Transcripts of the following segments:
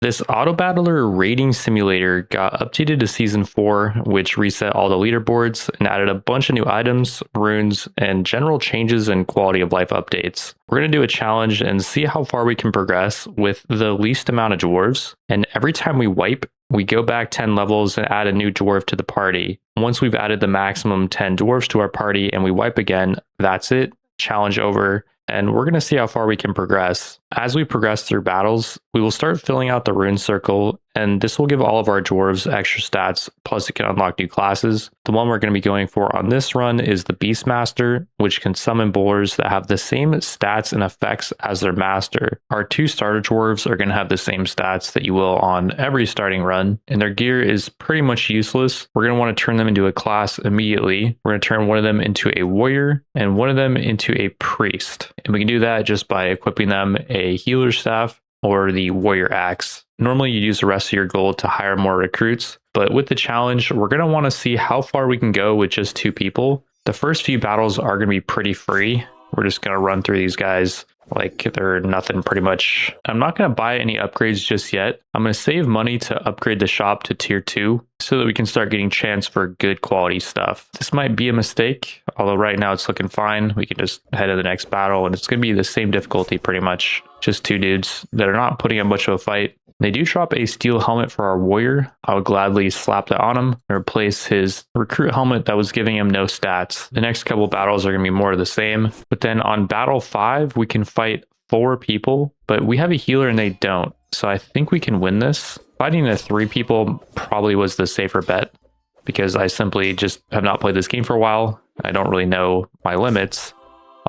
This auto battler rating simulator got updated to season 4, which reset all the leaderboards and added a bunch of new items, runes, and general changes and quality of life updates. We're going to do a challenge and see how far we can progress with the least amount of dwarves. And every time we wipe, we go back 10 levels and add a new dwarf to the party. Once we've added the maximum 10 dwarves to our party and we wipe again, that's it. Challenge over. And we're going to see how far we can progress. As we progress through battles, we will start filling out the rune circle, and this will give all of our dwarves extra stats, plus it can unlock new classes. The one we're going to be going for on this run is the Beastmaster, which can summon bowlers that have the same stats and effects as their master. Our 2 starter dwarves are going to have the same stats that you will on every starting run, and their gear is pretty much useless. We're going to want to turn them into a class immediately. We're going to turn one of them into a warrior and one of them into a priest. And we can do that just by equipping them a healer staff or the warrior axe. Normally you use the rest of your gold to hire more recruits, but with the challenge, we're going to want to see how far we can go with just 2 people. The first few battles are going to be pretty free. We're just going to run through these guys like they're nothing pretty much. I'm not going to buy any upgrades just yet. I'm going to save money to upgrade the shop to tier 2 so that we can start getting chance for good quality stuff. This might be a mistake, although right now it's looking fine. We can just head to the next battle and it's going to be the same difficulty pretty much. Just 2 dudes that are not putting up much of a fight. They do drop a steel helmet for our warrior. I would gladly slap that on him and replace his recruit helmet that was giving him no stats. The next couple battles are going to be more of the same. But then on battle 5, we can fight 4 people, but we have a healer and they don't. So I think we can win this. Fighting the 3 people probably was the safer bet because I simply just have not played this game for a while. I don't really know my limits,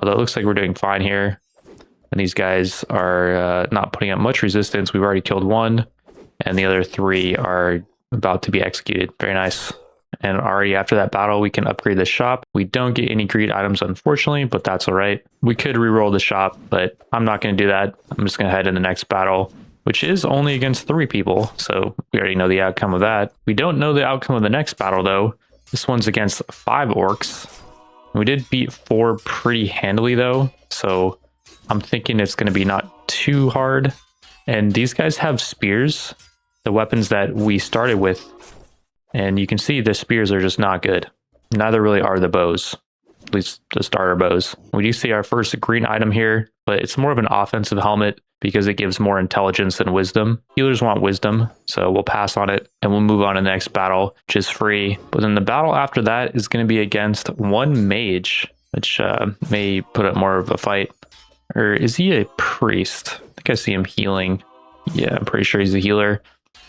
although it looks like we're doing fine here. And these guys are not putting up much resistance. We've already killed 1, and the other 3 are about to be executed. Very nice. And already after that battle, we can upgrade the shop. We don't get any greed items, unfortunately, but that's all right. We could reroll the shop, but I'm not going to do that. I'm just going to head in the next battle, which is only against 3 people. So we already know the outcome of that. We don't know the outcome of the next battle, though. This one's against 5 orcs. We did beat 4 pretty handily, though. So I'm thinking it's going to be not too hard. And these guys have spears, the weapons that we started with. And you can see the spears are just not good. Neither really are the bows, at least the starter bows. We do see our first green item here, but it's more of an offensive helmet because it gives more intelligence than wisdom. Healers want wisdom, so we'll pass on it and we'll move on to the next battle, which is free. But then the battle after that is going to be against 1 mage, which may put up more of a fight. Or is he a priest? I think I see him healing. Yeah, I'm pretty sure he's a healer.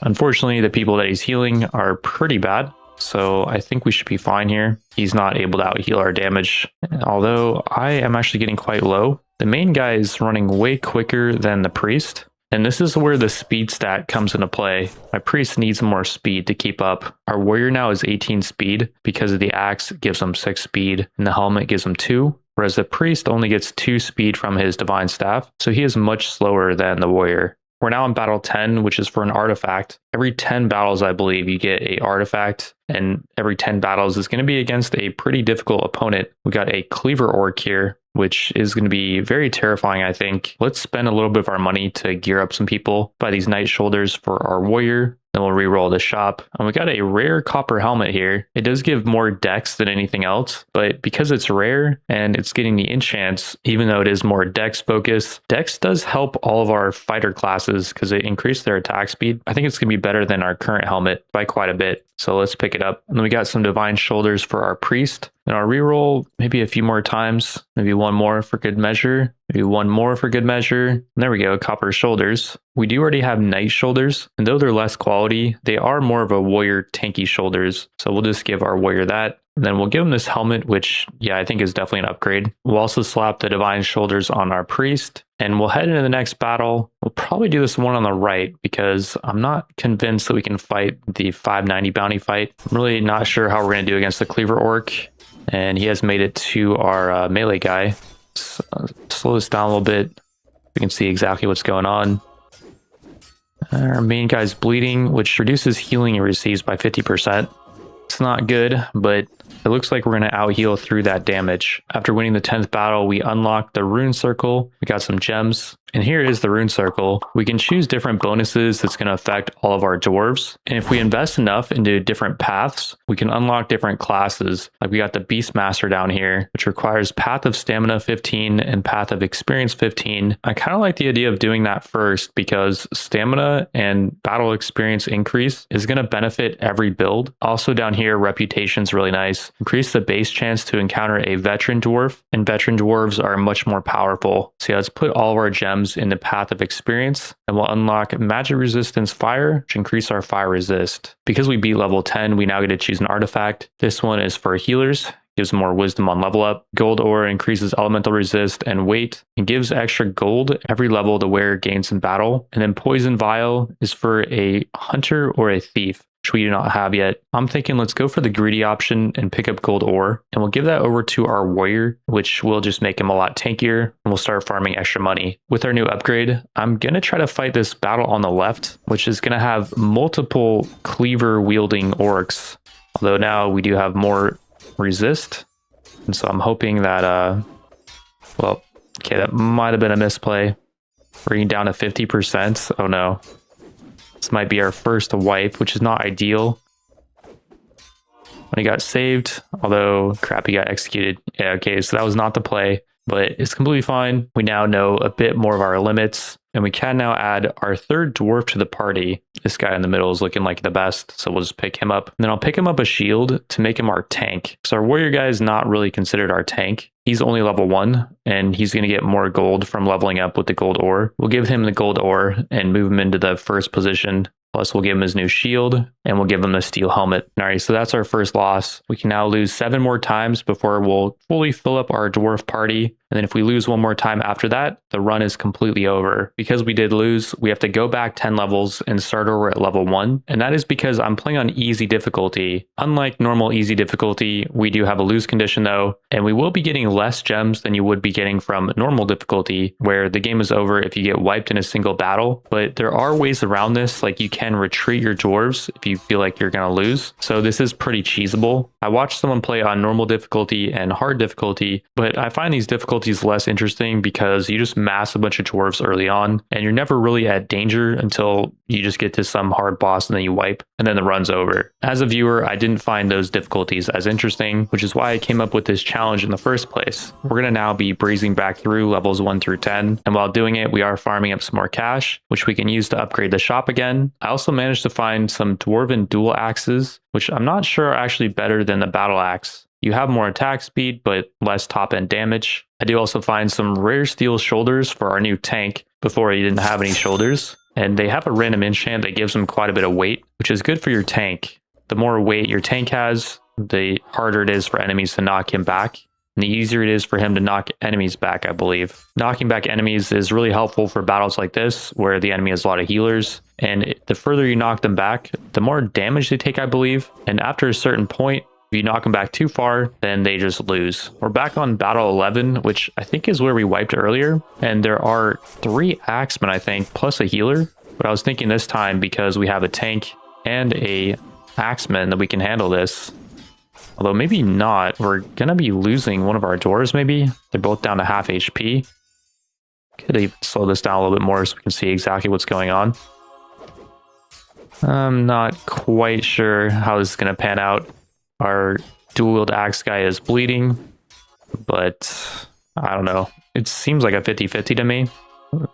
Unfortunately, the people that he's healing are pretty bad, so I think we should be fine here. He's not able to out-heal our damage, although I am actually getting quite low. The main guy is running way quicker than the priest, and this is where the speed stat comes into play. My priest needs more speed to keep up. Our warrior now is 18 speed because of the axe gives him 6 speed, and the helmet gives him 2. Whereas the priest only gets 2 speed from his divine staff, so he is much slower than the warrior. We're now in battle 10, which is for an artifact. Every 10 battles, I believe, you get a artifact, and every 10 battles is going to be against a pretty difficult opponent. We got a cleaver orc here, which is going to be very terrifying, I think. Let's spend a little bit of our money to gear up some people. Buy these knight shoulders for our warrior. Then we'll re-roll the shop. And we got a rare copper helmet here. It does give more dex than anything else, but because it's rare and it's getting the enchants, even though it is more dex focused, dex does help all of our fighter classes because it increased their attack speed. I think it's going to be better than our current helmet by quite a bit. So let's pick it up. And then we got some divine shoulders for our priest. And our reroll maybe a few more times, maybe 1 more for good measure, maybe 1 more for good measure. And there we go, copper shoulders. We do already have knight shoulders, and though they're less quality, they are more of a warrior tanky shoulders. So we'll just give our warrior that. And then we'll give him this helmet, which, yeah, I think is definitely an upgrade. We'll also slap the divine shoulders on our priest, and we'll head into the next battle. We'll probably do this one on the right because I'm not convinced that we can fight the 590 bounty fight. I'm really not sure how we're going to do against the cleaver orc, and he has made it to our melee guy. Let's slow this down a little bit. We can see exactly what's going on. Our main guy's bleeding, which reduces healing he receives by 50%. It's not good, but It looks like we're going to out heal through that damage. After winning the 10th battle, we unlocked the rune circle. We got some gems. And here is the rune circle. We can choose different bonuses that's going to affect all of our dwarves. And if we invest enough into different paths, we can unlock different classes. Like we got the Beastmaster down here, which requires Path of Stamina 15 and Path of Experience 15. I kind of like the idea of doing that first because stamina and battle experience increase is going to benefit every build. Also down here, reputation is really nice. Increase the base chance to encounter a veteran dwarf, and veteran dwarves are much more powerful. So yeah, let's put all of our gems in the Path of Experience, and we'll unlock Magic Resistance Fire, which increase our fire resist. Because we beat level 10, we now get to choose an artifact. This one is for healers, gives more wisdom on level up. Gold ore increases elemental resist and weight, and gives extra gold every level the wearer gains in battle. And then Poison Vial is for a hunter or a thief, which we do not have yet. I'm thinking let's go for the greedy option and pick up gold ore, and we'll give that over to our warrior, which will just make him a lot tankier, and we'll start farming extra money. With our new upgrade, I'm gonna try to fight this battle on the left, which is gonna have multiple cleaver wielding orcs, although now we do have more resist, and so I'm hoping that well, okay, that might have been a misplay. Bringing down to 50%. Oh no. This might be our first wipe, which is not ideal. When he got saved, although crap, he got executed. Yeah, okay, so that was not the play, but it's completely fine. We now know a bit more of our limits, and we can now add our third dwarf to the party. This guy in the middle is looking like the best, so we'll just pick him up. And then I'll pick him up a shield to make him our tank. So our warrior guy is not really considered our tank. He's only level 1, and he's going to get more gold from leveling up with the gold ore. We'll give him the gold ore and move him into the first position. Plus, we'll give him his new shield, and we'll give him the steel helmet. All right, so that's our first loss. We can now lose 7 more times before we'll fully fill up our dwarf party. And then if we lose one more time after that, the run is completely over. Because we did lose, we have to go back 10 levels and start over at level 1. And that is because I'm playing on easy difficulty. Unlike normal easy difficulty, we do have a lose condition though, and we will be getting less gems than you would be getting from normal difficulty, where the game is over if you get wiped in a single battle. But there are ways around this, like you can retreat your dwarves if you feel like you're going to lose. So this is pretty cheesable. I watched someone play on normal difficulty and hard difficulty, but I find these difficulties less interesting because you just mass a bunch of dwarves early on and you're never really at danger until you just get to some hard boss and then you wipe and then the run's over. As a viewer, I didn't find those difficulties as interesting, which is why I came up with this challenge in the first place. We're going to now be breezing back through levels 1 through 10, and while doing it, we are farming up some more cash, which we can use to upgrade the shop again. I also managed to find some dwarven dual axes, which I'm not sure are actually better than the battle axe. You have more attack speed, but less top-end damage. I do also find some rare steel shoulders for our new tank. Before he didn't have any shoulders, and they have a random enchant that gives him quite a bit of weight, which is good for your tank. The more weight your tank has, the harder it is for enemies to knock him back, and the easier it is for him to knock enemies back, I believe. Knocking back enemies is really helpful for battles like this, where the enemy has a lot of healers, and the further you knock them back, the more damage they take, I believe, and after a certain point, if you knock them back too far, then they just lose. We're back on battle 11, which I think is where we wiped earlier. And there are 3 axemen, I think, plus a healer. But I was thinking this time, because we have a tank and a axeman, that we can handle this. Although maybe not. We're going to be losing one of our dwarves, maybe. They're both down to half HP. Could even slow this down a little bit more so we can see exactly what's going on. I'm not quite sure how this is going to pan out. Our dual wield axe guy is bleeding, but I don't know. It seems like a 50-50 to me.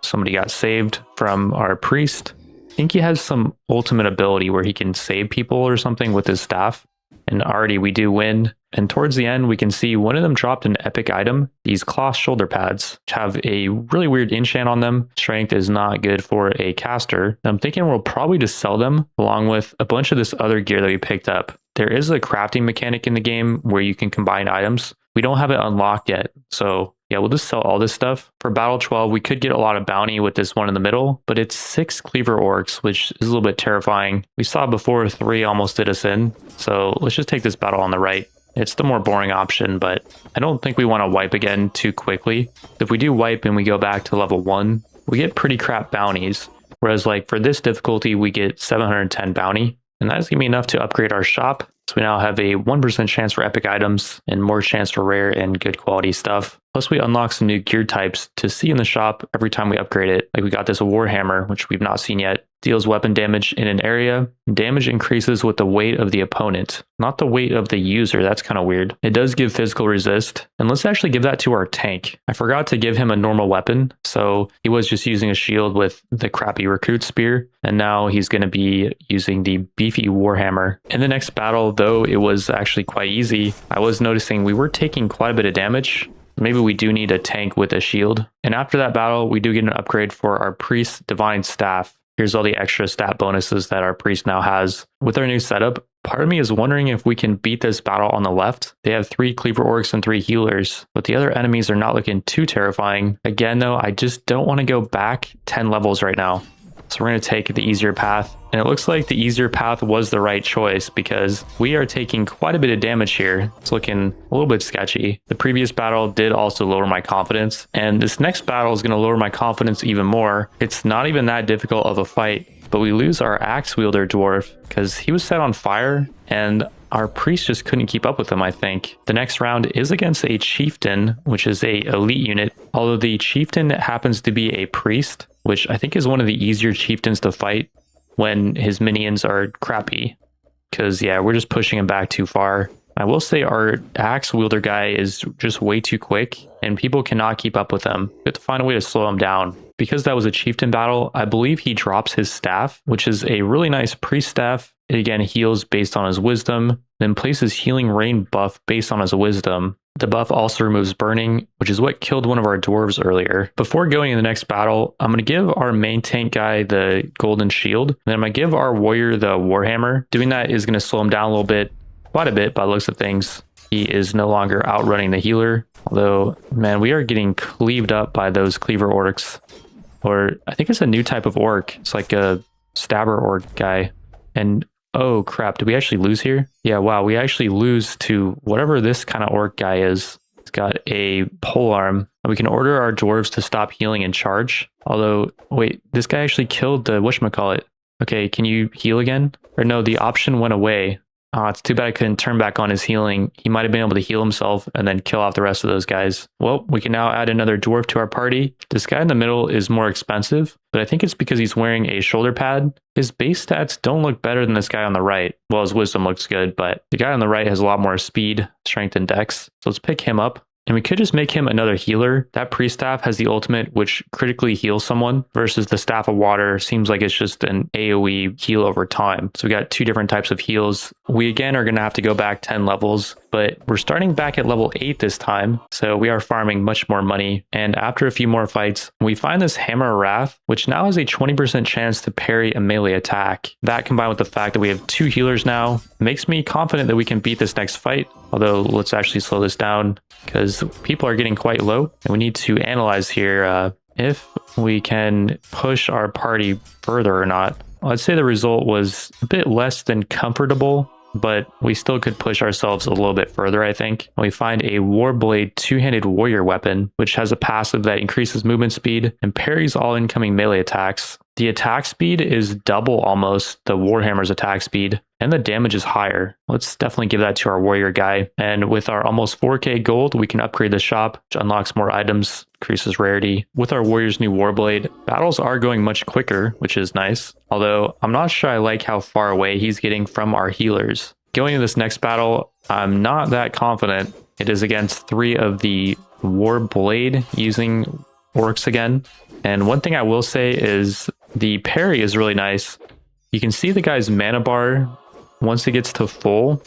Somebody got saved from our priest. I think he has some ultimate ability where he can save people or something with his staff. And already we do win. And towards the end, we can see one of them dropped an epic item, these cloth shoulder pads, which have a really weird enchant on them. Strength is not good for a caster. And I'm thinking we'll probably just sell them along with a bunch of this other gear that we picked up. There is a crafting mechanic in the game where you can combine items. We don't have it unlocked yet. So yeah, we'll just sell all this stuff. For battle 12, we could get a lot of bounty with this one in the middle, but it's 6 cleaver orcs, which is a little bit terrifying. We saw before 3 almost did us in. So let's just take this battle on the right. It's the more boring option, but I don't think we want to wipe again too quickly. If we do wipe and we go back to level 1, we get pretty crap bounties. Whereas like for this difficulty, we get 710 bounty. And that is going to be enough to upgrade our shop. So So we now have a 1% chance for epic items and more chance for rare and good quality stuff. Plus we unlock some new gear types to see in the shop every time we upgrade it. Like we got this Warhammer, which we've not seen yet. Deals weapon damage in an area. Damage increases with the weight of the opponent, not the weight of the user. That's kind of weird. It does give physical resist. And let's actually give that to our tank. I forgot to give him a normal weapon. So he was just using a shield with the crappy recruit spear. And now he's going to be using the beefy Warhammer. In the next battle, though, it was actually quite easy. I was noticing we were taking quite a bit of damage. Maybe we do need a tank with a shield. And after that battle, we do get an upgrade for our Priest Divine Staff. Here's all the extra stat bonuses that our priest now has. With our new setup, part of me is wondering if we can beat this battle on the left. They have 3 Cleaver Orcs and 3 healers, but the other enemies are not looking too terrifying. Again though, I just don't want to go back 10 levels right now. So we're going to take the easier path. And it looks like the easier path was the right choice because we are taking quite a bit of damage here. It's looking a little bit sketchy. The previous battle did also lower my confidence. And this next battle is going to lower my confidence even more. It's not even that difficult of a fight, but we lose our axe wielder dwarf because he was set on fire and our priest just couldn't keep up with him, I think. The next round is against a chieftain, which is a elite unit. Although the chieftain happens to be a priest, which I think is one of the easier chieftains to fight when his minions are crappy. Because, yeah, we're just pushing him back too far. I will say our axe wielder guy is just way too quick, and people cannot keep up with him. We have to find a way to slow him down. Because that was a chieftain battle, I believe he drops his staff, which is a really nice priest staff. It again heals based on his wisdom, then places healing rain buff based on his wisdom. The buff also removes burning, which is what killed one of our dwarves earlier. Before going in the next battle, I'm going to give our main tank guy the golden shield, and then I'm going to give our warrior the warhammer. Doing that is going to slow him down a little bit, quite a bit by the looks of things. He is no longer outrunning the healer, although, man, we are getting cleaved up by those cleaver orcs. Or I think it's a new type of orc. It's like a stabber orc guy. And oh crap, did we actually lose here? Yeah, wow, we actually lose to whatever this kind of orc guy is. He's got a polearm. And we can order our dwarves to stop healing and charge. Although, wait, this guy actually killed the whatchamacallit. Okay, can you heal again? Or no, the option went away. It's too bad I couldn't turn back on his healing. He might have been able to heal himself and then kill off the rest of those guys. Well, we can now add another dwarf to our party. This guy in the middle is more expensive, but I think it's because he's wearing a shoulder pad. His base stats don't look better than this guy on the right. Well, his wisdom looks good, but the guy on the right has a lot more speed, strength, and dex. So let's pick him up. And we could just make him another healer. That priest staff has the ultimate, which critically heals someone, versus the staff of water seems like it's just an AoE heal over time. So we got 2 different types of heals. We again are going to have to go back 10 levels, but we're starting back at level 8 this time. So we are farming much more money. And after a few more fights, we find this Hammer of Wrath, which now has a 20% chance to parry a melee attack. That combined with the fact that we have 2 healers now makes me confident that we can beat this next fight. Although let's actually slow this down because people are getting quite low and we need to analyze here if we can push our party further or not. I'd say the result was a bit less than comfortable, but we still could push ourselves a little bit further, I think. We find a Warblade 2-handed warrior weapon, which has a passive that increases movement speed and parries all incoming melee attacks. The attack speed is double almost the Warhammer's attack speed, and the damage is higher. Let's definitely give that to our warrior guy. And with our almost 4k gold, we can upgrade the shop, which unlocks more items, increases rarity. With our warrior's new warblade, battles are going much quicker, which is nice. Although I'm not sure I like how far away he's getting from our healers. Going into this next battle, I'm not that confident. It is against 3 of the warblade using orcs again. And one thing I will say is the parry is really nice. You can see the guy's mana bar. Once it gets to full,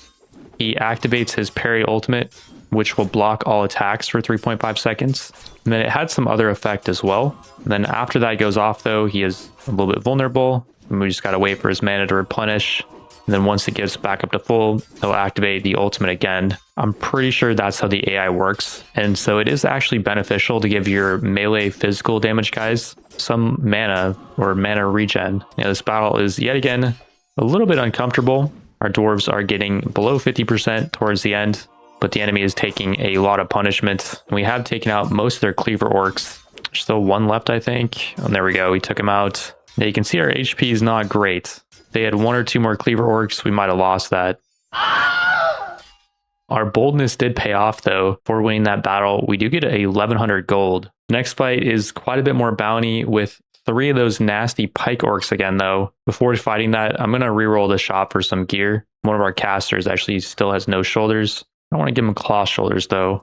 he activates his parry ultimate, which will block all attacks for 3.5 seconds. And then it had some other effect as well. And then after that goes off though, he is a little bit vulnerable. And we just gotta wait for his mana to replenish. And then once it gets back up to full, it'll activate the ultimate again. I'm pretty sure that's how the AI works. And so it is actually beneficial to give your melee physical damage guys some mana or mana regen. This battle is yet again a little bit uncomfortable. Our dwarves are getting below 50% towards the end, but the enemy is taking a lot of punishment. We have taken out most of their cleaver orcs. There's still 1 left, I think. And there we go, we took him out. Now you can see our HP is not great. If they had 1 or 2 more cleaver orcs, we might have lost that. Our boldness did pay off though. For winning that battle, we do get a 1100 gold. Next fight is quite a bit more bounty with 3 of those nasty pike orcs again though. Before fighting that, I'm going to reroll the shop for some gear. One of our casters actually still has no shoulders. I don't want to give him cloth shoulders though.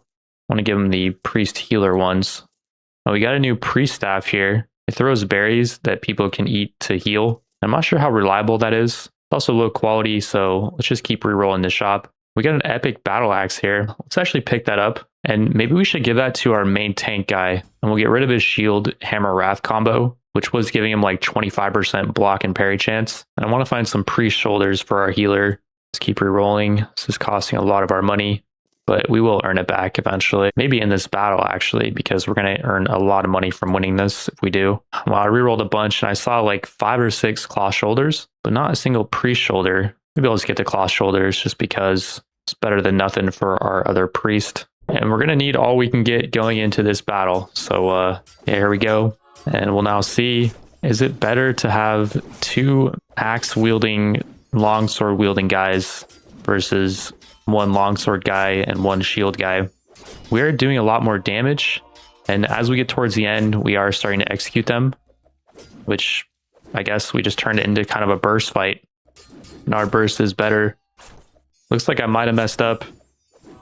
I want to give him the priest healer ones. Oh, we got a new priest staff here. It throws berries that people can eat to heal. I'm not sure how reliable that is. It's also low quality, so let's just keep rerolling the shop. We got an epic battle axe here. Let's actually pick that up. And maybe we should give that to our main tank guy. And we'll get rid of his shield hammer wrath combo, which was giving him like 25% block and parry chance. And I want to find some priest shoulders for our healer. Let's keep rerolling. This is costing a lot of our money, but we will earn it back eventually. Maybe in this battle actually, because we're going to earn a lot of money from winning this if we do. Well, I rerolled a bunch and I saw like 5 or 6 cloth shoulders, but not a single priest shoulder. Maybe I'll just get the cloth shoulders just because it's better than nothing for our other priest. And we're going to need all we can get going into this battle. So yeah, here we go. And we'll now see, is it better to have 2 axe wielding, longsword wielding guys versus 1 longsword guy and 1 shield guy? We're doing a lot more damage. And as we get towards the end, we are starting to execute them, which I guess we just turned it into kind of a burst fight. And our burst is better. Looks like I might have messed up.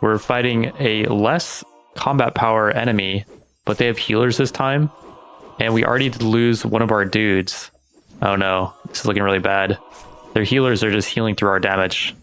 We're fighting a less combat power enemy, but they have healers this time. And we already did lose one of our dudes. Oh no, this is looking really bad. Their healers are just healing through our damage.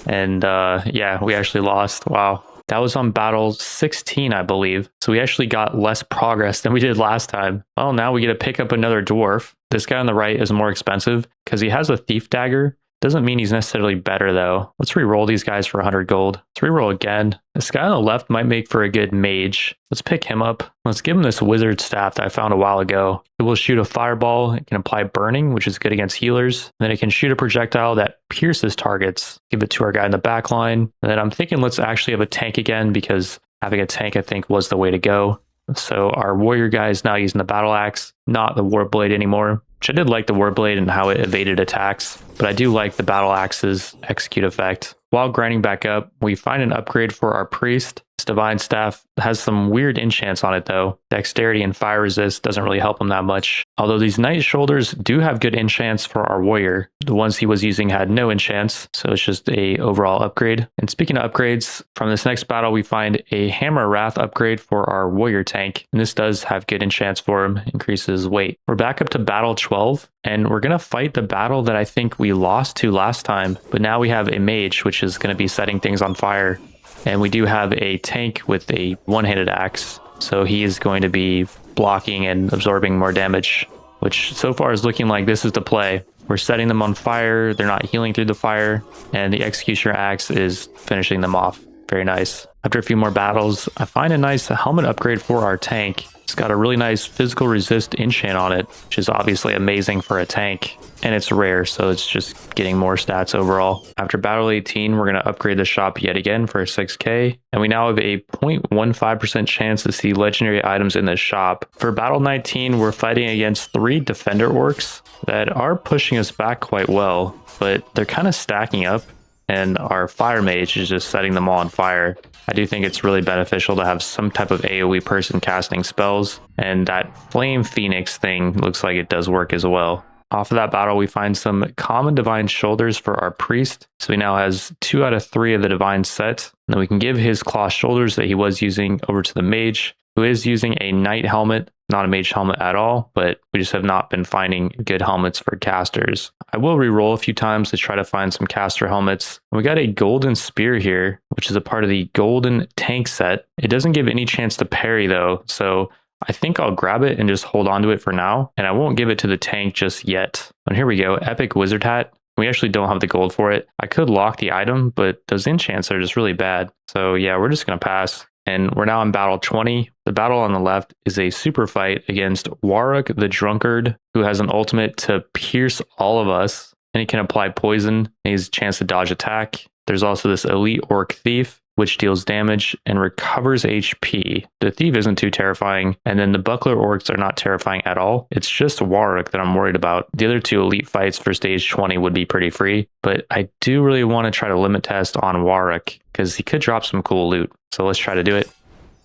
And yeah, we actually lost. Wow. That was on battle 16, I believe. So we actually got less progress than we did last time. Well, now we get to pick up another dwarf. This guy on the right is more expensive because he has a thief dagger. Doesn't mean he's necessarily better though. Let's re-roll these guys for 100 gold. Let's re-roll again. This guy on the left might make for a good mage. Let's pick him up. Let's give him this wizard staff that I found a while ago. It will shoot a fireball. It can apply burning, which is good against healers. And then it can shoot a projectile that pierces targets. Give it to our guy in the back line. And then I'm thinking let's actually have a tank again because having a tank I think was the way to go. So our warrior guy is now using the battle axe, not the warblade anymore. Which I did like the warblade and how it evaded attacks, but I do like the battle axe's execute effect. While grinding back up, we find an upgrade for our priest. This divine staff has some weird enchants on it though. Dexterity and fire resist doesn't really help him that much. Although these knight shoulders do have good enchants for our warrior. The ones he was using had no enchants, so it's just a overall upgrade. And speaking of upgrades, from this next battle we find a hammer wrath upgrade for our warrior tank. And this does have good enchants for him, increases weight. We're back up to battle 12. And we're going to fight the battle that I think we lost to last time. But now we have a mage, which is going to be setting things on fire. And we do have a tank with a one-handed axe. So he is going to be blocking and absorbing more damage, which so far is looking like this is the play. We're setting them on fire. They're not healing through the fire. And the executioner axe is finishing them off. Very nice. After a few more battles, I find a nice helmet upgrade for our tank. It's got a really nice physical resist enchant on it, which is obviously amazing for a tank. And it's rare, so it's just getting more stats overall. After battle 18, we're going to upgrade the shop yet again for 6k. And we now have a 0.15% chance to see legendary items in this shop. For battle 19, we're fighting against 3 defender orcs that are pushing us back quite well, but they're kind of stacking up. And our fire mage is just setting them all on fire. I do think it's really beneficial to have some type of AoE person casting spells, and that flame phoenix thing looks like it does work as well. Off of that battle, we find some common divine shoulders for our priest. So he now has 2 out of 3 of the divine set. And then we can give his cloth shoulders that he was using over to the mage, who is using a knight helmet, not a mage helmet at all, but we just have not been finding good helmets for casters. I will re-roll a few times to try to find some caster helmets. We got a golden spear here, which is a part of the golden tank set. It doesn't give any chance to parry though, so I think I'll grab it and just hold on to it for now, and I won't give it to the tank just yet. And here we go, epic wizard hat. We actually don't have the gold for it. I could lock the item, but those enchants are just really bad. So yeah, we're just gonna pass. And we're now in battle 20. The battle on the left is a super fight against Warwick the Drunkard, who has an ultimate to pierce all of us, and he can apply poison, and he has a chance to dodge attack. There's also this elite orc thief which deals damage and recovers HP. The Thief isn't too terrifying, and then the Buckler Orcs are not terrifying at all. It's just Warwick that I'm worried about. The other two elite fights for stage 20 would be pretty free, but I do really want to try to limit test on Warwick because he could drop some cool loot. So let's try to do it.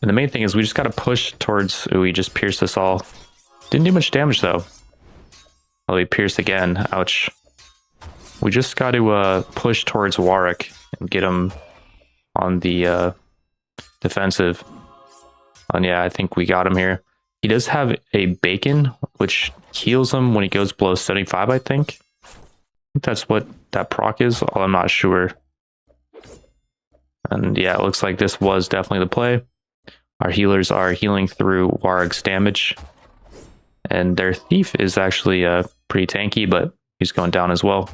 And the main thing is we just got to push towards... Ooh, he just pierced us all. Didn't do much damage though. Oh, he pierced again. Ouch. We just got to push towards Warwick and get him on the defensive. And yeah, I think we got him here. He does have a bacon, which heals him when he goes below 75, I think. That's what that proc is, although I'm not sure. And yeah, it looks like this was definitely the play. Our healers are healing through Warwick's damage. And their Thief is actually pretty tanky, but he's going down as well.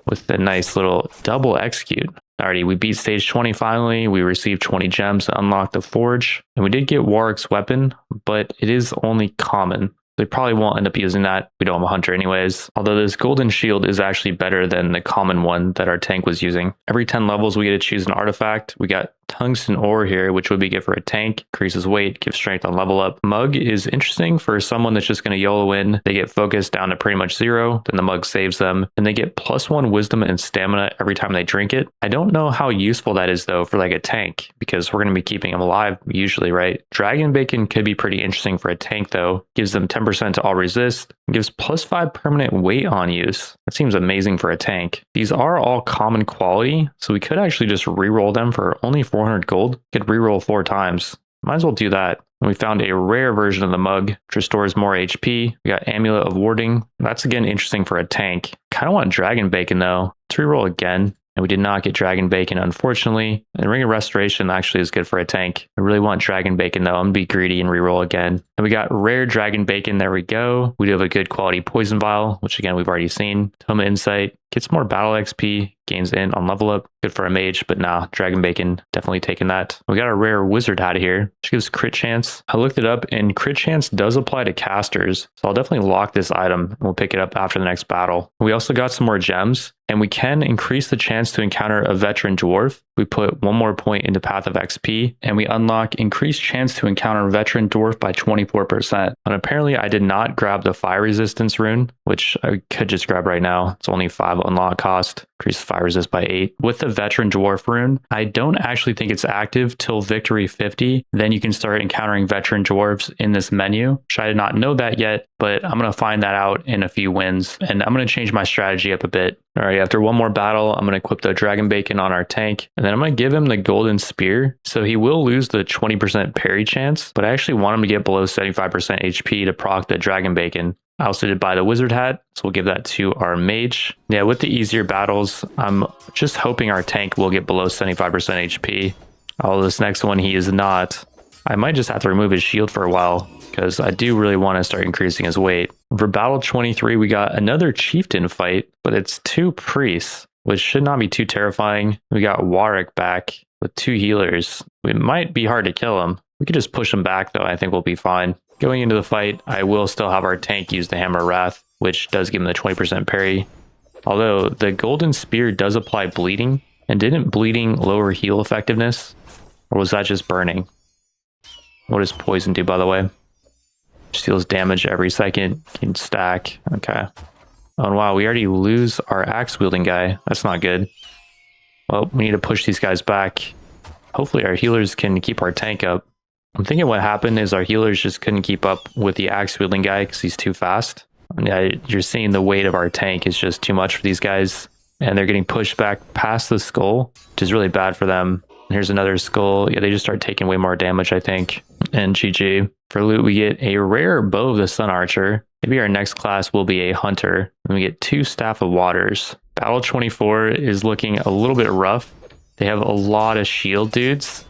With a nice little double execute. Alrighty, we beat stage 20 finally. We received 20 gems to unlock the forge. And we did get Warwick's weapon, but it is only common. They probably won't end up using that. We don't have a hunter anyways. Although this golden shield is actually better than the common one that our tank was using. Every 10 levels we get to choose an artifact. We got tungsten ore here, which would be good for a tank. Increases weight, gives strength on level up. Mug is interesting for someone that's just going to YOLO in. They get focused down to pretty much 0. Then the mug saves them. And they get +1 wisdom and stamina every time they drink it. I don't know how useful that is though for like a tank, because we're going to be keeping them alive usually, right? Dragon bacon could be pretty interesting for a tank though. Gives them 10% to all resist. Gives +5 permanent weight on use. That seems amazing for a tank. These are all common quality, so we could actually just reroll them for only 400 gold. Could reroll 4 times. Might as well do that. And we found a rare version of the mug, which restores more HP. We got Amulet of Warding. That's again interesting for a tank. Kind of want Dragon Bacon though. Let's reroll again. And we did not get Dragon Bacon, unfortunately. And Ring of Restoration actually is good for a tank. I really want Dragon Bacon, though. I'm going to be greedy and reroll again. And we got Rare Dragon Bacon. There we go. We do have a good quality Poison Vial, which again, we've already seen. Tome of Insight. Gets more battle XP. Gains in on level up. Good for a mage, but nah, Dragon Bacon, definitely taking that. We got a rare Wizard Hat here, which gives crit chance. I looked it up, and crit chance does apply to casters. So I'll definitely lock this item, and we'll pick it up after the next battle. We also got some more gems. And we can increase the chance to encounter a veteran dwarf. We put 1 more point into Path of XP, and we unlock increased chance to encounter a veteran dwarf by 24%. And apparently I did not grab the fire resistance rune, which I could just grab right now. It's only 5 unlock cost. Increase fire resist by 8. With the veteran dwarf rune, I don't actually think it's active till victory 50. Then you can start encountering veteran dwarves in this menu, which I did not know that yet, but I'm going to find that out in a few wins. And I'm going to change my strategy up a bit. All right, after one more battle, I'm going to equip the Dragon Bacon on our tank, and then I'm going to give him the Golden Spear. So he will lose the 20% parry chance, but I actually want him to get below 75% HP to proc the Dragon Bacon. I also did buy the Wizard Hat, so we'll give that to our mage. Yeah, with the easier battles, I'm just hoping our tank will get below 75% HP. Although this next one, he is not. I might just have to remove his shield for a while, because I do really want to start increasing his weight. For battle 23, we got another chieftain fight, but it's 2 priests, which should not be too terrifying. We got Warwick back with 2 healers. It might be hard to kill him. We could just push him back though. I think we'll be fine. Going into the fight, I will still have our tank use the Hammer of Wrath, which does give him the 20% parry. Although the Golden Spear does apply bleeding, and didn't bleeding lower heal effectiveness? Or was that just burning? What does poison do, by the way? Just deals damage every second. Can stack. Okay. Oh, and wow, we already lose our axe wielding guy. That's not good. Well, we need to push these guys back. Hopefully our healers can keep our tank up. I'm thinking what happened is our healers just couldn't keep up with the axe wielding guy because he's too fast. And yeah, you're seeing the weight of our tank is just too much for these guys. And they're getting pushed back past the skull, which is really bad for them. And here's another skull. Yeah, they just start taking way more damage, I think. And GG. For loot, we get a rare Bow of the Sun Archer. Maybe our next class will be a Hunter. And we get 2 Staff of Waters. Battle 24 is looking a little bit rough. They have a lot of shield dudes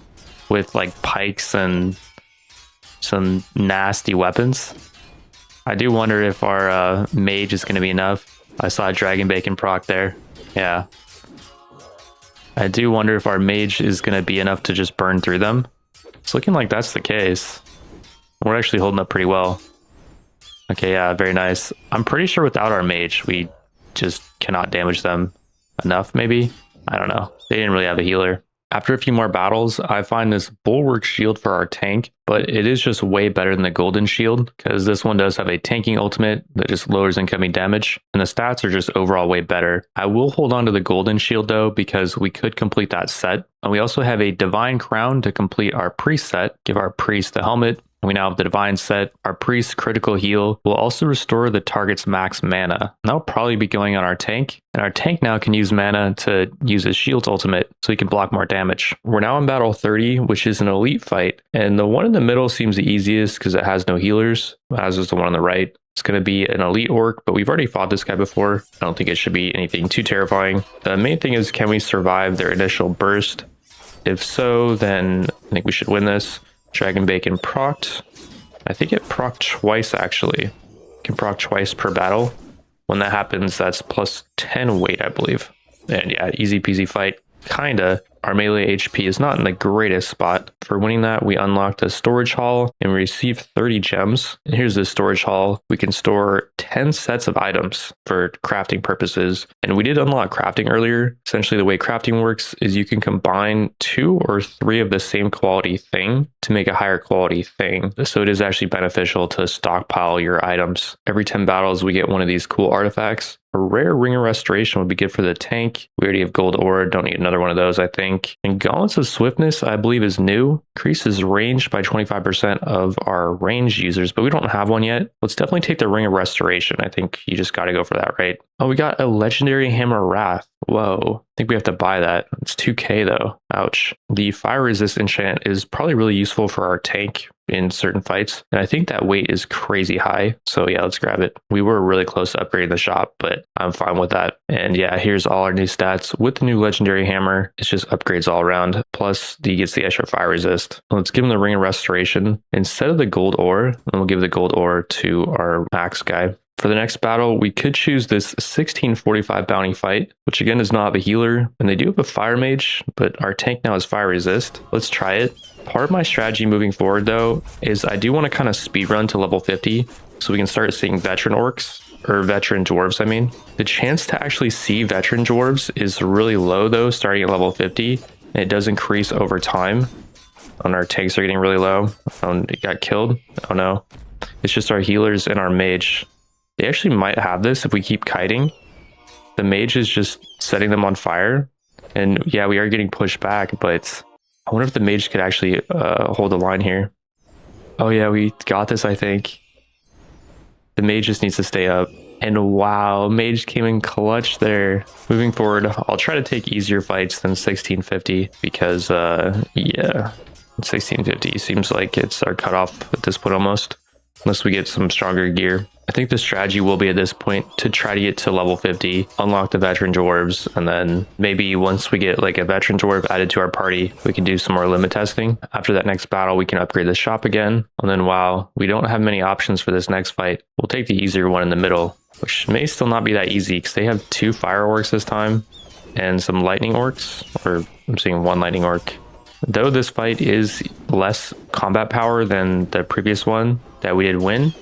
with like pikes and some nasty weapons. I do wonder if our mage is going to be enough. I saw a Dragon Bacon proc there. Yeah. I do wonder if our mage is going to be enough to just burn through them. It's looking like that's the case. We're actually holding up pretty well. Okay, yeah, very nice. I'm pretty sure without our mage, we just cannot damage them enough, maybe? I don't know. They didn't really have a healer. After a few more battles, I find this bulwark shield for our tank, but it is just way better than the golden shield because this one does have a tanking ultimate that just lowers incoming damage, and the stats are just overall way better. I will hold on to the golden shield though because we could complete that set. And we also have a divine crown to complete our priest set, give our priest the helmet. We now have the divine set. Our priest critical heal will also restore the target's max mana. And that'll probably be going on our tank. And our tank now can use mana to use his shield's ultimate so he can block more damage. We're now in battle 30, which is an elite fight. And the one in the middle seems the easiest because it has no healers, as is the one on the right. It's going to be an elite orc, but we've already fought this guy before. I don't think it should be anything too terrifying. The main thing is, can we survive their initial burst? If so, then I think we should win this. Dragon Bacon procced. I think it procced twice actually. You can proc twice per battle. When that happens, that's plus 10 weight, I believe. And yeah, easy peasy fight. Kinda. Our melee HP is not in the greatest spot. For winning that, we unlocked a storage hall and we received 30 gems. And here's the storage hall. We can store 10 sets of items for crafting purposes. And we did unlock crafting earlier. Essentially, the way crafting works is you can combine 2 or 3 of the same quality thing to make a higher quality thing. So it is actually beneficial to stockpile your items. Every 10 battles, we get one of these cool artifacts. A rare Ring of Restoration would be good for the tank. We already have gold ore, don't need another one of those, I think. And Gauntlets of Swiftness, I believe, is new. Increases range by 25% of our range users, but we don't have one yet. Let's definitely take the Ring of Restoration. I think you just got to go for that, right? Oh, we got a Legendary Hammer Wrath. Whoa, I think we have to buy that. It's 2k though. Ouch. The Fire Resist enchant is probably really useful for our tank in certain fights. And I think that weight is crazy high. So yeah, let's grab it. We were really close to upgrading the shop, but I'm fine with that. And yeah, here's all our new stats. With the new Legendary Hammer, it's just upgrades all around. Plus, he gets the extra Fire Resist. Let's give him the Ring of Restoration. Instead of the gold ore, and we'll give the gold ore to our max guy. For the next battle, we could choose this 1645 bounty fight, which again does not have a healer, and they do have a fire mage, but our tank now has fire resist. Let's try it. Part of my strategy moving forward though, is I do want to kind of speed run to level 50, so we can start seeing veteran orcs, or veteran dwarves, I mean. The chance to actually see veteran dwarves is really low though, starting at level 50, and it does increase over time. And our tanks are getting really low. Oh, it got killed. Oh no. It's just our healers and our mage. They actually might have this if we keep kiting. The mage is just setting them on fire. And yeah, we are getting pushed back, but I wonder if the mage could actually hold the line here. Oh yeah, we got this, I think. The mage just needs to stay up. And wow, mage came in clutch there. Moving forward, I'll try to take easier fights than 1650 because yeah, 1650 seems like it's our cutoff at this point almost. Unless we get some stronger gear. I think the strategy will be at this point to try to get to level 50, unlock the veteran dwarves, and then maybe once we get like a veteran dwarf added to our party, we can do some more limit testing. After that next battle, we can upgrade the shop again. And then while we don't have many options for this next fight, we'll take the easier one in the middle, which may still not be that easy because they have 2 fire orcs this time and some lightning orcs, or I'm seeing 1 lightning orc. Though this fight is less combat power than the previous one that we did win,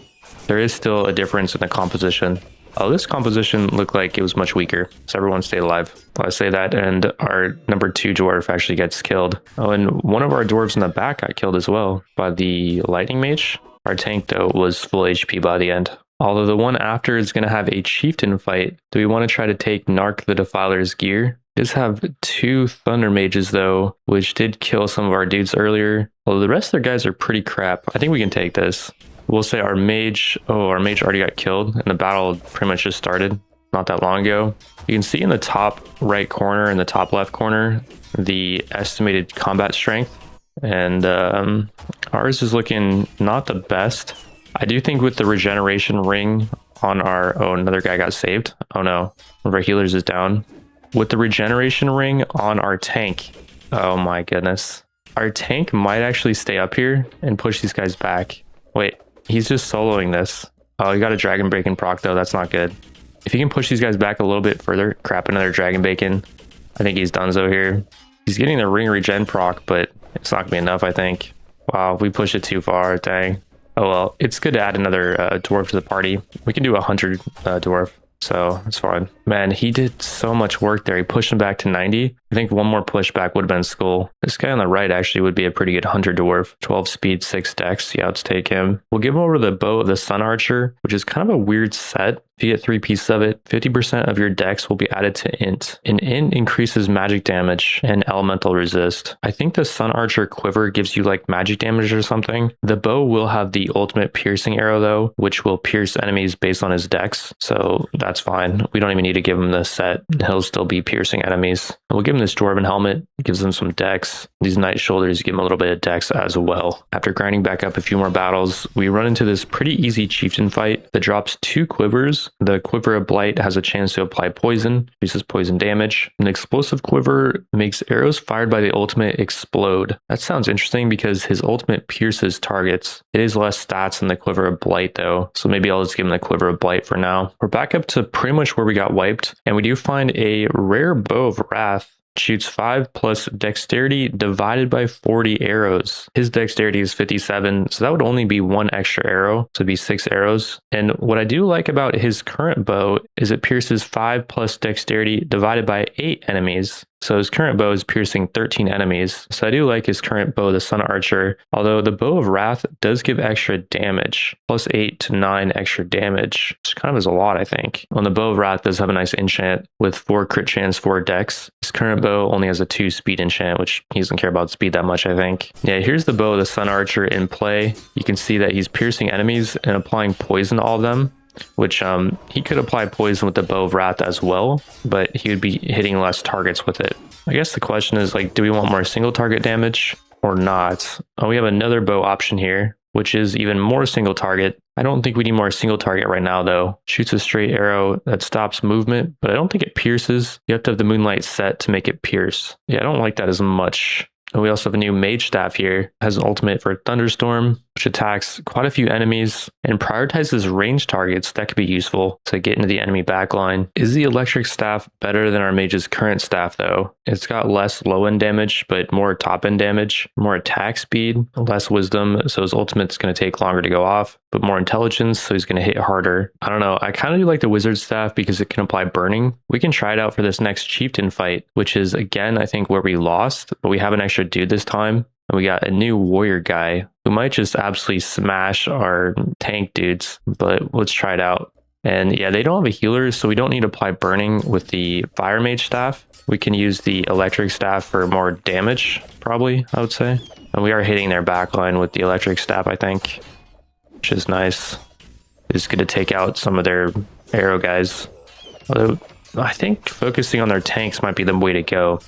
there is still a difference in the composition. Oh, this composition looked like it was much weaker, so everyone stayed alive. I say that, and our number 2 dwarf actually gets killed. Oh, and one of our dwarves in the back got killed as well by the lightning mage. Our tank, though, was full HP by the end. Although the one after is going to have a chieftain fight, do we want to try to take Narc the Defiler's gear? Does have 2 thunder mages though, which did kill some of our dudes earlier. Although the rest of their guys are pretty crap. I think we can take this. We'll say our mage, our mage already got killed and the battle pretty much just started not that long ago. You can see in the top right corner and the top left corner, the estimated combat strength. And ours is looking not the best. I do think with the regeneration ring on our, oh, another guy got saved. Oh no, one of our healers is down. With the regeneration ring on our tank, oh my goodness. Our tank might actually stay up here and push these guys back. Wait, he's just soloing this. Oh, he got a dragon bacon proc though, that's not good. If he can push these guys back a little bit further, crap, another dragon bacon. I think he's donezo here. He's getting the ring regen proc, but it's not gonna be enough, I think. Wow, we pushed it too far, dang. Oh well, it's good to add another dwarf to the party. We can do 100 dwarf. So it's fine. Man, he did so much work there. He pushed him back to 90. I think one more pushback would have been Skull. This guy on the right actually would be a pretty good hunter dwarf. 12 speed, 6 dex. Yeah, let's take him. We'll give him over the bow of the Sun Archer, which is kind of a weird set. If you get 3 pieces of it, 50% of your dex will be added to int. And int increases magic damage and elemental resist. I think the Sun Archer quiver gives you like magic damage or something. The bow will have the ultimate piercing arrow though, which will pierce enemies based on his dex. So that's fine. We don't even need to give him this set. He'll still be piercing enemies. And we'll give him this dwarven helmet. It gives him some dex. These knight shoulders give him a little bit of dex as well. After grinding back up a few more battles, we run into this pretty easy chieftain fight that drops 2 quivers. The quiver of blight has a chance to apply poison, reduces poison damage. An explosive quiver makes arrows fired by the ultimate explode. That sounds interesting because his ultimate pierces targets. It is less stats than the quiver of blight though, so maybe I'll just give him the quiver of blight for now. We're back up to pretty much where we got wiped, and we do find a rare bow of wrath. Shoots 5 plus dexterity divided by 40 arrows. His dexterity is 57, so that would only be 1 extra arrow, so it'd be 6 arrows. And what I do like about his current bow is it pierces 5 plus dexterity divided by 8 enemies. So his current bow is piercing 13 enemies. So I do like his current bow, the Sun Archer, although the bow of wrath does give extra damage, plus 8 to 9 extra damage, which kind of is a lot, I think. On the bow of wrath does have a nice enchant with 4 crit chance, 4 dex. His current bow only has a 2 speed enchant, which he doesn't care about speed that much, I think. Yeah, here's the bow of the Sun Archer in play. You can see that he's piercing enemies and applying poison to all of them, which he could apply poison with the bow of wrath as well, but he would be hitting less targets with it. I guess the question is, like, do we want more single target damage or not? We have another bow option here, which is even more single target. I don't think we need more single target right now though. Shoots a straight arrow that stops movement, but I don't think it pierces. You have to have the moonlight set to make it pierce. Yeah, I don't like that as much. And we also have a new mage staff here. Has an ultimate for Thunderstorm, which attacks quite a few enemies and prioritizes range targets. That could be useful to get into the enemy backline. Is the electric staff better than our mage's current staff though? It's got less low end damage, but more top end damage, more attack speed, less wisdom. So his ultimate's going to take longer to go off, but more intelligence. So he's going to hit harder. I don't know. I kind of do like the wizard staff because it can apply burning. We can try it out for this next chieftain fight, which is again, I think where we lost, but we have an extra dude this time. And we got a new warrior guy who might just absolutely smash our tank dudes, but let's try it out. And yeah, they don't have a healer, so we don't need to apply burning with the fire mage staff. We can use the electric staff for more damage, probably, I would say. And we are hitting their backline with the electric staff, I think, which is nice. It's going to take out some of their arrow guys. Although I think focusing on their tanks might be the way to go.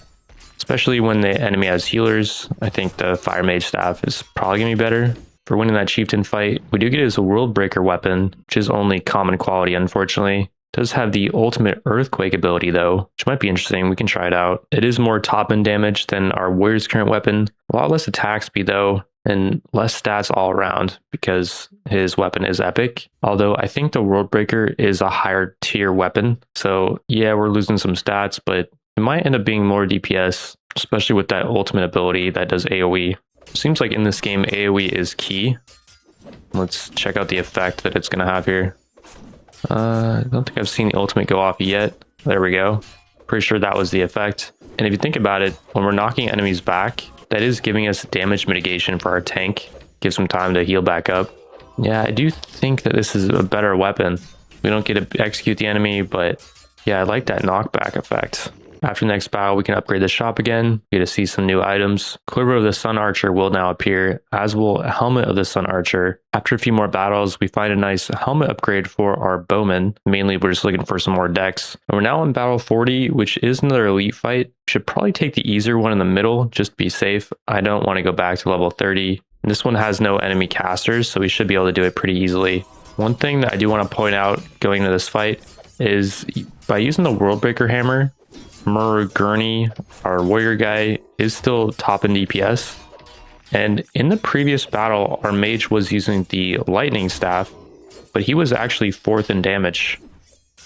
Especially when the enemy has healers, I think the fire mage staff is probably going to be better. For winning that chieftain fight, we do get his world breaker weapon, which is only common quality, unfortunately. It does have the ultimate earthquake ability though, which might be interesting. We can try it out. It is more top end damage than our warrior's current weapon. A lot less attack speed though, and less stats all around because his weapon is epic. Although I think the world breaker is a higher tier weapon. So yeah, we're losing some stats, but it might end up being more DPS, especially with that ultimate ability that does AoE. Seems like in this game, AoE is key. Let's check out the effect that it's going to have here. I don't think I've seen the ultimate go off yet. There we go. Pretty sure that was the effect. And if you think about it, when we're knocking enemies back, that is giving us damage mitigation for our tank. Gives them time to heal back up. Yeah, I do think that this is a better weapon. We don't get to execute the enemy, but yeah, I like that knockback effect. After the next battle, we can upgrade the shop again. We get to see some new items. Quiver of the Sun Archer will now appear, as will Helmet of the Sun Archer. After a few more battles, we find a nice helmet upgrade for our bowman. Mainly, we're just looking for some more dex. And we're now on battle 40, which is another elite fight. Should probably take the easier one in the middle, just to be safe. I don't want to go back to level 30. And this one has no enemy casters, so we should be able to do it pretty easily. One thing that I do want to point out going into this fight is by using the World Breaker Hammer, Gurney, our warrior guy, is still top in DPS. And in the previous battle, our mage was using the lightning staff, but he was actually 4th in damage,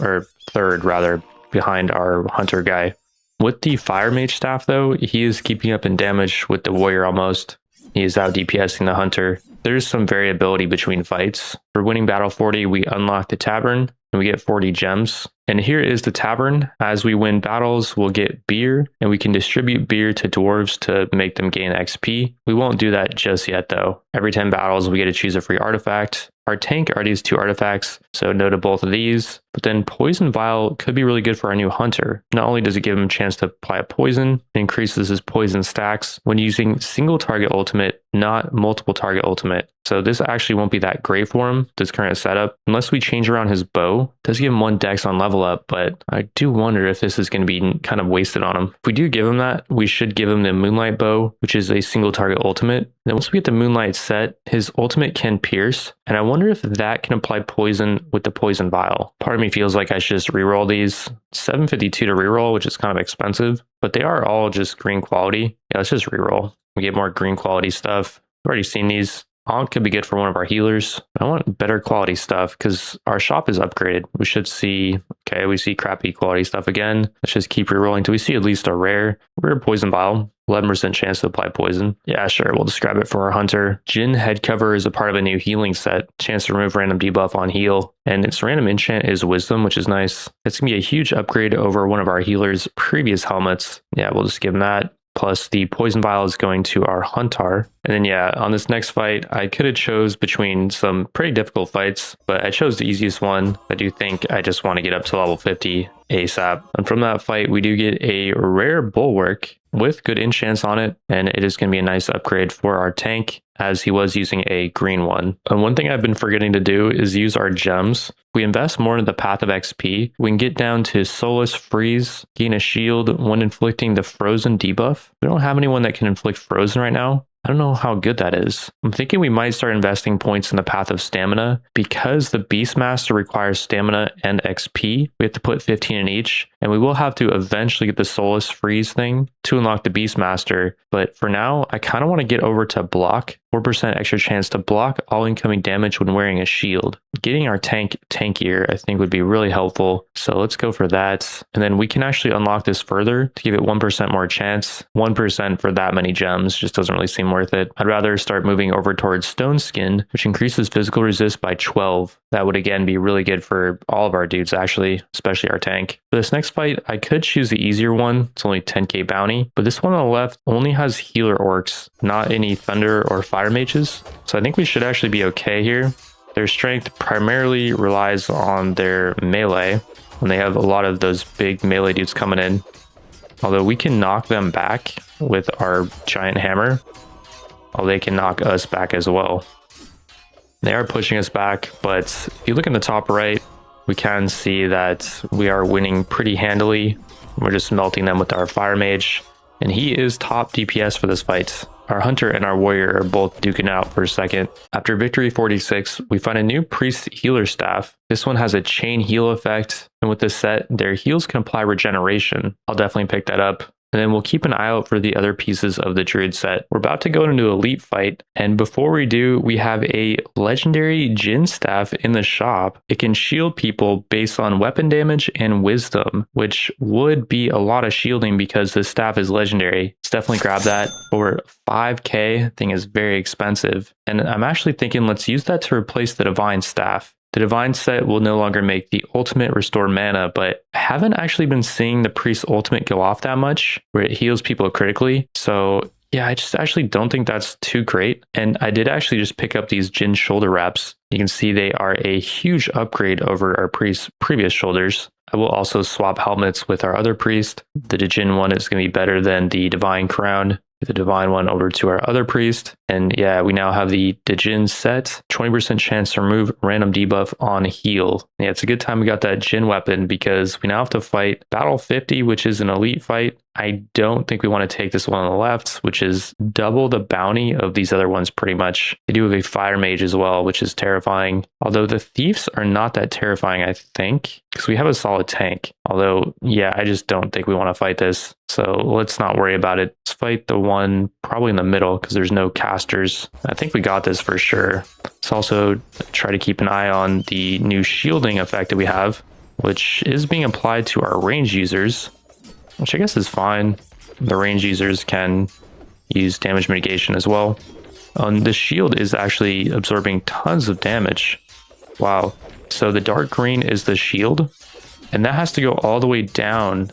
or 3rd rather, behind our hunter guy. With the fire mage staff though, he is keeping up in damage with the warrior almost. He is out DPSing the hunter. There's some variability between fights. For winning battle 40, we unlock the tavern, and we get 40 gems. And here is the tavern. As we win battles, we'll get beer, and we can distribute beer to dwarves to make them gain XP. We won't do that just yet though. Every 10 battles, we get to choose a free artifact. Our tank already has 2 artifacts, so no to both of these. But then Poison Vial could be really good for our new hunter. Not only does it give him a chance to apply a poison, it increases his poison stacks when using single target ultimate, not multiple target ultimate. So this actually won't be that great for him, this current setup, unless we change around his bow. It does give him 1 dex on level up, but I do wonder if this is going to be kind of wasted on him. If we do give him that, we should give him the Moonlight Bow, which is a single target ultimate. Then once we get the Moonlight set, his ultimate can pierce, and I wonder if that can apply poison with the Poison Vial. Part of me feels like I should just reroll these. 752 to reroll, which is kind of expensive, but they are all just green quality. Yeah, let's just reroll. We get more green quality stuff. I've already seen these. Ankh could be good for one of our healers. I want better quality stuff because our shop is upgraded. We should see, okay, we see crappy quality stuff again. Let's just keep rerolling till we see at least a rare Poison Vial. 11% chance to apply poison. Yeah, sure, we'll just grab it for our hunter. Jinn head cover is a part of a new healing set. Chance to remove random debuff on heal. And its random enchant is wisdom, which is nice. It's gonna be a huge upgrade over one of our healer's previous helmets. Yeah, we'll just give him that. Plus the Poison Vial is going to our Huntar. And then yeah, on this next fight, I could have chose between some pretty difficult fights, but I chose the easiest one. I do think I just want to get up to level 50 ASAP. And from that fight, we do get a rare Bulwark with good enchants on it, and it is going to be a nice upgrade for our tank, as he was using a green one. And one thing I've been forgetting to do is use our gems. We invest more into the path of XP. We can get down to Soulless Freeze, gain a shield when inflicting the Frozen debuff. We don't have anyone that can inflict Frozen right now. I don't know how good that is. I'm thinking we might start investing points in the path of stamina. Because the Beastmaster requires stamina and XP, we have to put 15 in each, and we will have to eventually get the Soulless Freeze thing to unlock the Beastmaster. But for now, I kind of want to get over to block. 4% extra chance to block all incoming damage when wearing a shield. Getting our tank tankier, I think, would be really helpful. So let's go for that. And then we can actually unlock this further to give it 1% more chance. 1% for that many gems just doesn't really seem worth it. I'd rather start moving over towards Stone Skin, which increases physical resist by 12. That would again be really good for all of our dudes, actually, especially our tank. For this next fight, I could choose the easier one. It's only 10k bounty, but this one on the left only has healer orcs, not any thunder or fire mages. So I think we should actually be okay here. Their strength primarily relies on their melee, and they have a lot of those big melee dudes coming in. Although we can knock them back with our giant hammer, while they can knock us back as well. They are pushing us back, but if you look in the top right, we can see that we are winning pretty handily. We're just melting them with our fire mage, and he is top DPS for this fight. Our hunter and our warrior are both duking out for a second. After victory 46, we find a new priest healer staff. This one has a chain heal effect, and with this set, their heals can apply regeneration. I'll definitely pick that up. And then we'll keep an eye out for the other pieces of the druid set. We're about to go into elite fight, and before we do, we have a legendary Jinn staff in the shop. It can shield people based on weapon damage and wisdom, which would be a lot of shielding because this staff is legendary. Let's definitely grab that for 5k. Thing is very expensive, and I'm actually thinking let's use that to replace the divine staff. The divine set will no longer make the ultimate restore mana, but I haven't actually been seeing the priest ultimate go off that much, where it heals people critically. So yeah, I just actually don't think that's too great. And I did actually just pick up these Jinn shoulder wraps. You can see they are a huge upgrade over our priest's previous shoulders. I will also swap helmets with our other priest. The Jinn one is going to be better than the divine crown. The divine one over to our other priest, and yeah, we now have the Jinn set. 20% chance to remove random debuff on heal. Yeah, it's a good time we got that Jinn weapon because we now have to fight battle 50, which is an elite fight. I don't think we want to take this one on the left, which is double the bounty of these other ones pretty much. They do have a fire mage as well, which is terrifying. Although the thieves are not that terrifying, I think, because we have a solid tank. Although, yeah, I just don't think we want to fight this. So let's not worry about it. Let's fight the one probably in the middle because there's no casters. I think we got this for sure. Let's also try to keep an eye on the new shielding effect that we have, which is being applied to our range users, which I guess is fine. The range users can use damage mitigation as well. The shield is actually absorbing tons of damage. Wow. So the dark green is the shield, And that has to go all the way down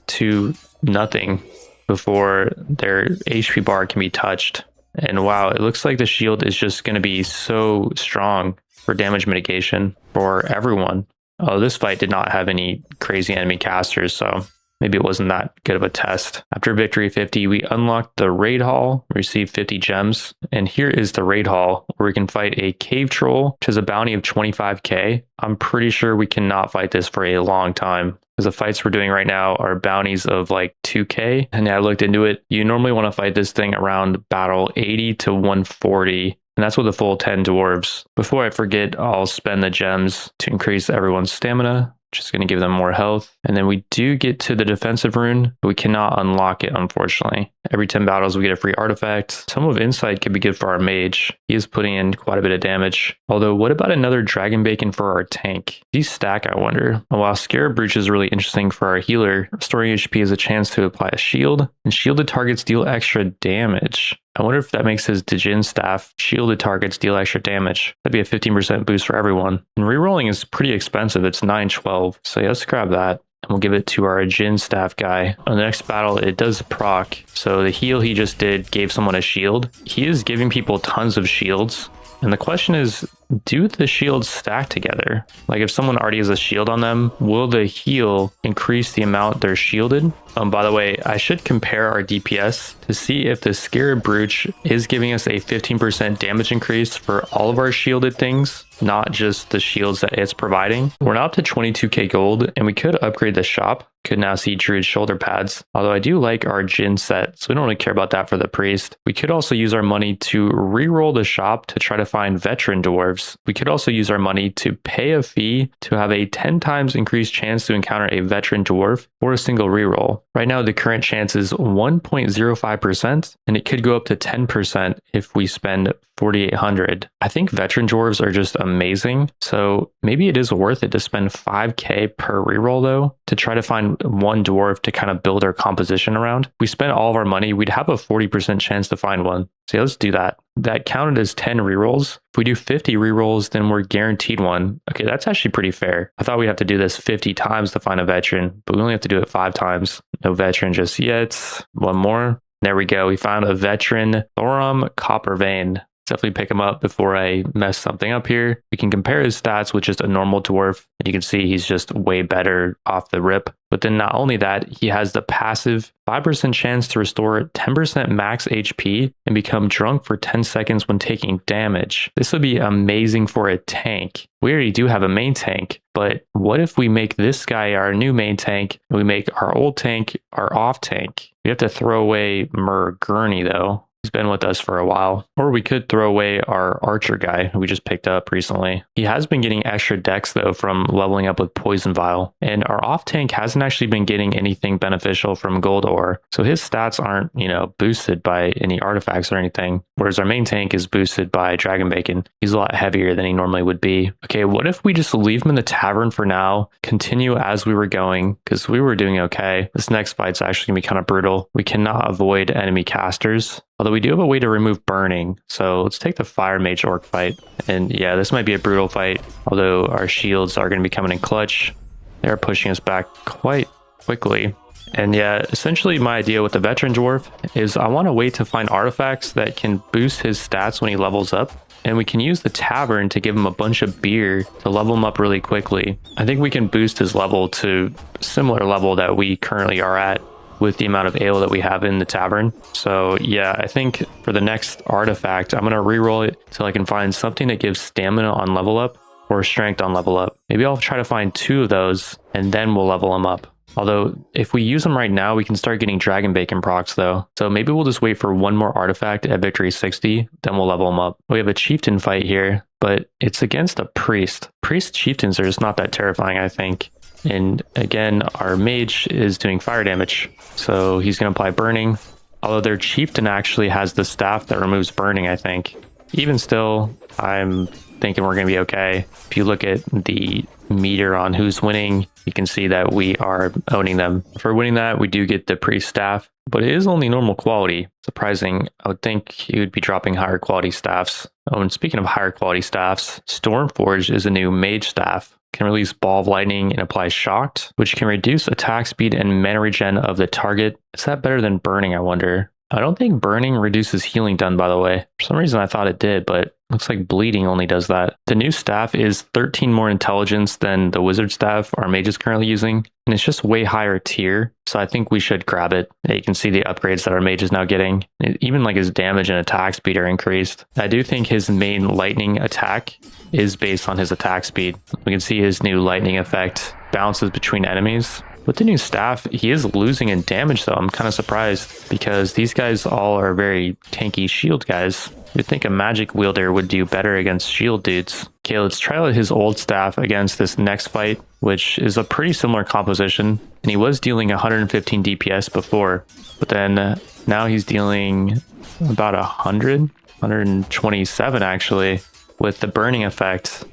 to nothing before their HP bar can be touched. And wow, it looks like the shield is just going to be so strong for damage mitigation for everyone. Oh, this fight did not have any crazy enemy casters, so maybe it wasn't that good of a test. After Victory 50, we unlocked the Raid Hall, received 50 gems, and here is the Raid Hall, where we can fight a Cave Troll, which has a bounty of 25k. I'm pretty sure we cannot fight this for a long time, because the fights we're doing right now are bounties of like 2k, and I looked into it. You normally want to fight this thing around battle 80 to 140, and that's with a full 10 dwarves. Before I forget, I'll spend the gems to increase everyone's stamina, just going to give them more health. And then we do get to the defensive rune, but we cannot unlock it, unfortunately. Every 10 battles, we get a free artifact. Some of Insight could be good for our mage. He is putting in quite a bit of damage. Although, what about another Dragon Bacon for our tank? These stack, I wonder. While Scarab Brooch is really interesting for our healer, restoring HP is a chance to apply a shield, and shielded targets deal extra damage. I wonder if that makes his Djinn staff shielded targets deal extra damage. That'd be a 15% boost for everyone. And rerolling is pretty expensive. It's 912. So yeah, let's grab that. And we'll give it to our Djinn staff guy. On the next battle, it does proc. So the heal he just did gave someone a shield. He is giving people tons of shields. And the question is, do the shields stack together? Like if someone already has a shield on them, will the heal increase the amount they're shielded? By the way, I should compare our DPS to see if the Scarab Brooch is giving us a 15% damage increase for all of our shielded things, not just the shields that it's providing. We're now up to 22k gold, and we could upgrade the shop. Could now see Druid shoulder pads. Although I do like our Djinn set, so we don't really care about that for the priest. We could also use our money to re-roll the shop to try to find veteran dwarves. We could also use our money to pay a fee to have a 10 times increased chance to encounter a veteran dwarf or a single re-roll. Right now, the current chance is 1.05%, and it could go up to 10% if we spend 4,800. I think veteran dwarves are just amazing, so maybe it is worth it to spend 5k per reroll though, to try to find one dwarf to kind of build our composition around. If we spent all of our money, we'd have a 40% chance to find one. So yeah, let's do that. That counted as 10 rerolls. If we do 50 rerolls, then we're guaranteed one. Okay, that's actually pretty fair. I thought we'd have to do this 50 times to find a veteran, but we only have to do it 5 times. No veteran just yet. One more. There we go. We found a veteran Thorum Coppervein. Definitely pick him up before I mess something up here. We can compare his stats with just a normal dwarf, and you can see he's just way better off the rip. But then not only that, he has the passive 5% chance to restore 10% max HP and become drunk for 10 seconds when taking damage. This would be amazing for a tank. We already do have a main tank, but what if we make this guy our new main tank and we make our old tank our off tank? We have to throw away Gurney though. He's been with us for a while. Or we could throw away our archer guy who we just picked up recently. He has been getting extra dex though from leveling up with Poison Vial. And our off tank hasn't actually been getting anything beneficial from Gold Ore. So his stats aren't, boosted by any artifacts or anything. Whereas our main tank is boosted by Dragon Bacon. He's a lot heavier than he normally would be. Okay, what if we just leave him in the tavern for now, continue as we were going, because we were doing okay. This next fight's actually gonna be kind of brutal. We cannot avoid enemy casters. Although we do have a way to remove burning. So let's take the Fire Mage Orc fight. And yeah, this might be a brutal fight. Although our shields are going to be coming in clutch. They're pushing us back quite quickly. And yeah, essentially my idea with the Veteran Dwarf is I want to wait to find artifacts that can boost his stats when he levels up. And we can use the tavern to give him a bunch of beer to level him up really quickly. I think we can boost his level to a similar level that we currently are at with the amount of ale that we have in the tavern. So yeah, I think for the next artifact, I'm going to reroll it till I can find something that gives stamina on level up or strength on level up. Maybe I'll try to find 2 of those and then we'll level them up. Although if we use them right now, we can start getting Dragon Bacon procs though. So maybe we'll just wait for one more artifact at Victory 60, then we'll level them up. We have a Chieftain fight here, but it's against a Priest. Priest Chieftains are just not that terrifying, I think. And again, our mage is doing fire damage, so he's going to apply burning. Although their chieftain actually has the staff that removes burning, I think. Even still, I'm thinking we're going to be okay. If you look at the meter on who's winning, you can see that we are owning them. For winning that, we do get the priest staff, but it is only normal quality. Surprising. I would think he would be dropping higher quality staffs. Oh, and speaking of higher quality staffs, Stormforged is a new mage staff. Can release Ball of Lightning and apply Shocked, which can reduce attack speed and mana regen of the target. Is that better than Burning, I wonder? I don't think Burning reduces healing done, by the way. For some reason I thought it did, but looks like Bleeding only does that. The new staff is 13 more intelligence than the wizard staff our mage is currently using, and it's just way higher tier, so I think we should grab it. You can see the upgrades that our mage is now getting. Even like his damage and attack speed are increased. I do think his main lightning attack is based on his attack speed. We can see his new lightning effect bounces between enemies. With the new staff, he is losing in damage though. I'm kind of surprised because these guys all are very tanky shield guys. You'd think a magic wielder would do better against shield dudes. Okay, let's try out his old staff against this next fight, which is a pretty similar composition. And he was dealing 115 DPS before, but then now he's dealing about 127 actually, with the burning effect.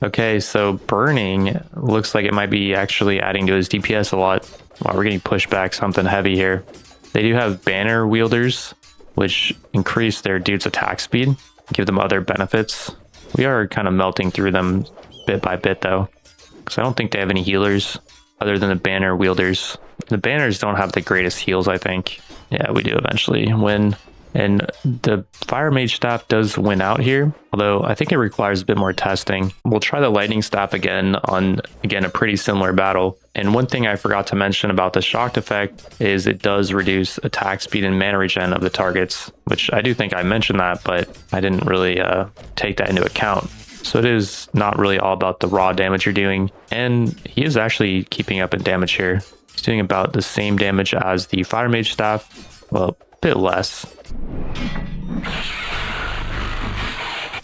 Okay, so burning looks like it might be actually adding to his DPS a lot. Wow, we're getting pushed back something heavy here. They do have banner wielders, which increase their dude's attack speed, give them other benefits. We are kind of melting through them bit by bit though, because I don't think they have any healers other than the banner wielders. The banners don't have the greatest heals, I think. Yeah, we do eventually win. And the fire mage staff does win out here, although I think it requires a bit more testing. We'll try the lightning staff again on, a pretty similar battle. And one thing I forgot to mention about the shocked effect is it does reduce attack speed and mana regen of the targets, which I do think I mentioned that, but I didn't really take that into account. So it is not really all about the raw damage you're doing. And he is actually keeping up in damage here. He's doing about the same damage as the fire mage staff. Well, a bit less.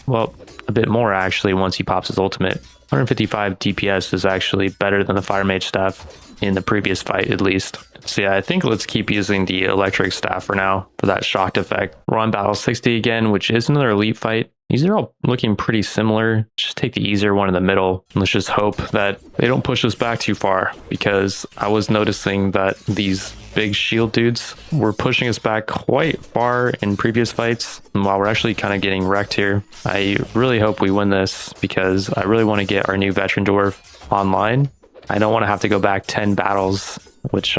Well, a bit more actually once he pops his ultimate. 155 DPS is actually better than the fire mage staff in the previous fight at least. So yeah, I think let's keep using the electric staff for now for that shocked effect. We're on battle 60 again, which is another elite fight. These are all looking pretty similar. Just take the easier one in the middle. And let's just hope that they don't push us back too far, because I was noticing that these big shield dudes were pushing us back quite far in previous fights. And while we're actually kind of getting wrecked here, I really hope we win this because I really want to get our new veteran dwarf online. I don't want to have to go back 10 battles, which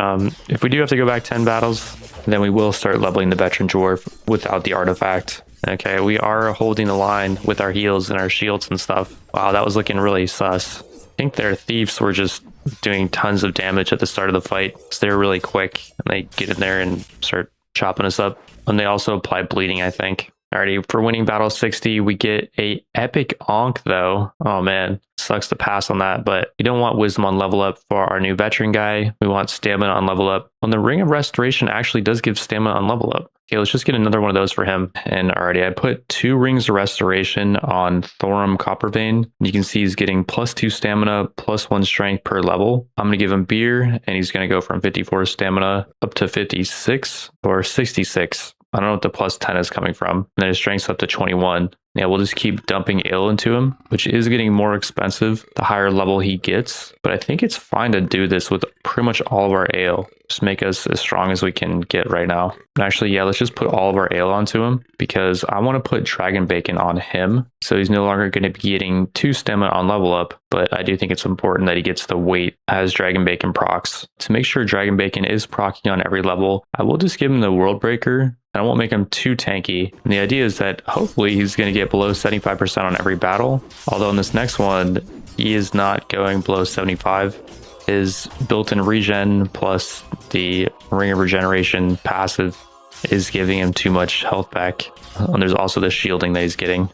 if we do have to go back 10 battles, then we will start leveling the veteran dwarf without the artifact. Okay, we are holding the line with our heals and our shields and stuff. Wow, that was looking really sus. I think their thieves were just doing tons of damage at the start of the fight, so they're really quick and they get in there and start chopping us up. And they also apply bleeding, I think. Alrighty, for winning battle 60, we get a epic onk though. Oh man, sucks to pass on that, but we don't want wisdom on level up for our new veteran guy. We want stamina on level up. On the ring of restoration actually does give stamina on level up. Okay, let's just get another one of those for him. And already I put 2 rings of restoration on Thorum Coppervein. You can see he's getting +2 stamina, +1 strength per level. I'm going to give him beer and he's going to go from 54 stamina up to 56 or 66. I don't know what the +10 is coming from. And then his strength's up to 21. Yeah, we'll just keep dumping ale into him, which is getting more expensive the higher level he gets. But I think it's fine to do this with pretty much all of our ale. Just make us as strong as we can get right now. And actually, yeah, let's just put all of our ale onto him because I want to put Dragon Bacon on him. So he's no longer going to be getting 2 stamina on level up. But I do think it's important that he gets the weight as Dragon Bacon procs. To make sure Dragon Bacon is proccing on every level, I will just give him the World Breaker. I won't make him too tanky. And the idea is that hopefully he's going to get below 75% on every battle. Although in this next one, he is not going below 75. His built-in regen plus the Ring of Regeneration passive is giving him too much health back. And there's also the shielding that he's getting.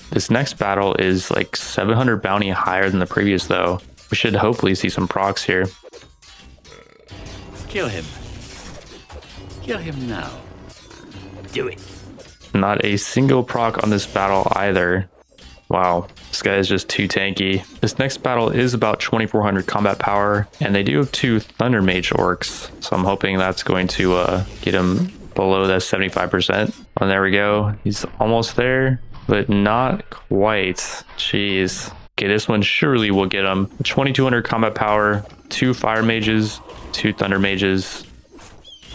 This next battle is like 700 bounty higher than the previous though. We should hopefully see some procs here. Kill him. Kill him now. Do it. Not a single proc on this battle either. Wow, this guy is just too tanky. This next battle is about 2400 combat power, and they do have 2 Thunder Mage orcs, so I'm hoping that's going to get him below that 75%. And there we go. He's almost there. but not quite. Jeez. Okay, this one surely will get him. 2200 combat power, 2 fire mages, 2 thunder mages.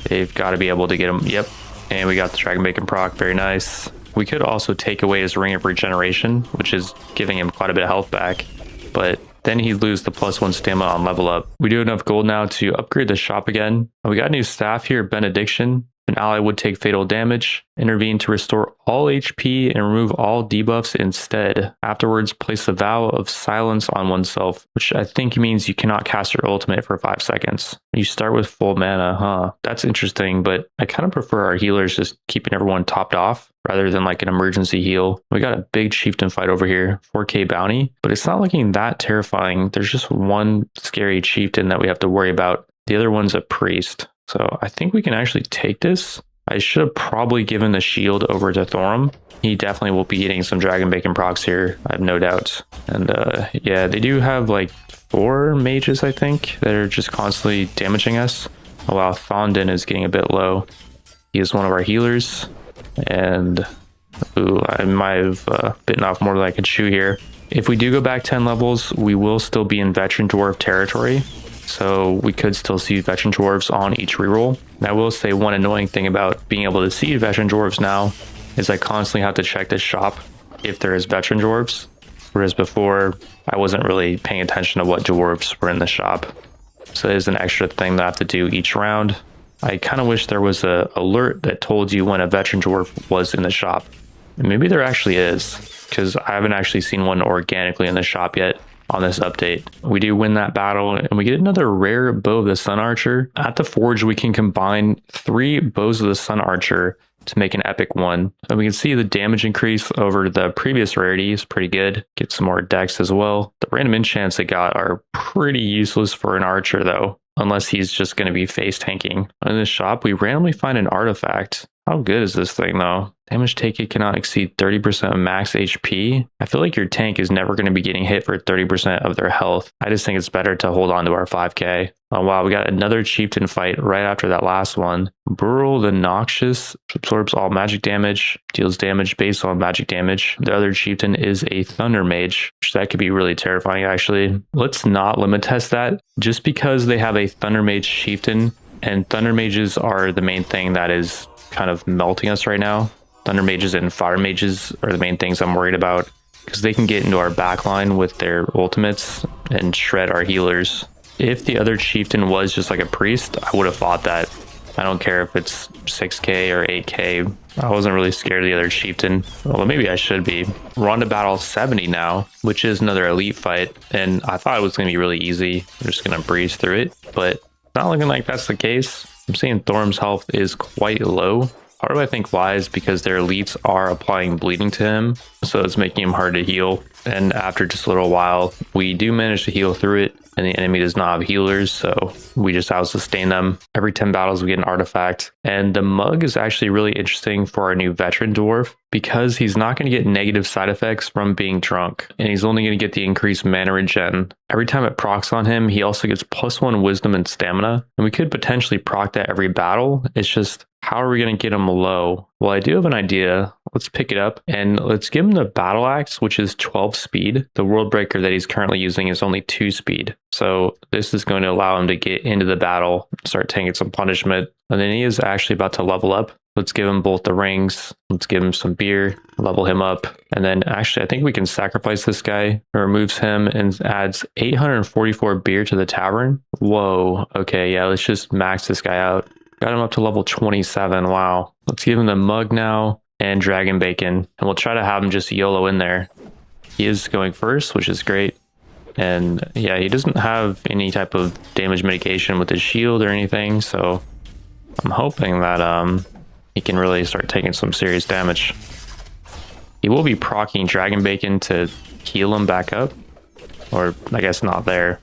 They've got to be able to get him. Yep. And we got the Dragon Bacon proc. Very nice. We could also take away his Ring of Regeneration, which is giving him quite a bit of health back. But then he'd lose the +1 stamina on level up. We do have enough gold now to upgrade the shop again. We got a new staff here, Benediction. An ally would take fatal damage, intervene to restore all HP and remove all debuffs instead. Afterwards, place a vow of silence on oneself, which I think means you cannot cast your ultimate for 5 seconds. You start with full mana, huh? That's interesting, but I kind of prefer our healers just keeping everyone topped off rather than like an emergency heal. We got a big chieftain fight over here, 4k bounty, but it's not looking that terrifying. There's just one scary chieftain that we have to worry about. The other one's a priest. So I think we can actually take this. I should have probably given the shield over to Thorum. He definitely will be getting some Dragon Bacon procs here, I have no doubt. And yeah, they do have like 4 mages, I think, that are just constantly damaging us. While Thondon is getting a bit low. He is one of our healers. And ooh, I might have bitten off more than I could chew here. If we do go back 10 levels, we will still be in Veteran Dwarf territory. So we could still see Veteran Dwarves on each reroll. And I will say one annoying thing about being able to see Veteran Dwarves now is I constantly have to check the shop if there is Veteran Dwarves. Whereas before, I wasn't really paying attention to what Dwarves were in the shop. So it is an extra thing that I have to do each round. I kind of wish there was an alert that told you when a Veteran Dwarf was in the shop. And maybe there actually is, because I haven't actually seen one organically in the shop yet. On this update, we do win that battle and we get another rare Bow of the Sun Archer. At the forge, we can combine 3 Bows of the Sun Archer to make an epic one. And we can see the damage increase over the previous rarity is pretty good. Get some more dex as well. The random enchants it got are pretty useless for an archer though, unless he's just going to be face tanking. In this shop, we randomly find an artifact. How good is this thing though? Damage taken cannot exceed 30% of max HP. I feel like your tank is never going to be getting hit for 30% of their health. I just think it's better to hold on to our 5k. Oh wow, we got another chieftain fight right after that last one. Burl the Noxious absorbs all magic damage, deals damage based on magic damage. The other chieftain is a thunder mage, which that could be really terrifying actually. Let's not limit test that. Just because they have a thunder mage chieftain, and thunder mages are the main thing that is kind of melting us right now. Thunder mages and fire mages are the main things I'm worried about because they can get into our backline with their ultimates and shred our healers. If the other chieftain was just like a priest, I would have fought that. I don't care if it's 6k or 8k. I wasn't really scared of the other chieftain. Well, maybe I should be. We're on to battle 70 now, which is another elite fight. And I thought it was going to be really easy. I'm just going to breeze through it, but not looking like that's the case. I'm seeing Thorum's health is quite low. Part of I think why is because their elites are applying bleeding to him, so it's making him hard to heal. And after just a little while, we do manage to heal through it, and the enemy does not have healers, so we just out-sustain them. Every 10 battles, we get an artifact. And the mug is actually really interesting for our new veteran dwarf, because he's not going to get negative side effects from being drunk, and he's only going to get the increased mana regen. Every time it procs on him, he also gets +1 wisdom and stamina, and we could potentially proc that every battle. It's just, how are we going to get him low? Well, I do have an idea. Let's pick it up and let's give him the battle axe, which is 12 speed. The world breaker that he's currently using is only 2 speed. So this is going to allow him to get into the battle, start taking some punishment. And then he is actually about to level up. Let's give him both the rings. Let's give him some beer, level him up. And then actually, I think we can sacrifice this guy. It removes him and adds 844 beer to the tavern. Whoa. Okay, yeah, let's just max this guy out. Got him up to level 27. Wow. Let's give him the mug now and dragon bacon. And we'll try to have him just YOLO in there. He is going first, which is great. And yeah, he doesn't have any type of damage mitigation with his shield or anything. So I'm hoping that he can really start taking some serious damage. He will be proccing dragon bacon to heal him back up. Or I guess not there.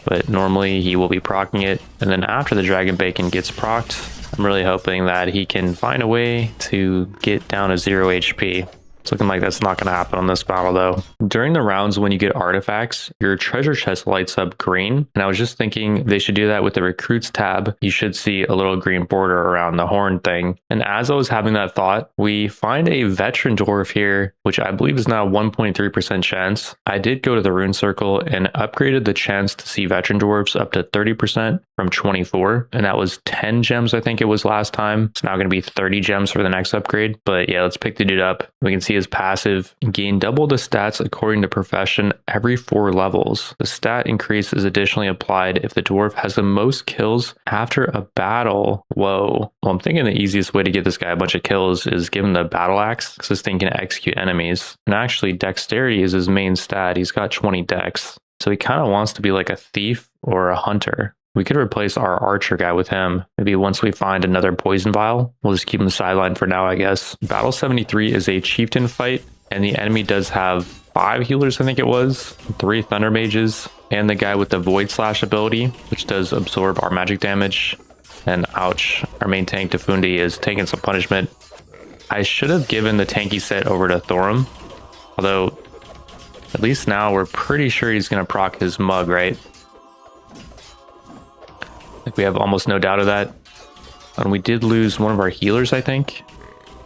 But normally he will be proccing it. And then after the dragon bacon gets procced, I'm really hoping that he can find a way to get down to 0 HP. It's looking like that's not going to happen on this battle though. During the rounds when you get artifacts, your treasure chest lights up green. And I was just thinking they should do that with the recruits tab. You should see a little green border around the horn thing. And as I was having that thought, we find a veteran dwarf here, which I believe is now 1.3% chance. I did go to the rune circle and upgraded the chance to see veteran dwarfs up to 30% from 24. And that was 10 gems, I think it was last time. It's now going to be 30 gems for the next upgrade. But yeah, let's pick the dude up. We can see his passive, gain double the stats according to profession every 4 levels. The stat increase is additionally applied if the dwarf has the most kills after a battle. Whoa. Well, I'm thinking the easiest way to give this guy a bunch of kills is give him the battle axe, because this thing can execute enemies. And actually, dexterity is his main stat. He's got 20 dex. So he kind of wants to be like a thief or a hunter. We could replace our archer guy with him. Maybe once we find another poison vial, we'll just keep him sidelined for now, I guess. Battle 73 is a chieftain fight, and the enemy does have 5 healers, I think it was, 3 thunder mages, and the guy with the void slash ability, which does absorb our magic damage. And ouch, our main tank Defundi is taking some punishment. I should have given the tanky set over to Thorum, although at least now we're pretty sure he's going to proc his mug, right? Like we have almost no doubt of that. And we did lose one of our healers, I think.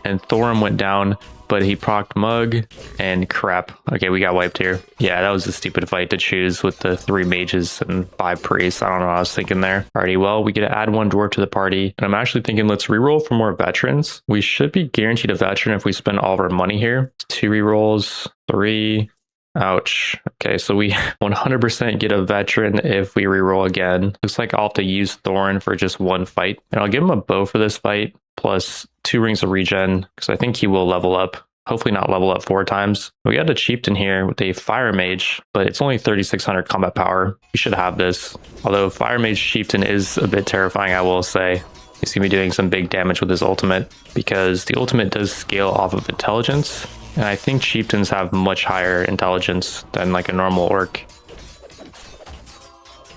And Thorum went down, but he procced mug and crap. Okay, we got wiped here. Yeah, that was a stupid fight to choose with the 3 mages and 5 priests. I don't know what I was thinking there. Alrighty, well, we get to add 1 dwarf to the party. And I'm actually thinking let's reroll for more veterans. We should be guaranteed a veteran if we spend all of our money here. 2 rerolls, 3. Ouch. Okay, so we 100% get a veteran if we reroll again. Looks like I'll have to use Thorin for just 1 fight. And I'll give him a bow for this fight, plus 2 rings of regen, because I think he will level up. Hopefully not level up 4 times. We got a chieftain here with a fire mage, but it's only 3600 combat power. We should have this. Although fire mage chieftain is a bit terrifying, I will say. He's going to be doing some big damage with his ultimate, because the ultimate does scale off of intelligence. And I think chieftains have much higher intelligence than like a normal orc.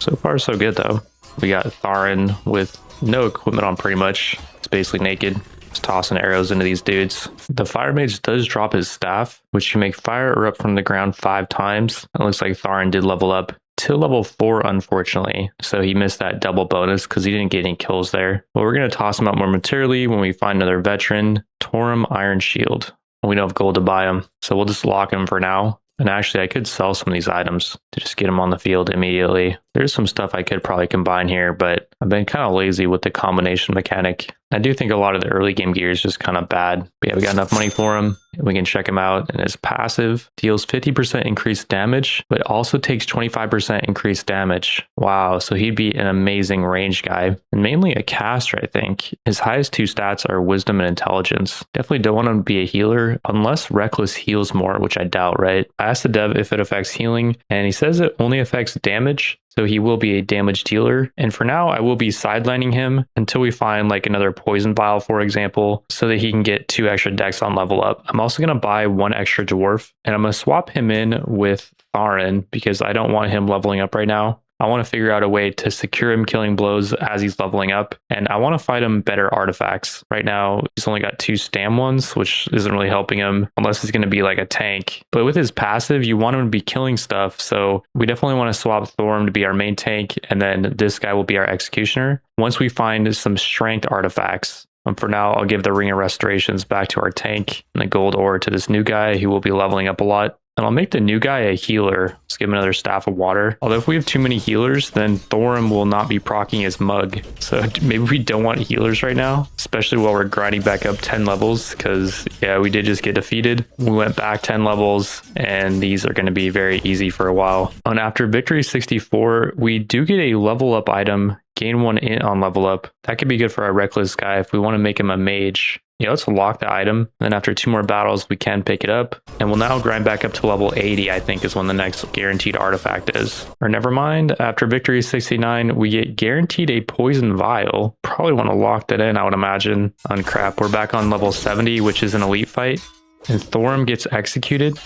So far, so good though. We got Tharin with no equipment on pretty much. It's basically naked. Just tossing arrows into these dudes. The fire mage does drop his staff, which can make fire erupt from the ground 5 times. It looks like Tharin did level up to level 4, unfortunately. So he missed that double bonus because he didn't get any kills there. But we're going to toss him out more materially when we find another veteran. Torum Iron Shield. We don't have gold to buy them, so we'll just lock him for now. And actually, I could sell some of these items to just get them on the field immediately. There's some stuff I could probably combine here, but I've been kind of lazy with the combination mechanic. I do think a lot of the early game gear is just kind of bad. But yeah, we got enough money for him. We can check him out. And his passive deals 50% increased damage, but also takes 25% increased damage. Wow, so he'd be an amazing range guy. And mainly a caster, I think. His highest 2 stats are wisdom and intelligence. Definitely don't want him to be a healer unless reckless heals more, which I doubt, right? I asked the dev if it affects healing, and he says it only affects damage. So he will be a damage dealer. And for now, I will be sidelining him until we find like another poison vial, for example, so that he can get 2 extra dex on level up. I'm also going to buy 1 extra dwarf, and I'm going to swap him in with Tharin because I don't want him leveling up right now. I want to figure out a way to secure him killing blows as he's leveling up, and I want to fight him better artifacts. Right now, he's only got 2 stam ones, which isn't really helping him unless he's going to be like a tank. But with his passive, you want him to be killing stuff, so we definitely want to swap Thorum to be our main tank, and then this guy will be our executioner. Once we find some strength artifacts, for now, I'll give the Ring of Restorations back to our tank and the gold ore to this new guy who will be leveling up a lot. And I'll make the new guy a healer. Let's give him another Staff of Water. Although if we have too many healers, then Thorum will not be proccing his mug. So maybe we don't want healers right now, especially while we're grinding back up 10 levels, because yeah, we did just get defeated. We went back 10 levels, and these are going to be very easy for a while. And after Victory 64, we do get a level up item. Gain 1 int on level up. That could be good for our reckless guy if we want to make him a mage. Yeah, let's lock the item. Then after 2 more battles, we can pick it up. And we'll now grind back up to level 80, I think is when the next guaranteed artifact is. Or never mind, after Victory 69, we get guaranteed a poison vial. Probably want to lock that in, I would imagine. On crap, we're back on level 70, which is an elite fight. And Thorum gets executed.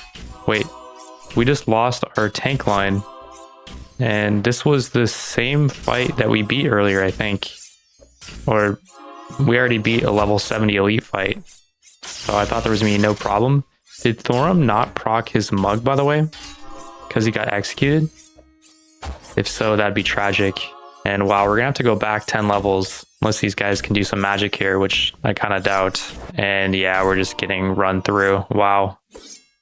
Wait, we just lost our tank line. And this was the same fight that we beat earlier, I think. Or we already beat a level 70 elite fight. So I thought there was going to be no problem. Did Thorum not proc his mug, by the way? Because he got executed? If so, that'd be tragic. And wow, we're gonna have to go back 10 levels unless these guys can do some magic here, which I kind of doubt. And yeah, we're just getting run through. Wow.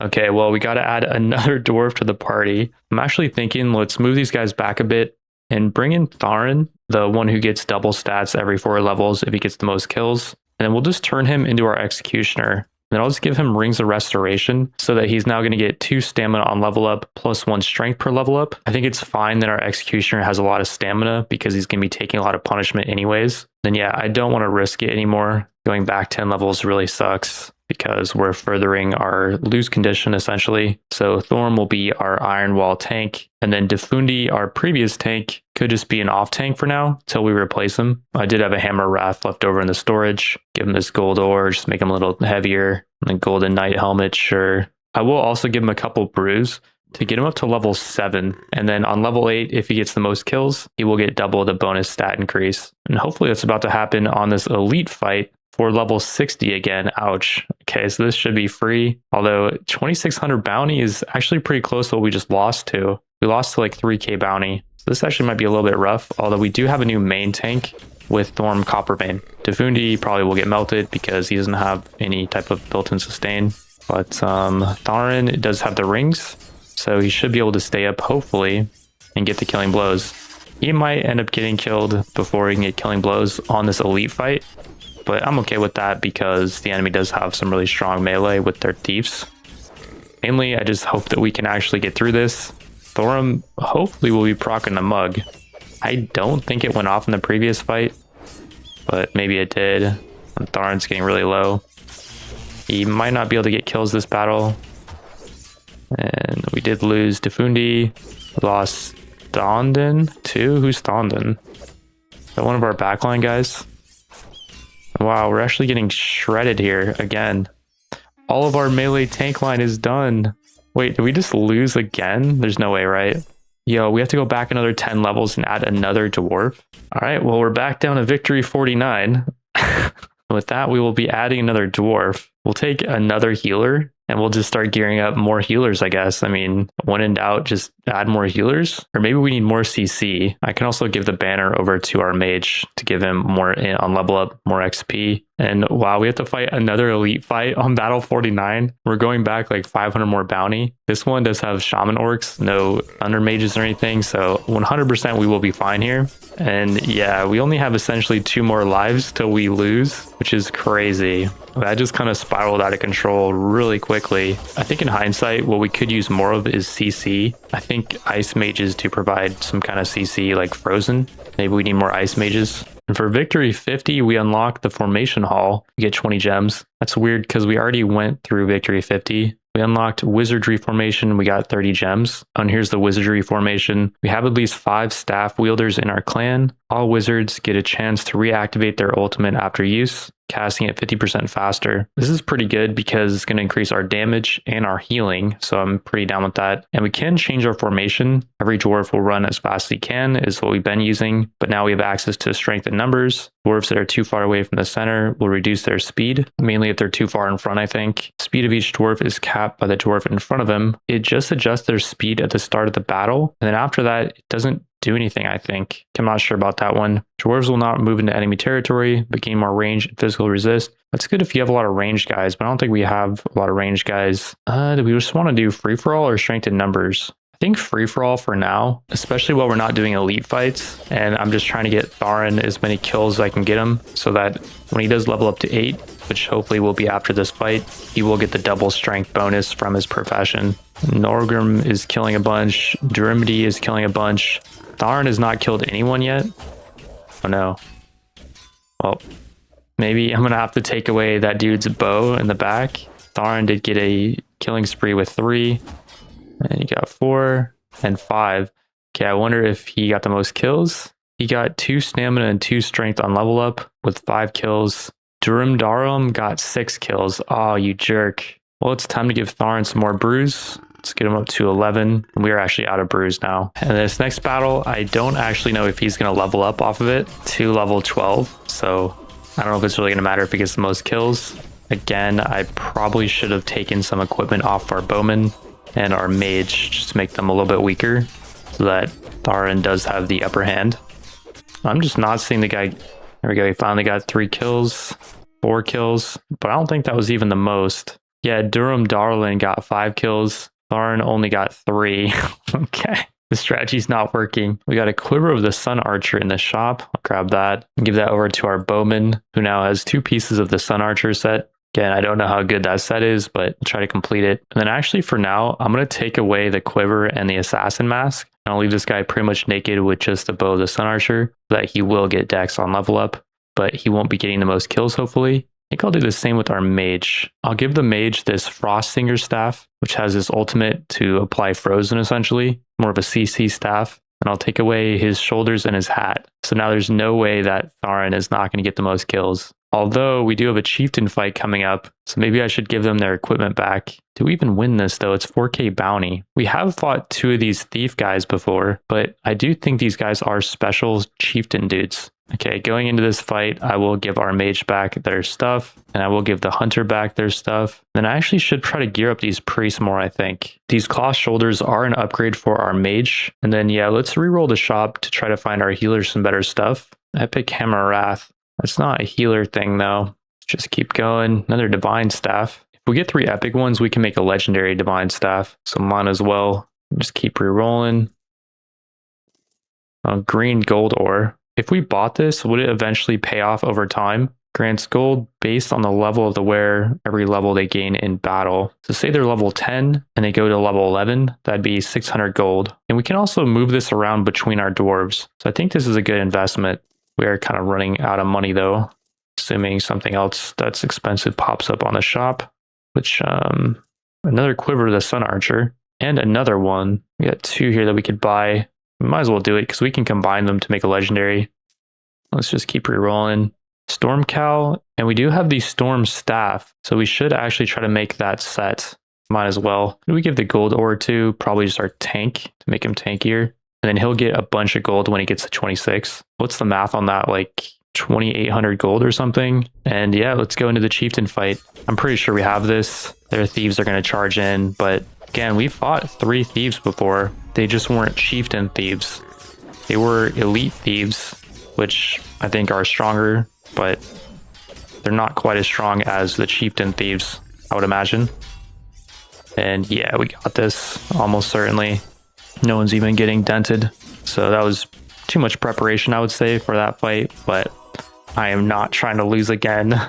Okay, well, we got to add another dwarf to the party. I'm actually thinking let's move these guys back a bit and bring in Tharin, the one who gets double stats every 4 levels if he gets the most kills. And then we'll just turn him into our executioner. And then I'll just give him Rings of Restoration so that he's now going to get 2 stamina on level up plus 1 strength per level up. I think it's fine that our executioner has a lot of stamina because he's going to be taking a lot of punishment anyways. Then yeah, I don't want to risk it anymore. Going back 10 levels really sucks because we're furthering our lose condition essentially. So Thorm will be our Iron Wall tank, and then Defundi, our previous tank, could just be an off tank for now till we replace him. I did have a Hammer Wrath left over in the storage. Give him this gold ore, just make him a little heavier. And then Golden Knight helmet, sure. I will also give him a couple brews to get him up to level 7. And then on level 8, if he gets the most kills, he will get double the bonus stat increase. And hopefully that's about to happen on this elite fight for level 60 again. Ouch. Okay, so this should be free. Although 2600 bounty is actually pretty close to what we just lost to. We lost to like 3k bounty. So this actually might be a little bit rough, although we do have a new main tank with Thorm Coppervein. Defundi probably will get melted because he doesn't have any type of built-in sustain. But Tharin does have the rings, so he should be able to stay up hopefully and get the killing blows. He might end up getting killed before he can get killing blows on this elite fight, but I'm okay with that because the enemy does have some really strong melee with their thieves. Mainly, I just hope that we can actually get through this. Thorum hopefully will be proccing the mug. I don't think it went off in the previous fight, but maybe it did. And Tharin's getting really low. He might not be able to get kills this battle. And we did lose Defundi. We lost Thondon too. Who's Thondon? Is that one of our backline guys? Wow, we're actually getting shredded here again. All of our melee tank line is done. Wait, did we just lose again? There's no way, right? Yo, we have to go back another 10 levels and add another dwarf. All right, well, we're back down to victory 49. With that, we will be adding another dwarf. We'll take another healer and we'll just start gearing up more healers, I guess. I mean, when in doubt, just add more healers. Or maybe we need more CC. I can also give the banner over to our mage to give him more on level up, more XP. And wow, we have to fight another elite fight on battle 49. We're going back like 500 more bounty. This one does have shaman orcs, no thunder mages or anything. So 100% we will be fine here. And yeah, we only have essentially 2 more lives till we lose, which is crazy. That just kind of spiraled out of control really quickly. I think in hindsight, what we could use more of is CC. I think ice mages to provide some kind of CC like frozen. Maybe we need more ice mages. And for victory 50, we unlock the formation hall. We get 20 gems. That's weird because we already went through victory 50. We unlocked wizardry formation. We got 30 gems. And here's the wizardry formation. We have at least 5 staff wielders in our clan. All wizards get a chance to reactivate their ultimate after use, casting it 50% faster. This is pretty good because it's going to increase our damage and our healing, so I'm pretty down with that. And we can change our formation. Every dwarf will run as fast as he can, is what we've been using, but now we have access to strength and numbers. Dwarves that are too far away from the center will reduce their speed, mainly if they're too far in front, I think. Speed of each dwarf is capped by the dwarf in front of them. It just adjusts their speed at the start of the battle, and then after that, it doesn't do anything, I think. I'm not sure about that one. Dwarves will not move into enemy territory, but gain more range and physical resist. That's good if you have a lot of ranged guys, but I don't think we have a lot of ranged guys. Do we just want to do free-for-all or strength in numbers? I think free-for-all for now, especially while we're not doing elite fights, and I'm just trying to get Tharin as many kills as I can get him, so that when he does level up to 8, which hopefully will be after this fight, he will get the double strength bonus from his profession. Norgrim is killing a bunch, Durmity is killing a bunch. Tharin has not killed anyone yet. Oh no. Well, maybe I'm gonna have to take away that dude's bow in the back. Tharin did get a killing spree with 3. And he got 4 and 5. Okay, I wonder if he got the most kills. He got 2 stamina and 2 strength on level up with 5 kills. Darum got 6 kills. Oh, you jerk. Well, it's time to give Tharin some more brews. Let's get him up to 11. We are actually out of brews now. And this next battle, I don't actually know if he's going to level up off of it to level 12. So I don't know if it's really going to matter if he gets the most kills. Again, I probably should have taken some equipment off our bowman and our mage just to make them a little bit weaker so that Tharan does have the upper hand. I'm just not seeing the guy. There we go. He finally got 3 kills, 4 kills, but I don't think that was even the most. Yeah, Durham Darlin got 5 kills. Tharan only got 3. Okay. The strategy's not working. We got a Quiver of the Sun Archer in the shop. I'll grab that and give that over to our bowman, who now has 2 pieces of the Sun Archer set. Again, I don't know how good that set is, but I'll try to complete it. And then actually for now, I'm going to take away the Quiver and the Assassin Mask. And I'll leave this guy pretty much naked with just the bow of the Sun Archer, so that he will get dex on level up, but he won't be getting the most kills, hopefully. I think I'll do the same with our mage. I'll give the mage this Frost Singer staff, which has this ultimate to apply frozen essentially, more of a CC staff. And I'll take away his shoulders and his hat. So now there's no way that Tharan is not going to get the most kills. Although we do have a chieftain fight coming up, so maybe I should give them their equipment back. Do we even win this though? It's 4k bounty. We have fought 2 of these thief guys before, but I do think these guys are special chieftain dudes. Okay, going into this fight, I will give our mage back their stuff, and I will give the hunter back their stuff. Then I actually should try to gear up these priests more, I think. These cloth shoulders are an upgrade for our mage. And then, yeah, let's reroll the shop to try to find our healers some better stuff. Epic Hammer Wrath. That's not a healer thing, though. Let's just keep going. Another Divine Staff. If we get 3 epic ones, we can make a legendary Divine Staff. So mine as well. Just keep rerolling. Green Gold Ore. If we bought this, would it eventually pay off over time? Grants gold based on the level of the wearer, every level they gain in battle. So say they're level 10 and they go to level 11, that'd be 600 gold. And we can also move this around between our dwarves. So I think this is a good investment. We are kind of running out of money though, assuming something else that's expensive pops up on the shop, which another Quiver of the Sun Archer and another one. We got 2 here that we could buy. We might as well do it because we can combine them to make a legendary. Let's just keep rerolling. Storm Cow, and we do have the Storm Staff, so we should actually try to make that set. Might as well. Who do we give the gold ore to? Probably just our tank to make him tankier. And then he'll get a bunch of gold when he gets to 26. What's the math on that? Like 2,800 gold or something? And yeah, let's go into the chieftain fight. I'm pretty sure we have this. Their thieves are going to charge in, but again, we fought 3 thieves before. They just weren't chieftain thieves. They were elite thieves, which I think are stronger, but they're not quite as strong as the chieftain thieves, I would imagine. And yeah, we got this almost certainly. No one's even getting dented. So that was too much preparation, I would say, for that fight, but I am not trying to lose again.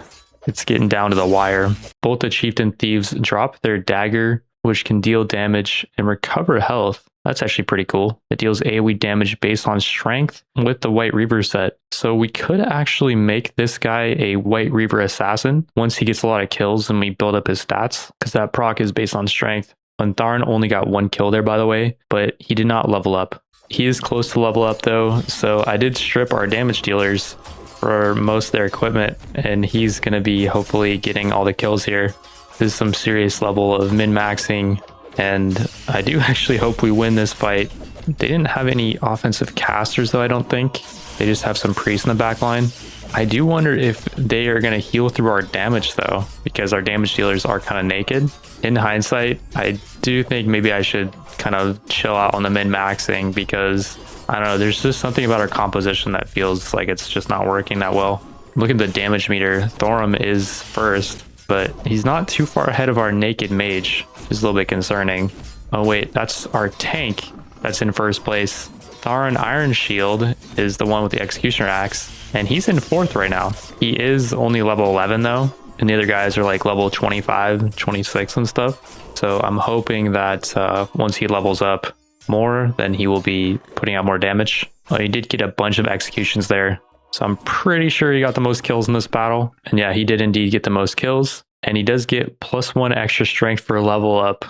It's getting down to the wire. Both the chieftain thieves drop their dagger, which can deal damage and recover health. That's actually pretty cool. It deals AoE damage based on strength with the White Reaver set. So we could actually make this guy a White Reaver assassin once he gets a lot of kills and we build up his stats, because that proc is based on strength. And Tharan only got 1 kill there, by the way, but he did not level up. He is close to level up though, so I did strip our damage dealers for most of their equipment, and he's going to be hopefully getting all the kills here. This is some serious level of min-maxing, and I do actually hope we win this fight. They didn't have any offensive casters though, I don't think. They just have some priests in the back line. I do wonder if they are going to heal through our damage though, because our damage dealers are kind of naked. In hindsight, I do think maybe I should kind of chill out on the min-maxing, because I don't know, there's just something about our composition that feels like it's just not working that well. Look at the damage meter. Thorum is first, but he's not too far ahead of our naked mage, which is a little bit concerning. Oh wait, that's our tank that's in first place. Tharan Iron Shield is the one with the Executioner Axe, and he's in 4th right now. He is only level 11 though, and the other guys are like level 25, 26 and stuff. So I'm hoping that once he levels up more, then he will be putting out more damage. Well, he did get a bunch of executions there, so I'm pretty sure he got the most kills in this battle. And yeah, he did indeed get the most kills. And he does get +1 extra strength for a level up.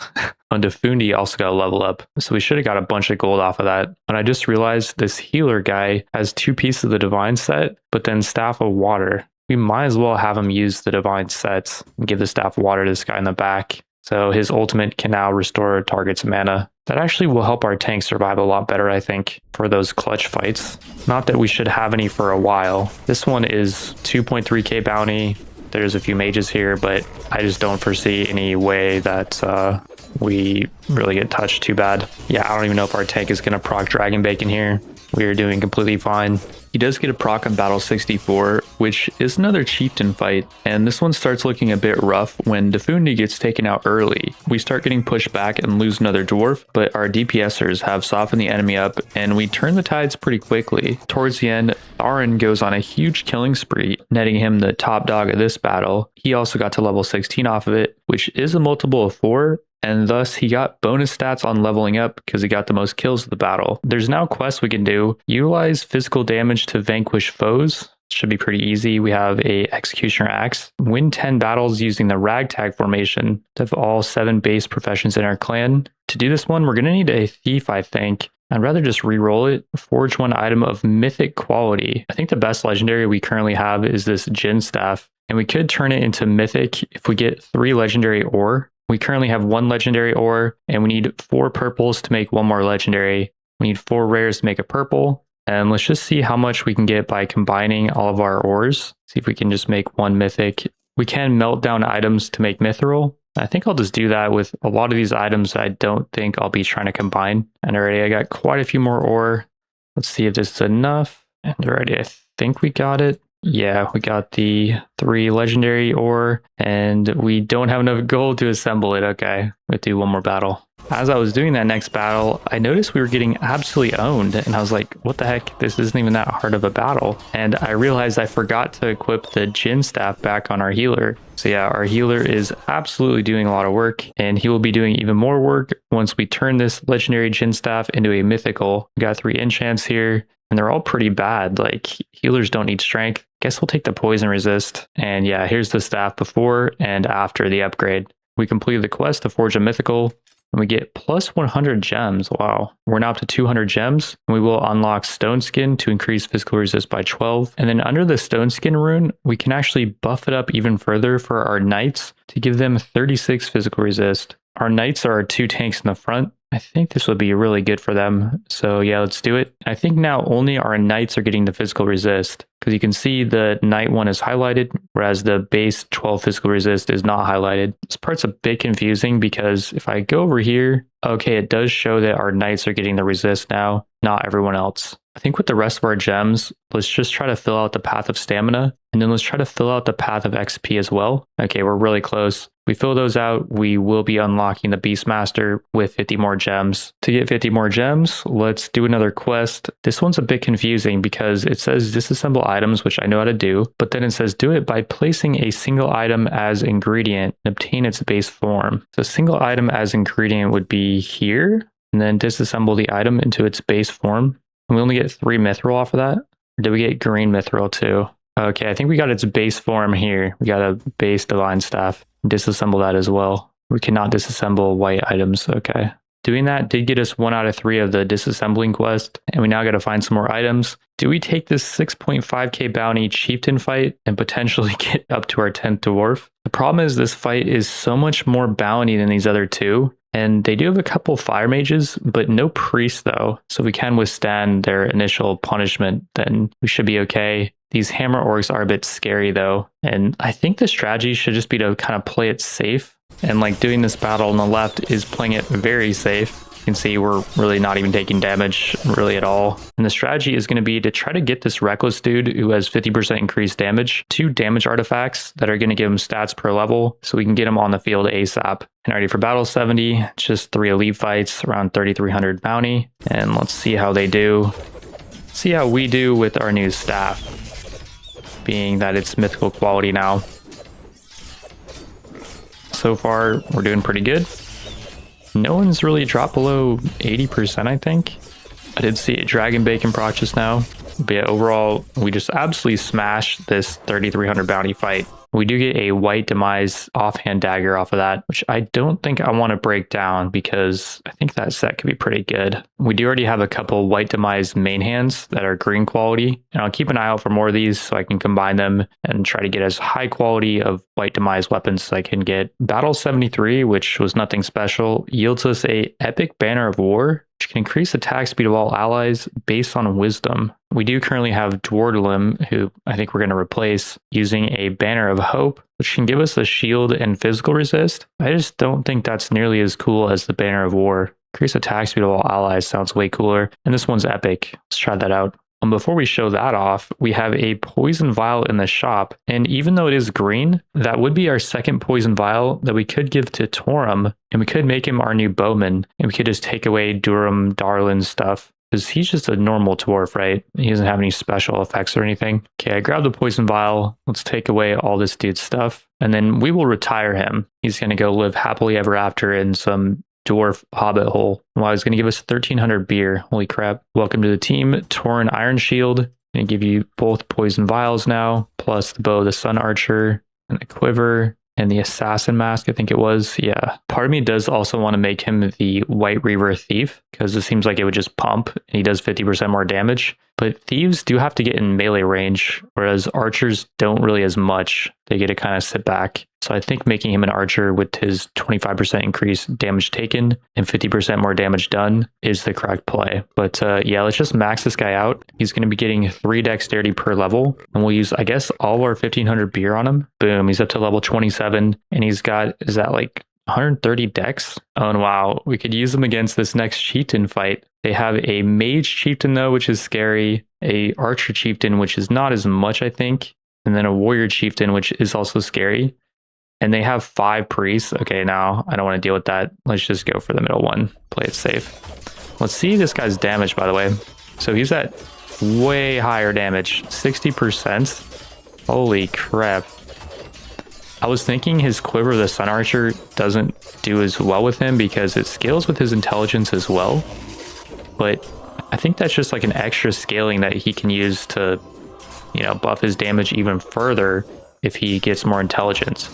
Undefundi also got a level up. So we should have got a bunch of gold off of that. And I just realized this healer guy has 2 pieces of the divine set, but then Staff of Water. We might as well have him use the divine sets and give the Staff of Water to this guy in the back. So his ultimate can now restore target's mana. That actually will help our tank survive a lot better, I think, for those clutch fights. Not that we should have any for a while. This one is 2.3k bounty. there's a few mages here, but I just don't foresee any way that we really get touched too bad. Yeah, I don't even know if our tank is going to proc Dragon Bacon here. We are doing completely fine. He does get a proc on battle 64, which is another chieftain fight, and this one starts looking a bit rough when Defundi gets taken out early. We start getting pushed back and lose another dwarf, but our DPSers have softened the enemy up, and we turn the tides pretty quickly. Towards the end, Tharin goes on a huge killing spree, netting him the top dog of this battle. He also got to level 16 off of it, which is a multiple of 4, and thus he got bonus stats on leveling up because he got the most kills of the battle. There's now quests we can do. Utilize physical damage to vanquish foes. Should be pretty easy. We have a Executioner Axe. Win 10 battles using the Ragtag formation to have all 7 base professions in our clan. To do this one, we're going to need a Thief, I think. I'd rather just re-roll it. Forge 1 item of mythic quality. I think the best legendary we currently have is this Jin Staff, and we could turn it into mythic if we get 3 legendary ore. We currently have 1 legendary ore, and we need 4 purples to make 1 more legendary. We need 4 rares to make a purple, and let's just see how much we can get by combining all of our ores. See if we can just make 1 mythic. We can melt down items to make mithril. I think I'll just do that with a lot of these items I don't think I'll be trying to combine. And already I got quite a few more ore. Let's see if this is enough. And already I think we got it. Yeah, we got the 3 legendary ore, and we don't have enough gold to assemble it. Okay, we'll do 1 more battle. As I was doing that next battle, I noticed we were getting absolutely owned, and I was like, what the heck? This isn't even that hard of a battle. And I realized I forgot to equip the Jin Staff back on our healer. So yeah, our healer is absolutely doing a lot of work, and he will be doing even more work once we turn this legendary Jin Staff into a mythical. We got 3 enchants here, and they're all pretty bad. Like, healers don't need strength. Guess we'll take the poison resist. And yeah, here's the staff before and after the upgrade. We completed the quest to forge a mythical, and we get plus 100 gems. Wow. We're now up to 200 gems. And we will unlock Stone Skin to increase physical resist by 12. And then under the Stone Skin rune, we can actually buff it up even further for our knights to give them 36 physical resist. Our knights are our 2 tanks in the front. I think this would be really good for them. So yeah, let's do it. I think now only our knights are getting the physical resist, because you can see the knight one is highlighted, whereas the base 12 physical resist is not highlighted. This part's a bit confusing because if I go over here, okay, it does show that our knights are getting the resist now, not everyone else. I think with the rest of our gems, let's just try to fill out the path of stamina, and then let's try to fill out the path of XP as well. Okay, we're really close. We fill those out, we will be unlocking the Beastmaster with 50 more gems. To get 50 more gems, let's do another quest. This one's a bit confusing because it says disassemble items, which I know how to do, but then it says do it by placing a single item as ingredient and obtain its base form. So single item as ingredient would be here, and then disassemble the item into its base form. And we only get 3 mithril off of that. Or did we get green mithril too? Okay, I think we got its base form here. We got a base divine staff. Disassemble that as well. We cannot disassemble white items. Okay. Doing that did get us 1 out of 3 of the disassembling quest, and we now got to find some more items. Do we take this 6.5k bounty chieftain fight and potentially get up to our 10th dwarf? The problem is this fight is so much more bounty than these other 2. And they do have a couple fire mages, but no priests though. So if we can withstand their initial punishment, then we should be okay. These hammer orcs are a bit scary though. And I think the strategy should just be to kind of play it safe. And like doing this battle on the left is playing it very safe. You can see we're really not even taking damage really at all. And the strategy is going to be to try to get this reckless dude who has 50% increased damage 2 damage artifacts that are going to give him stats per level so we can get him on the field ASAP. And already for battle 70, just 3 elite fights, around 3,300 bounty. And let's see how they do. See how we do with our new staff, being that it's mythical quality now. So far, we're doing pretty good. No one's really dropped below 80%, I think. I did see a Dragon Bacon proc just now. But yeah, overall, we just absolutely smashed this 3,300 bounty fight. We do get a white demise offhand dagger off of that, which I don't think I want to break down because I think that set could be pretty good. We do already have a couple white demise main hands that are green quality, and I'll keep an eye out for more of these so I can combine them and try to get as high quality of white demise weapons as I can get. Battle 73, which was nothing special, yields us a epic banner of war, which can increase attack speed of all allies based on wisdom. We do currently have Dwardelim, who I think we're going to replace, using a Banner of Hope, which can give us a shield and physical resist. I just don't think that's nearly as cool as the Banner of War. Increase attack speed of all allies sounds way cooler, and this one's epic. Let's try that out. Before we show that off, we have a poison vial in the shop, and even though it is green, that would be our second poison vial that we could give to Torum, and we could make him our new bowman, and we could just take away Durham Darlin's stuff, because he's just a normal dwarf, right? He doesn't have any special effects or anything. Okay, I grabbed the poison vial. Let's take away all this dude's stuff, and then we will retire him. He's going to go live happily ever after in some dwarf hobbit hole. Wow, he's going to give us 1300 beer. Holy crap. Welcome to the team. Tauren Iron Shield. Going to give you both poison vials now, plus the bow of the Sun Archer and the quiver and the assassin mask, I think it was. Yeah. Part of me does also want to make him the White Reaver Thief, because it seems like it would just pump and he does 50% more damage. But thieves do have to get in melee range, whereas archers don't really as much. They get to kind of sit back. So I think making him an archer with his 25% increased damage taken and 50% more damage done is the correct play. But yeah, let's just max this guy out. He's going to be getting 3 dexterity per level, and we'll use, I guess, all our 1500 beer on him. Boom, he's up to level 27, and he's got, is that like 130 dex? Oh, and wow, we could use them against this next chieftain fight. They have a mage chieftain though, which is scary, a archer chieftain, which is not as much, I think, and then a warrior chieftain, which is also scary. And they have 5 priests. Okay, now I don't want to deal with that. Let's just go for the middle one. Play it safe. Let's see this guy's damage, by the way. So he's at way higher damage, 60%. Holy crap. I was thinking his quiver of the Sun Archer doesn't do as well with him because it scales with his intelligence as well. But I think that's just like an extra scaling that he can use to, you know, buff his damage even further if he gets more intelligence.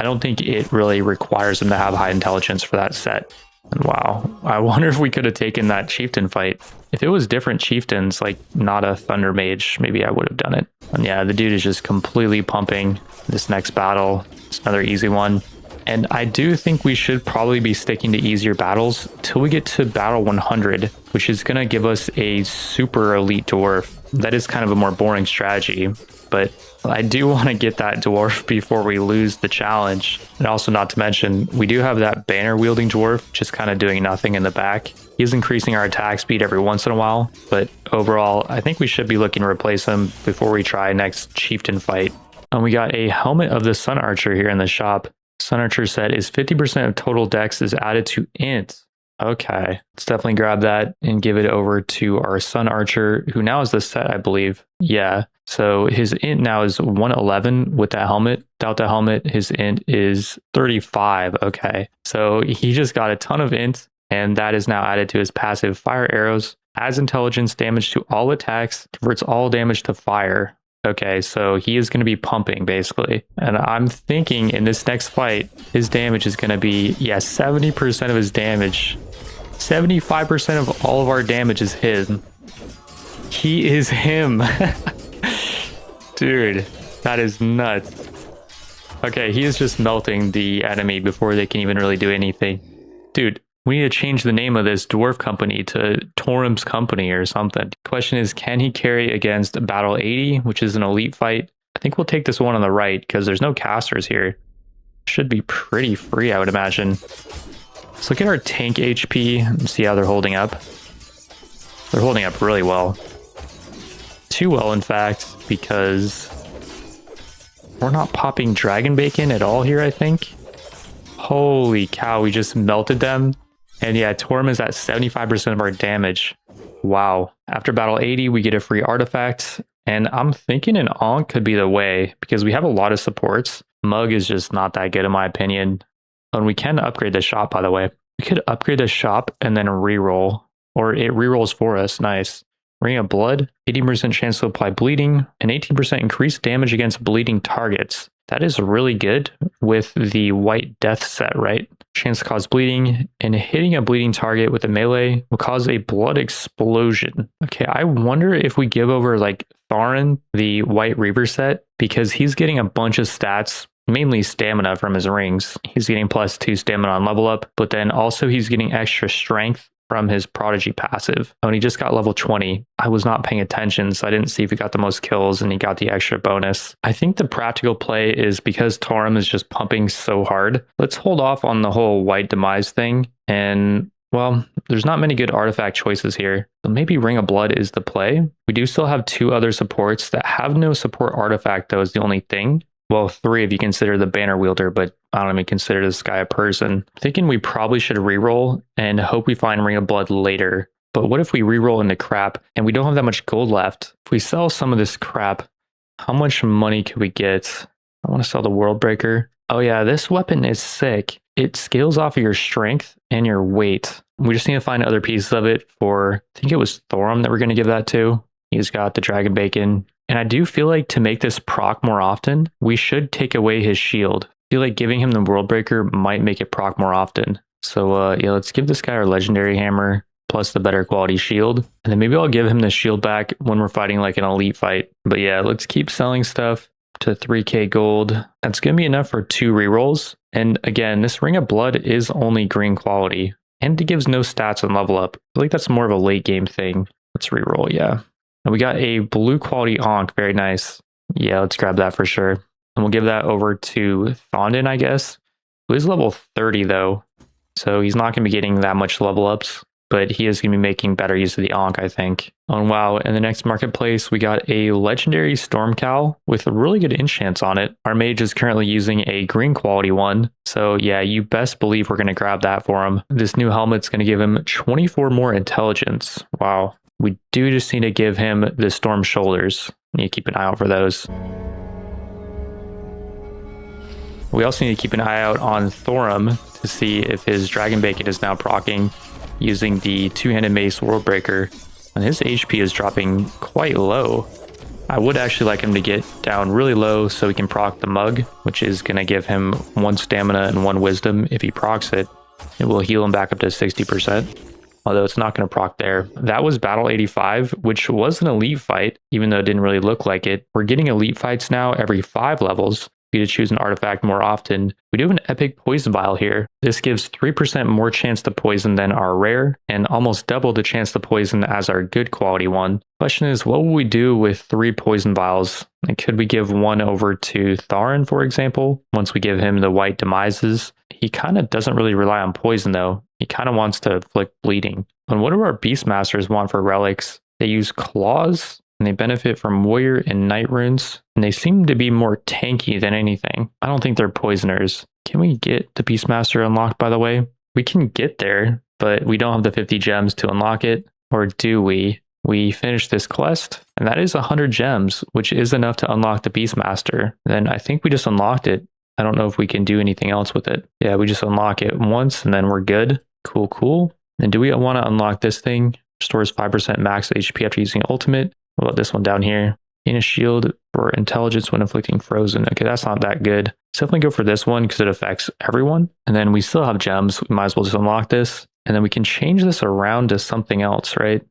I don't think it really requires him to have high intelligence for that set. And wow, I wonder if we could have taken that chieftain fight. If it was different chieftains, like not a thunder mage, maybe I would have done it. And yeah, the dude is just completely pumping this next battle. It's another easy one. And I do think we should probably be sticking to easier battles till we get to battle 100, which is going to give us a super elite dwarf. That is kind of a more boring strategy, but I do want to get that dwarf before we lose the challenge. And also, not to mention, we do have that banner wielding dwarf just kind of doing nothing in the back. He is increasing our attack speed every once in a while, but overall, I think we should be looking to replace him before we try next chieftain fight. And we got a helmet of the Sun Archer here in the shop. Sun Archer set is 50% of total dex is added to int. Okay, let's definitely grab that and give it over to our Sun Archer, who now is the set, I believe. Yeah, so his int now is 111 with that helmet. Without the helmet, his int is 35. Okay, so he just got a ton of int, and that is now added to his passive. Fire arrows, adds intelligence damage to all attacks, converts all damage to fire. Okay, so he is going to be pumping basically. And I'm thinking in this next fight, his damage is going to be, yeah, 70% of his damage. 75% of all of our damage is him. He is him. Dude, that is nuts. Okay, he is just melting the enemy before they can even really do anything. Dude, we need to change the name of this dwarf company to Torum's Company or something. Question is, can he carry against Battle 80, which is an elite fight? I think we'll take this one on the right because there's no casters here. Should be pretty free, I would imagine. Let's look at our tank HP and see how they're holding up. They're holding up really well. Too well, in fact, because we're not popping dragon bacon at all here, I think. Holy cow, we just melted them. And yeah, Torum is at 75% of our damage. Wow. After battle 80, we get a free artifact. And I'm thinking an Ankh could be the way because we have a lot of supports. Mug is just not that good in my opinion. And we can upgrade the shop, by the way. We could upgrade the shop and then reroll. Or it rerolls for us. Nice. Ring of Blood, 80% chance to apply bleeding, and 18% increased damage against bleeding targets. That is really good with the White Death set, right? Chance to cause bleeding, and hitting a bleeding target with a melee will cause a blood explosion. Okay, I wonder if we give over like Tharin, the White Reaver set, because he's getting a bunch of stats, mainly stamina from his rings. He's getting +2 stamina on level up, but then also he's getting extra strength from his Prodigy passive. And he just got level 20. I was not paying attention, so I didn't see if he got the most kills and he got the extra bonus. I think the practical play is because Torum is just pumping so hard, let's hold off on the whole white demise thing. And well, there's not many good artifact choices here. So maybe Ring of Blood is the play. We do still have 2 other supports that have no support artifact though is the only thing. Well, 3 if you consider the banner wielder, but I don't even consider this guy a person. Thinking we probably should reroll and hope we find Ring of Blood later. But what if we reroll into crap and we don't have that much gold left? If we sell some of this crap, how much money could we get? I want to sell the World Breaker. Oh yeah, this weapon is sick. It scales off of your strength and your weight. We just need to find other pieces of it for, I think it was Thorum that we're going to give that to. He's got the Dragon Bacon. And I do feel like to make this proc more often, we should take away his shield. I feel like giving him the World Breaker might make it proc more often. So yeah, let's give this guy our Legendary Hammer plus the better quality shield. And then maybe I'll give him the shield back when we're fighting like an elite fight. But yeah, let's keep selling stuff to 3k gold. That's going to be enough for 2 rerolls. And again, this Ring of Blood is only green quality. And it gives no stats on level up. I feel like that's more of a late game thing. Let's reroll, yeah. And we got a blue quality Ankh, very nice. Yeah, let's grab that for sure. And we'll give that over to Thondon, I guess. Who is level 30 though. So he's not going to be getting that much level ups. But he is going to be making better use of the Ankh, I think. Oh, and wow, in the next marketplace, we got a legendary Storm Cowl with a really good enchants on it. Our mage is currently using a green quality one. So yeah, you best believe we're going to grab that for him. This new helmet's going to give him 24 more intelligence. Wow. We do just need to give him the Storm Shoulders. Need to keep an eye out for those. We also need to keep an eye out on Thorum to see if his Dragon Bacon is now proccing using the two-handed mace World Breaker, and his HP is dropping quite low. I would actually like him to get down really low so he can proc the mug, which is going to give him 1 stamina and 1 wisdom. If he procs it, it will heal him back up to 60%, although it's not going to proc there. That was Battle 85, which was an elite fight, even though it didn't really look like it. We're getting elite fights now every 5 levels. You to choose an artifact more often. We do have an epic poison vial here. This gives 3% more chance to poison than our rare, and almost double the chance to poison as our good quality one. Question is, what will we do with 3 poison vials? Like, could we give 1 over to Tharin, for example? Once we give him the white demises, he kind of doesn't really rely on poison though. He kind of wants to inflict bleeding. And what do our Beastmasters want for relics? They use claws, and they benefit from warrior and knight runes, and they seem to be more tanky than anything. I don't think they're poisoners. Can we get the Beastmaster unlocked, by the way? We can get there, but we don't have the 50 gems to unlock it. Or do we? We finished this quest, and that is 100 gems, which is enough to unlock the Beastmaster. Then I think we just unlocked it. I don't know if we can do anything else with it. Yeah, we just unlock it once, and then we're good. Cool, cool. And do we want to unlock this thing? Restores 5% max HP after using ultimate. What about this one down here? Gain a shield for intelligence when inflicting frozen. Okay, that's not that good. Let's definitely go for this one because it affects everyone. And then we still have gems. We might as well just unlock this. And then we can change this around to something else, right?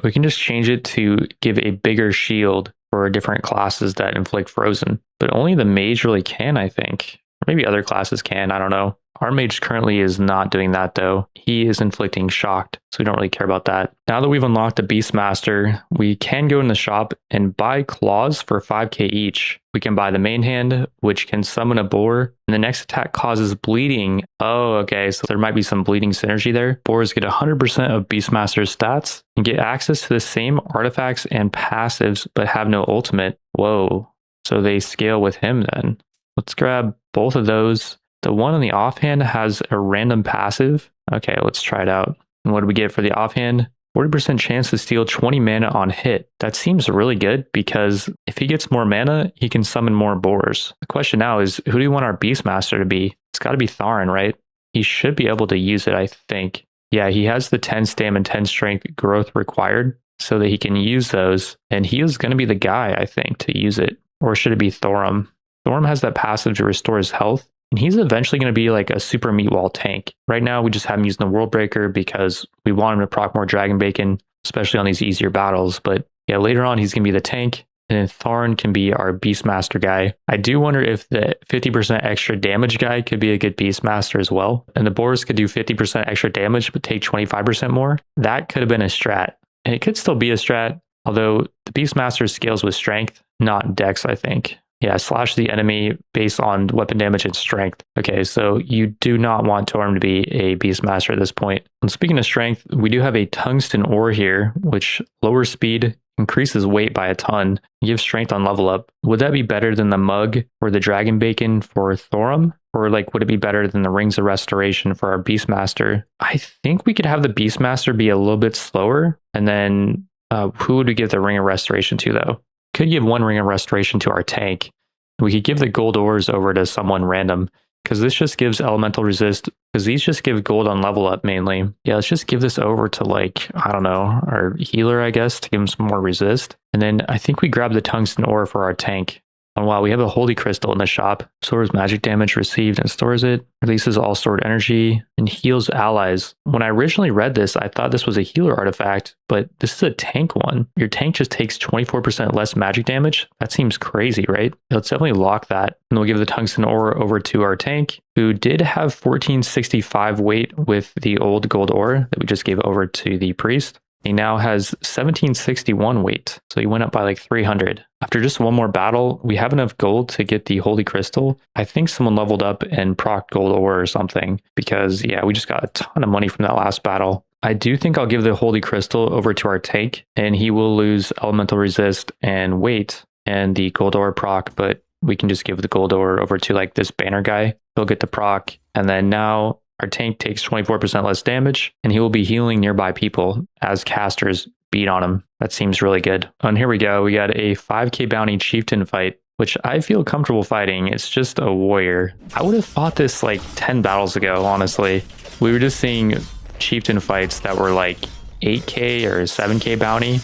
We can just change it to give a bigger shield for different classes that inflict frozen. But only the mage really can, I think. Or maybe other classes can, I don't know. Our mage currently is not doing that though. He is inflicting shocked, so we don't really care about that. Now that we've unlocked the Beastmaster, we can go in the shop and buy claws for 5k each. We can buy the main hand, which can summon a boar, and the next attack causes bleeding. Oh, okay, so there might be some bleeding synergy there. Boars get 100% of Beastmaster's stats and get access to the same artifacts and passives, but have no ultimate. Whoa, so they scale with him then. Let's grab both of those. The one on the offhand has a random passive. Okay, let's try it out. And what do we get for the offhand? 40% chance to steal 20 mana on hit. That seems really good because if he gets more mana, he can summon more boars. The question now is, who do we want our Beastmaster to be? It's got to be Tharin, right? He should be able to use it, I think. Yeah, he has the 10 stam and 10 strength growth required so that he can use those. And he is going to be the guy, I think, to use it. Or should it be Thorum? Thorum has that passive to restore his health. And he's eventually going to be like a super meat wall tank. Right now, we just have him using the World Breaker because we want him to proc more Dragon Bacon, especially on these easier battles. But yeah, later on, he's going to be the tank. And then Tharn can be our Beastmaster guy. I do wonder if the 50% extra damage guy could be a good Beastmaster as well. And the Boars could do 50% extra damage, but take 25% more. That could have been a strat. And it could still be a strat, although the Beastmaster scales with strength, not dex, I think. Yeah, slash the enemy based on weapon damage and strength. Okay, so you do not want Torm to be a Beastmaster at this point. And speaking of strength, we do have a tungsten ore here, which lowers speed, increases weight by a ton, gives strength on level up. Would that be better than the mug or the dragon bacon for Thorum? Or like, would it be better than the rings of restoration for our Beastmaster? I think we could have the Beastmaster be a little bit slower. And then who would we give the ring of restoration to though? Could give one ring of restoration to our tank. We could give the gold ores over to someone random because this just gives elemental resist because these just give gold on level up mainly. Yeah, let's just give this over to like, I don't know, our healer, I guess, to give him some more resist. And then I think we grab the tungsten ore for our tank. Oh wow, we have a holy crystal in the shop. Stores magic damage received and stores it. Releases all stored energy and heals allies. When I originally read this, I thought this was a healer artifact, but this is a tank one. Your tank just takes 24% less magic damage. That seems crazy, right? Let's definitely lock that. And we'll give the tungsten ore over to our tank, who did have 1465 weight with the old gold ore that we just gave over to the priest. He now has 1761 weight, so he went up by like 300. After just one more battle, we have enough gold to get the Holy Crystal. I think someone leveled up and procced gold ore or something, because yeah, we just got a ton of money from that last battle. I do think I'll give the Holy Crystal over to our tank, and he will lose elemental resist and weight and the gold ore proc, but we can just give the gold ore over to like this banner guy. He'll get the proc, and then now our tank takes 24% less damage, and he will be healing nearby people as casters beat on him. That seems really good. And here we go. We got a 5k bounty chieftain fight, which I feel comfortable fighting. It's just a warrior. I would have fought this like 10 battles ago, honestly. We were just seeing chieftain fights that were like 8k or 7k bounty,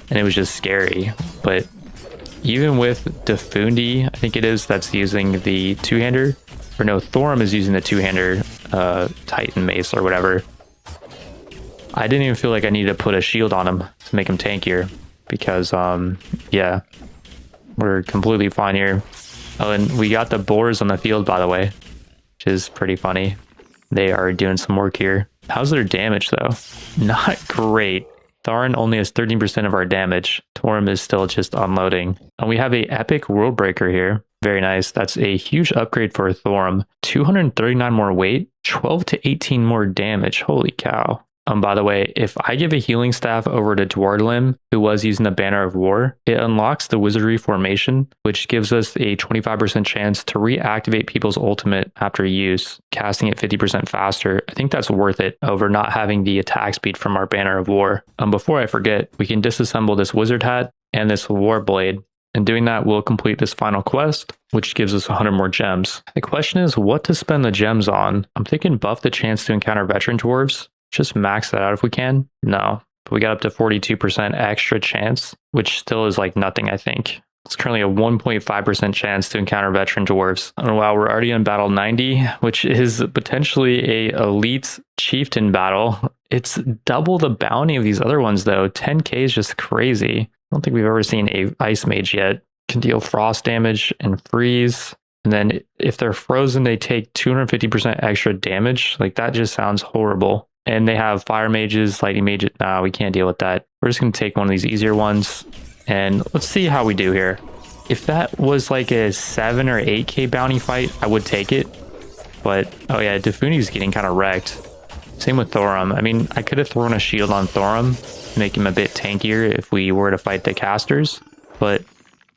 and it was just scary. But even with Defundi, I think it is, that's using the two-hander, or no, Thorum is using the two-hander Titan mace or whatever. I didn't even feel like I needed to put a shield on him to make him tankier because, yeah, we're completely fine here. Oh, and we got the boars on the field, by the way, which is pretty funny. They are doing some work here. How's their damage, though? Not great. Tharn only has 13% of our damage. Torm is still just unloading. And we have a epic world breaker here. Very nice. That's a huge upgrade for Thorum. 239 more weight, 12 to 18 more damage. Holy cow. By the way, if I give a healing staff over to Dwardlim, who was using the Banner of War, it unlocks the Wizardry Formation, which gives us a 25% chance to reactivate people's ultimate after use, casting it 50% faster. I think that's worth it over not having the attack speed from our Banner of War. Before I forget, we can disassemble this Wizard Hat and this War Blade. And doing that, we'll complete this final quest, which gives us 100 more gems. The question is what to spend the gems on. I'm thinking buff the chance to encounter veteran dwarves. Just max that out if we can. No, but we got up to 42% extra chance, which still is like nothing, I think. It's currently a 1.5% chance to encounter veteran dwarves. And wow, we're already in battle 90, which is potentially a elite chieftain battle. It's double the bounty of these other ones though. 10k is just crazy. I don't think we've ever seen a ice mage yet. Can deal frost damage and freeze. And then if they're frozen, they take 250% extra damage. Like that just sounds horrible. And they have fire mages, lightning mages. Nah, we can't deal with that. We're just going to take one of these easier ones. And let's see how we do here. If that was like a 7 or 8k bounty fight, I would take it. But, oh yeah, Defuni's getting kind of wrecked. Same with Thorum. I mean, I could have thrown a shield on Thorum to make him a bit tankier if we were to fight the casters. But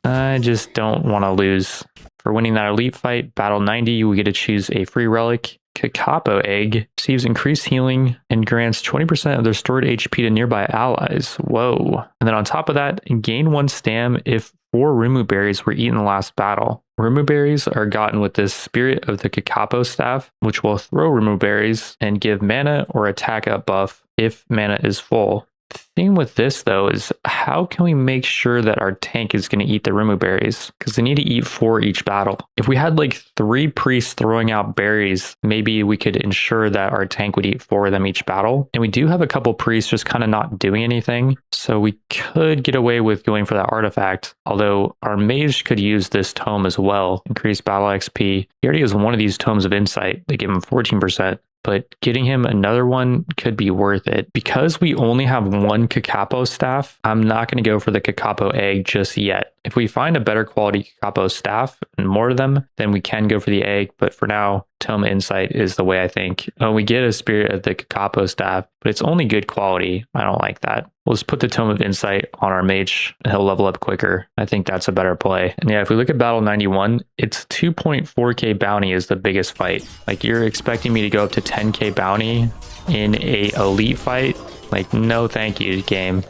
I just don't want to lose. For winning that elite fight, battle 90, we get to choose a free relic. Kakapo egg receives increased healing and grants 20% of their stored HP to nearby allies. Whoa. And then on top of that, gain 1 stam if 4 Rumu berries were eaten in the last battle. Rumu berries are gotten with this Spirit of the Kakapo staff, which will throw Rumu berries and give mana or attack up buff if mana is full. Thing with this though is how can we make sure that our tank is going to eat the Rimu berries? Because they need to eat 4 each battle. If we had like 3 priests throwing out berries, maybe we could ensure that our tank would eat 4 of them each battle. And we do have a couple priests just kind of not doing anything. So we could get away with going for that artifact. Although our mage could use this tome as well. Increase battle XP. He already has one of these tomes of insight. They give him 14%. But getting him another one could be worth it. Because we only have one Kakapo staff, I'm not going to go for the Kakapo egg just yet. If we find a better quality Kakapo staff and more of them, then we can go for the egg. But for now, Tome Insight is the way I think. We get a Spirit of the Kakapo staff, but it's only good quality. I don't like that. We'll just put the Tome of Insight on our mage and he'll level up quicker. I think that's a better play. And yeah, if we look at Battle 91, it's 2.4k bounty is the biggest fight. Like you're expecting me to go up to 10k bounty in a elite fight? Like no thank you, game.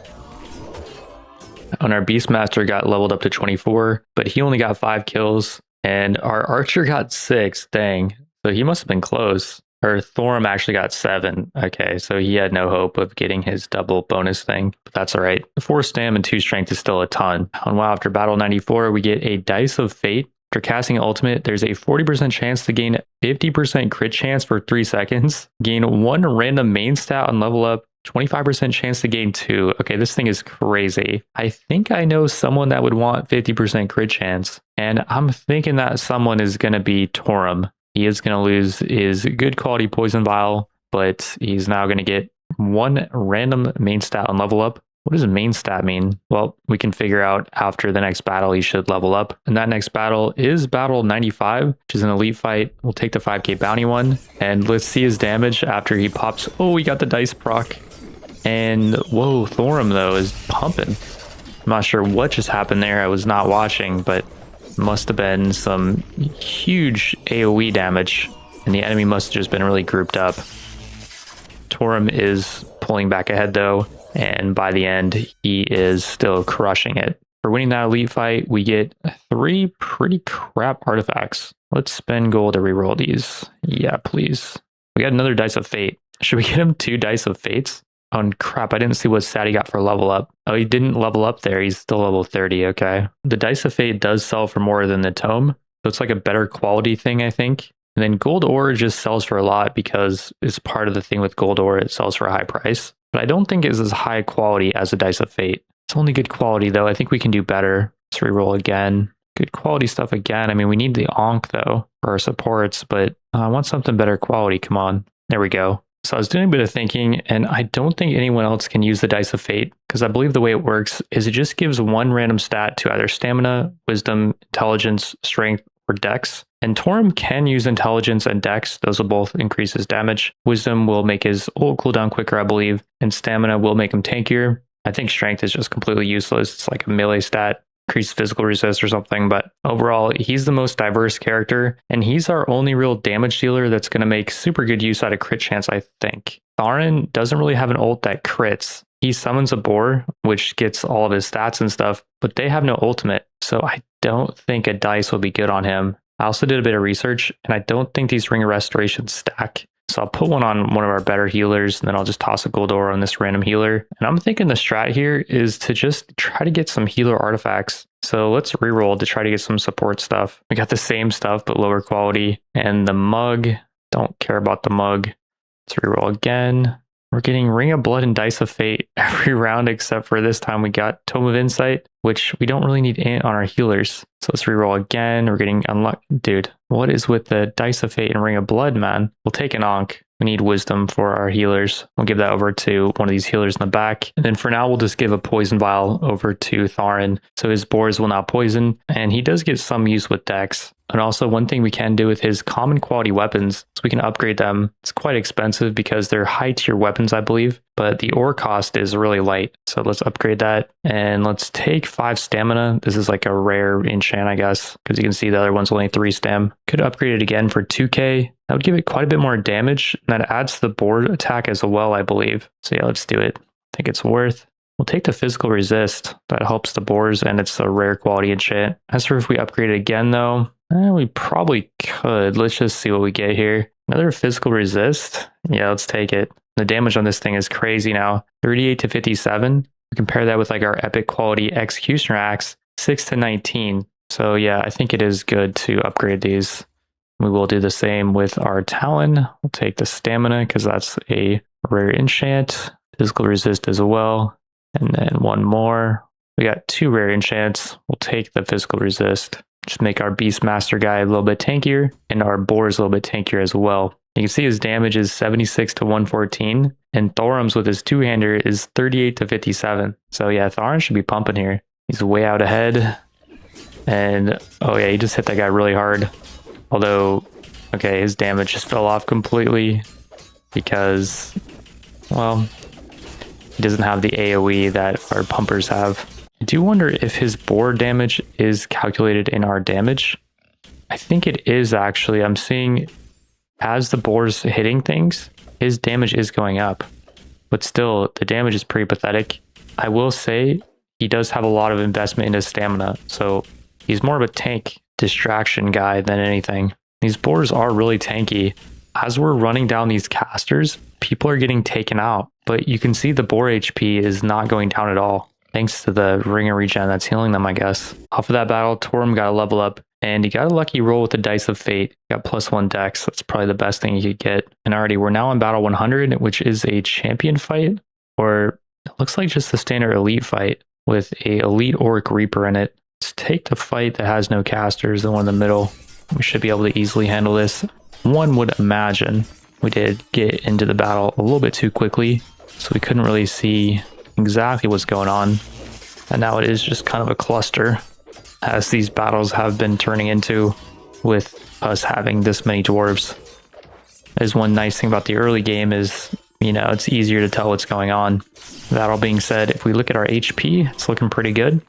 And our Beastmaster got leveled up to 24, but he only got 5 kills. And our Archer got 6, dang. So he must have been close. Or Thorum actually got 7. Okay, so he had no hope of getting his double bonus thing, but that's all right. 4 stam and 2 strength is still a ton. And wow, after Battle 94, we get a Dice of Fate. After casting Ultimate, there's a 40% chance to gain 50% crit chance for 3 seconds. Gain 1 random main stat on level up. 25% chance to gain 2. Okay, this thing is crazy. I think I know someone that would want 50% crit chance. And I'm thinking that someone is going to be Thorum. He is going to lose his good quality poison vial, but he's now going to get 1 random main stat on level up. What does a main stat mean? Well, we can figure out after the next battle he should level up. And that next battle is battle 95, which is an elite fight. We'll take the 5k bounty one. And let's see his damage after he pops. Oh, we got the dice proc. And whoa, Thorum though is pumping. I'm not sure what just happened there. I was not watching, but must have been some huge AoE damage. And the enemy must have just been really grouped up. Thorum is pulling back ahead though. And by the end, he is still crushing it. For winning that elite fight, we get 3 pretty crap artifacts. Let's spend gold to reroll these. Yeah, please. We got another Dice of Fate. Should we get him 2 Dice of Fates? Oh crap, I didn't see what stat he got for level up. Oh, he didn't level up there. He's still level 30, okay. The Dice of Fate does sell for more than the Tome. So it's like a better quality thing, I think. And then Gold Ore just sells for a lot because it's part of the thing with Gold Ore. It sells for a high price. But I don't think it's as high quality as a Dice of Fate. It's only good quality though. I think we can do better. Let's reroll again. Good quality stuff again. I mean, we need the Ankh though for our supports, but I want something better quality. Come on. There we go. So I was doing a bit of thinking, and I don't think anyone else can use the Dice of Fate, because I believe the way it works is it just gives 1 random stat to either stamina, wisdom, intelligence, strength, or dex. And Thorum can use intelligence and dex. Those will both increase his damage. Wisdom will make his ult cooldown quicker, I believe, and stamina will make him tankier. I think strength is just completely useless. It's like a melee stat. Increased physical resist or something, but overall he's the most diverse character, and he's our only real damage dealer that's going to make super good use out of crit chance, I think. Tharin doesn't really have an ult that crits. He summons a boar, which gets all of his stats and stuff, but they have no ultimate, so I don't think a dice will be good on him. I also did a bit of research, and I don't think these Ring of Restoration stack. So I'll put one on one of our better healers, and then I'll just toss a gold ore on this random healer. And I'm thinking the strat here is to just try to get some healer artifacts. So let's reroll to try to get some support stuff. We got the same stuff, but lower quality. And the mug, don't care about the mug. Let's reroll again. We're getting Ring of Blood and Dice of Fate every round, except for this time we got Tome of Insight, which we don't really need on our healers. So let's reroll again. We're getting unlucky. Dude, what is with the Dice of Fate and Ring of Blood, man? We'll take an Ankh. We need wisdom for our healers. We'll give that over to one of these healers in the back. And then for now, we'll just give a poison vial over to Tharin. So his boars will now poison. And he does get some use with dex. And also one thing we can do with his common quality weapons is we can upgrade them. It's quite expensive because they're high tier weapons, I believe. But the ore cost is really light. So let's upgrade that. And let's take 5 stamina. This is like a rare enchant, I guess, because you can see the other one's only 3 stam. Could upgrade it again for 2k. That would give it quite a bit more damage. And that adds to the board attack as well, I believe. So yeah, let's do it. I think it's worth. We'll take the physical resist. That helps the boars, and it's a rare quality enchant. As for if we upgrade it again though, We probably could. Let's just see what we get here. Another physical resist. Yeah, let's take it. The damage on this thing is crazy now. 38 to 57. We compare that with like our epic quality executioner axe, 6 to 19. So yeah, I think it is good to upgrade these. We will do the same with our Talon. We'll take the stamina because that's a rare enchant. Physical resist as well. And then one more. We got 2 rare enchants. We'll take the physical resist. Just make our Beastmaster guy a little bit tankier and our boars a little bit tankier as well. You can see his damage is 76 to 114 and Thorum's with his two-hander is 38 to 57. So yeah, Thorin should be pumping here. He's way out ahead. And oh yeah, he just hit that guy really hard. Although, okay, his damage just fell off completely because, well, he doesn't have the AoE that our pumpers have. I do wonder if his boar damage is calculated in our damage. I think it is actually. I'm seeing as the boar's hitting things, his damage is going up. But still, the damage is pretty pathetic. I will say he does have a lot of investment in his stamina. So he's more of a tank distraction guy than anything. These boars are really tanky. As we're running down these casters, people are getting taken out. But you can see the boar HP is not going down at all. Thanks to the ring of regen that's healing them, I guess. Off of that battle, Torum got a level up, and he got a lucky roll with the Dice of Fate. He got +1 dex. That's probably the best thing you could get. And already, we're now in battle 100, which is a champion fight, or it looks like just a standard elite fight with a elite Orc Reaper in it. Let's take the fight that has no casters, the one in the middle. We should be able to easily handle this. One would imagine. We did get into the battle a little bit too quickly, so we couldn't really see exactly what's going on. And now it is just kind of a cluster, as these battles have been turning into with us having this many dwarves. There's one nice thing about the early game is, you know, it's easier to tell what's going on. That all being said, if we look at our HP, it's looking pretty good.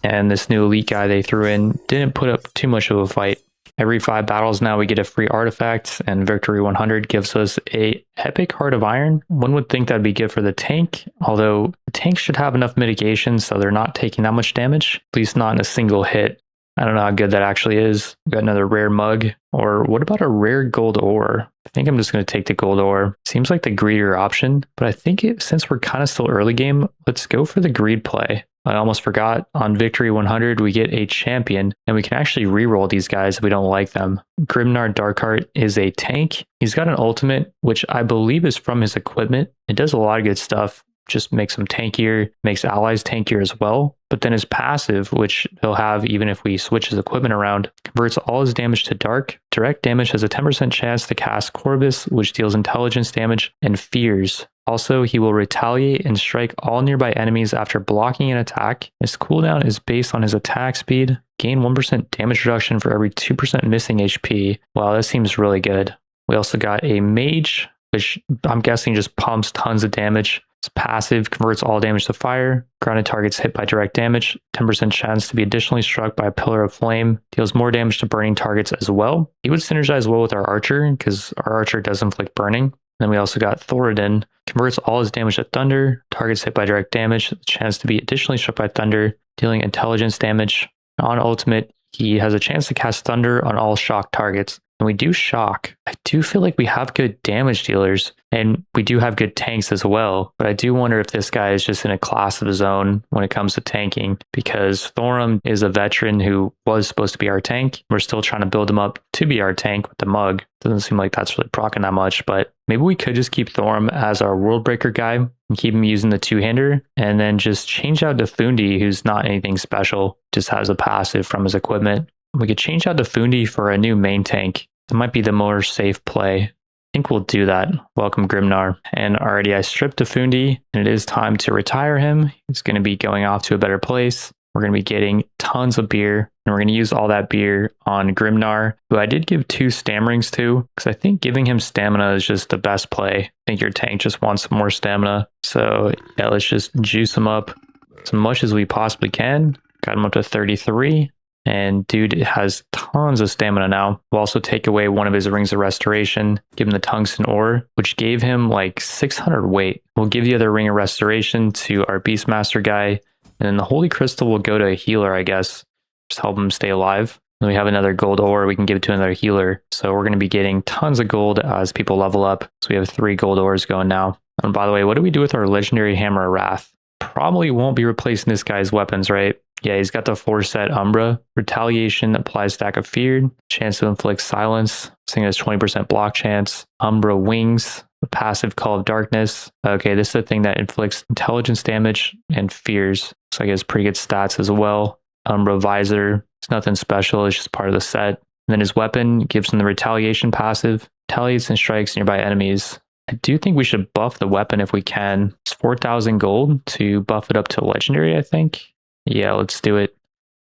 And this new elite guy they threw in didn't put up too much of a fight. Every 5 battles now we get a free artifact, and Victory 100 gives us a epic Heart of Iron. One would think that'd be good for the tank, although the tank should have enough mitigation so they're not taking that much damage, at least not in a single hit. I don't know how good that actually is. We got another rare mug, or what about a rare gold ore? I think I'm just going to take the gold ore. Seems like the greedier option, but I think since we're kind of still early game, let's go for the greed play. I almost forgot, on Victory 100 we get a champion, and we can actually reroll these guys if we don't like them. Grimnar Darkheart is a tank. He's got an ultimate, which I believe is from his equipment. It does a lot of good stuff, just makes him tankier, makes allies tankier as well. But then his passive, which he'll have even if we switch his equipment around, converts all his damage to dark. Direct damage has a 10% chance to cast Corvus, which deals intelligence damage, and fears. Also, he will retaliate and strike all nearby enemies after blocking an attack. His cooldown is based on his attack speed. Gain 1% damage reduction for every 2% missing HP. Wow, that seems really good. We also got a mage, which I'm guessing just pumps tons of damage. His passive converts all damage to fire. Grounded targets hit by direct damage. 10% chance to be additionally struck by a pillar of flame. Deals more damage to burning targets as well. He would synergize well with our archer because our archer does inflict burning. Then we also got Thoradin, converts all his damage to thunder, targets hit by direct damage, chance to be additionally struck by thunder, dealing intelligence damage. On ultimate, he has a chance to cast thunder on all shock targets. And we do shock. I do feel like we have good damage dealers, and we do have good tanks as well, but I do wonder if this guy is just in a class of his own when it comes to tanking, because Thorum is a veteran who was supposed to be our tank. We're still trying to build him up to be our tank with the mug. Doesn't seem like that's really proccing that much, but maybe we could just keep Thorum as our world breaker guy and keep him using the two-hander, and then just change out Defundi, who's not anything special, just has a passive from his equipment. We could change out Defundi for a new main tank. It might be the more safe play. I think we'll do that. Welcome Grimnar. And already I stripped Defundi, and it is time to retire him. He's going to be going off to a better place. We're going to be getting tons of beer, and we're going to use all that beer on Grimnar, who I did give 2 stammerings to, because I think giving him stamina is just the best play. I think your tank just wants some more stamina. So yeah, let's just juice him up as much as we possibly can. Got him up to 33. And dude has tons of stamina now. We'll also take away one of his rings of restoration, give him the tungsten ore, which gave him like 600 weight. We'll give the other ring of restoration to our Beastmaster guy, and then the holy crystal will go to a healer, I guess. Just help him stay alive. Then we have another gold ore we can give to another healer. So we're going to be getting tons of gold as people level up. So we have 3 gold ores going now. And by the way, what do we do with our legendary hammer of wrath? Probably won't be replacing this guy's weapons, right? Yeah, he's got the 4-set Umbra. Retaliation applies Stack of Fear. Chance to inflict silence. This thing has 20% block chance. Umbra wings. The passive Call of Darkness. Okay, this is a thing that inflicts intelligence damage and fears. So I guess pretty good stats as well. Umbra visor. It's nothing special. It's just part of the set. And then his weapon gives him the retaliation passive. Retaliates and strikes nearby enemies. I do think we should buff the weapon if we can. It's 4,000 gold to buff it up to legendary, I think. Yeah, let's do it.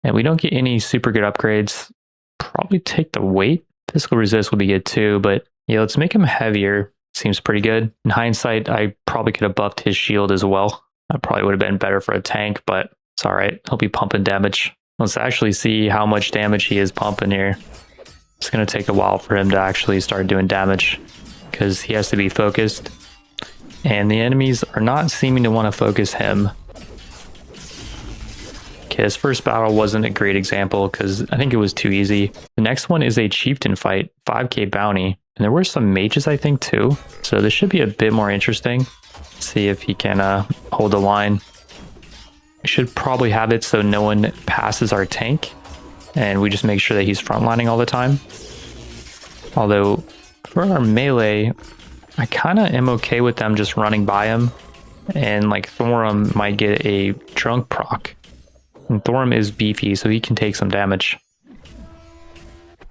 And we don't get any super good upgrades. Probably take the weight. Physical resist will be good too, but yeah, let's make him heavier. Seems pretty good. In hindsight, I probably could have buffed his shield as well. That probably would have been better for a tank, but it's all right. He'll be pumping damage. Let's actually see how much damage he is pumping here. It's going to take a while for him to actually start doing damage, because he has to be focused, and the enemies are not seeming to want to focus him. Okay, his first battle wasn't a great example because I think it was too easy. The next one is a chieftain fight, 5k bounty, and there were some mages I think too, so this should be a bit more interesting. Let's see if he can hold the line. We should probably have it so no one passes our tank, and we just make sure that he's frontlining all the time. Although for our melee, I kind of am okay with them just running by him, and like Thorum might get a drunk proc. And Thorum is beefy, so he can take some damage.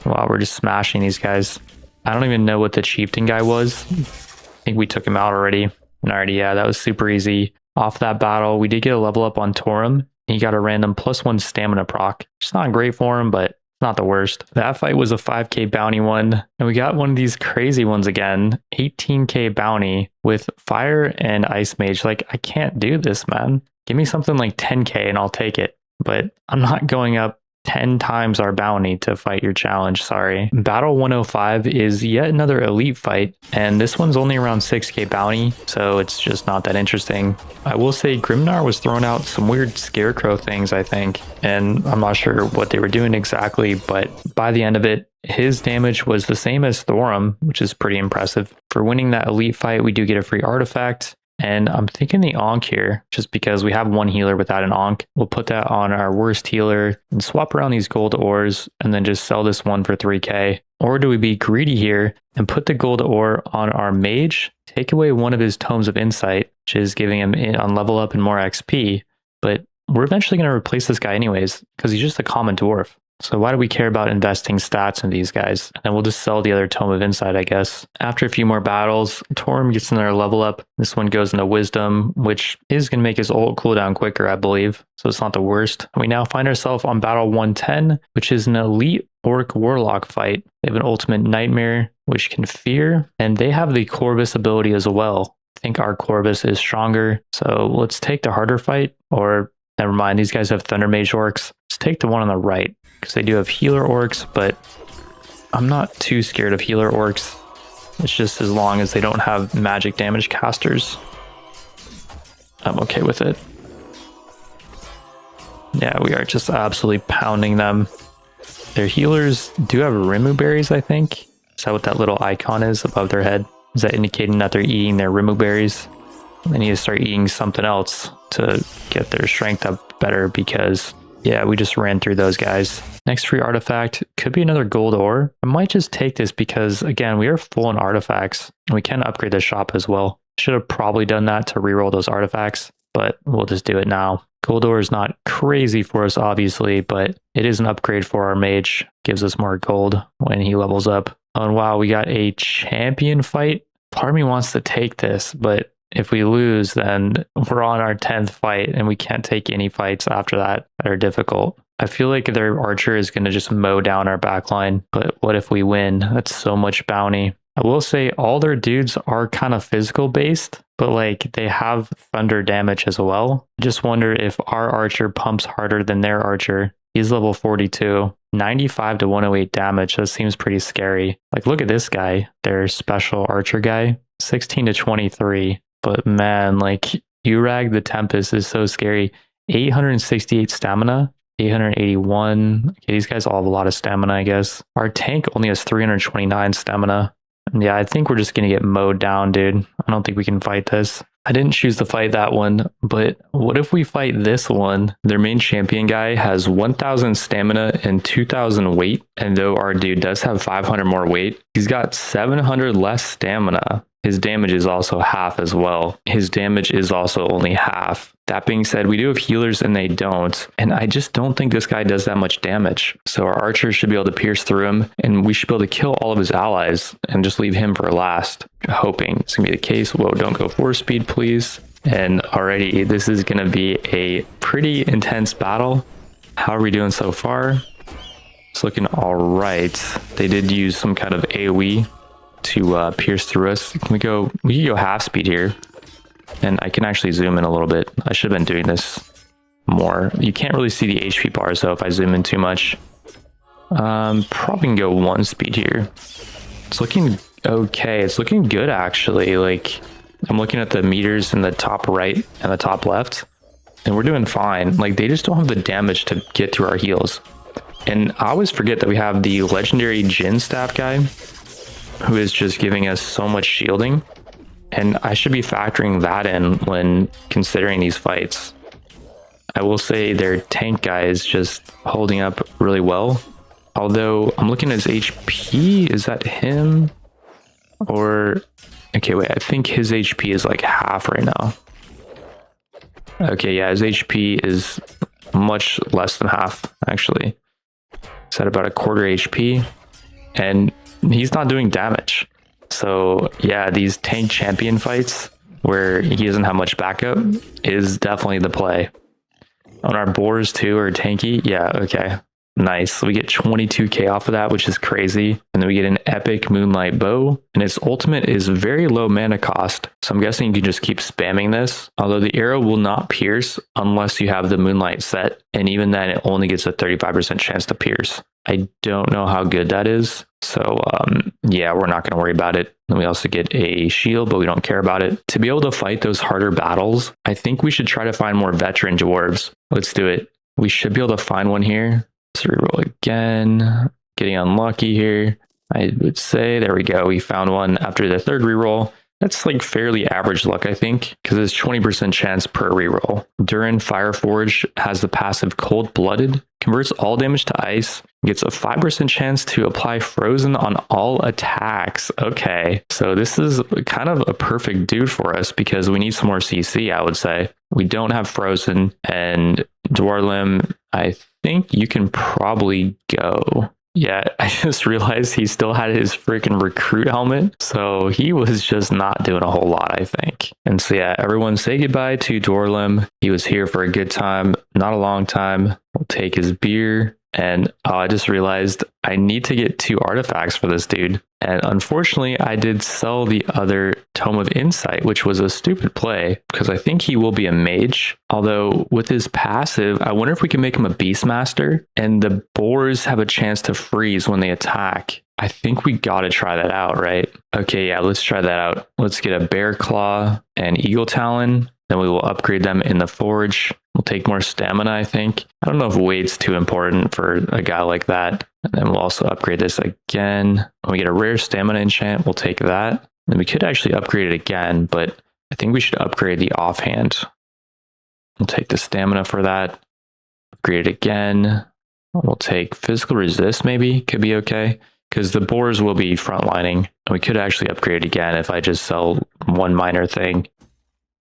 Wow, we're just smashing these guys. I don't even know what the chieftain guy was. I think we took him out already. Alrighty, yeah, that was super easy. Off that battle, we did get a level up on Thorum. He got a random +1 stamina proc. It's not great for him, but not the worst. That fight was a 5k bounty one, and we got one of these crazy ones again. 18k bounty with fire and ice mage. Like, I can't do this, man. Give me something like 10k and I'll take it, but I'm not going up 10 times our bounty to fight your challenge, sorry. Battle 105 is yet another elite fight, and this one's only around 6k bounty, so it's just not that interesting. I will say Grimnar was throwing out some weird scarecrow things, I think, and I'm not sure what they were doing exactly, but by the end of it, his damage was the same as Thorum, which is pretty impressive. For winning that elite fight, we do get a free artifact. And I'm thinking the Ankh here, just because we have one healer without an Ankh. We'll put that on our worst healer and swap around these gold ores and then just sell this one for 3k. Or do we be greedy here and put the gold ore on our mage, take away one of his tomes of insight, which is giving him on level up and more XP, but we're eventually going to replace this guy anyways, because he's just a common dwarf. So why do we care about investing stats in these guys? And we'll just sell the other Tome of Insight, I guess. After a few more battles, Thorum gets another level up. This one goes into Wisdom, which is going to make his ult cooldown quicker, I believe. So it's not the worst. We now find ourselves on battle 110, which is an elite Orc Warlock fight. They have an ultimate Nightmare, which can fear, and they have the Corvus ability as well. I think our Corvus is stronger, so let's take the harder fight, or never mind, these guys have Thunder Mage Orcs. Let's take the one on the right, because they do have healer orcs, but I'm not too scared of healer orcs. It's just as long as they don't have magic damage casters, I'm okay with it. Yeah, we are just absolutely pounding them. Their healers do have Rimu berries, I think. Is that what that little icon is above their head? Is that indicating that they're eating their Rimu berries? They need to start eating something else to get their strength up better, because yeah, we just ran through those guys. Next free artifact could be another gold ore. I might just take this because, again, we are full on artifacts, and we can upgrade the shop as well. Should have probably done that to reroll those artifacts, but we'll just do it now. Gold ore is not crazy for us, obviously, but it is an upgrade for our mage. Gives us more gold when he levels up. Oh, and wow, we got a champion fight. Part of me wants to take this, but if we lose, then we're on our 10th fight and we can't take any fights after that are difficult. I feel like their archer is going to just mow down our backline, but what if we win? That's so much bounty. I will say all their dudes are kind of physical based, but like they have thunder damage as well. I just wonder if our archer pumps harder than their archer. He's level 42, 95 to 108 damage. That seems pretty scary. Like, look at this guy, their special archer guy, 16 to 23. But man, like Urag the Tempest is so scary. 868 stamina 881. Okay, these guys all have a lot of stamina, I guess. Our tank only has 329 stamina. Yeah, I think we're just going to get mowed down, dude. I don't think we can fight this. I didn't choose to fight that one, but what if we fight this one? Their main champion guy has 1,000 stamina and 2,000 weight, and though our dude does have 500 more weight, he's got 700 less stamina. His damage is also half as well. His damage is also only half. That being said, we do have healers and they don't. And I just don't think this guy does that much damage. So our archers should be able to pierce through him and we should be able to kill all of his allies and just leave him for last. Hoping it's gonna be the case. Whoa, don't go 4-speed, please. And already this is gonna be a pretty intense battle. How are we doing so far? It's looking all right. They did use some kind of AoE to pierce through us. We can go half speed here. And I can actually zoom in a little bit. I should have been doing this more. You can't really see the HP bars though if I zoom in too much. Probably can go 1 speed here. It's looking okay. It's looking good actually. Like I'm looking at the meters in the top right and the top left, and we're doing fine. Like they just don't have the damage to get through our heals. And I always forget that we have the legendary Jin staff guy, who is just giving us so much shielding. And I should be factoring that in when considering these fights. I will say their tank guy is just holding up really well. Although I'm looking at his HP, is that him? Or, okay, wait, I think his HP is like half right now. Okay, yeah, his HP is much less than half, actually. It's at about a quarter HP. And he's not doing damage. So yeah, these tank champion fights where he doesn't have much backup is definitely the play. On our boars too are tanky. Yeah, okay. Nice. We get 22k off of that, which is crazy. And then we get an epic moonlight bow. And its ultimate is very low mana cost. So I'm guessing you can just keep spamming this. Although the arrow will not pierce unless you have the moonlight set. And even then it only gets a 35% chance to pierce. I don't know how good that is. So yeah, we're not going to worry about it. And we also get a shield, but we don't care about it. To be able to fight those harder battles, I think we should try to find more veteran dwarves. Let's do it. We should be able to find one here. Let's reroll again. Getting unlucky here. I would say, there we go. We found one after the third reroll. That's like fairly average luck, I think, because it's 20% chance per reroll. Durin Fireforge has the passive Cold Blooded, converts all damage to ice, gets a 5% chance to apply frozen on all attacks. Okay, so this is kind of a perfect dude for us because we need some more CC, I would say. We don't have frozen, and Dwarlim, I think you can probably go. Yeah, I just realized he still had his freaking recruit helmet. So he was just not doing a whole lot, I think. And so yeah, everyone say goodbye to Dwarlim. He was here for a good time, not a long time. We'll take his beer. And I just realized I need to get 2 artifacts for this dude. And unfortunately, I did sell the other Tome of Insight, which was a stupid play because I think he will be a mage. Although with his passive, I wonder if we can make him a Beastmaster and the boars have a chance to freeze when they attack. I think we got to try that out, right? Okay, yeah, let's try that out. Let's get a Bear Claw and Eagle Talon. Then we will upgrade them in the forge. We'll take more stamina, I think. I don't know if weight's too important for a guy like that. And then we'll also upgrade this again. When we get a rare stamina enchant, we'll take that. And we could actually upgrade it again, but I think we should upgrade the offhand. We'll take the stamina for that. Upgrade it again. We'll take physical resist maybe, could be okay. Because the boars will be frontlining. And we could actually upgrade it again if I just sell one minor thing.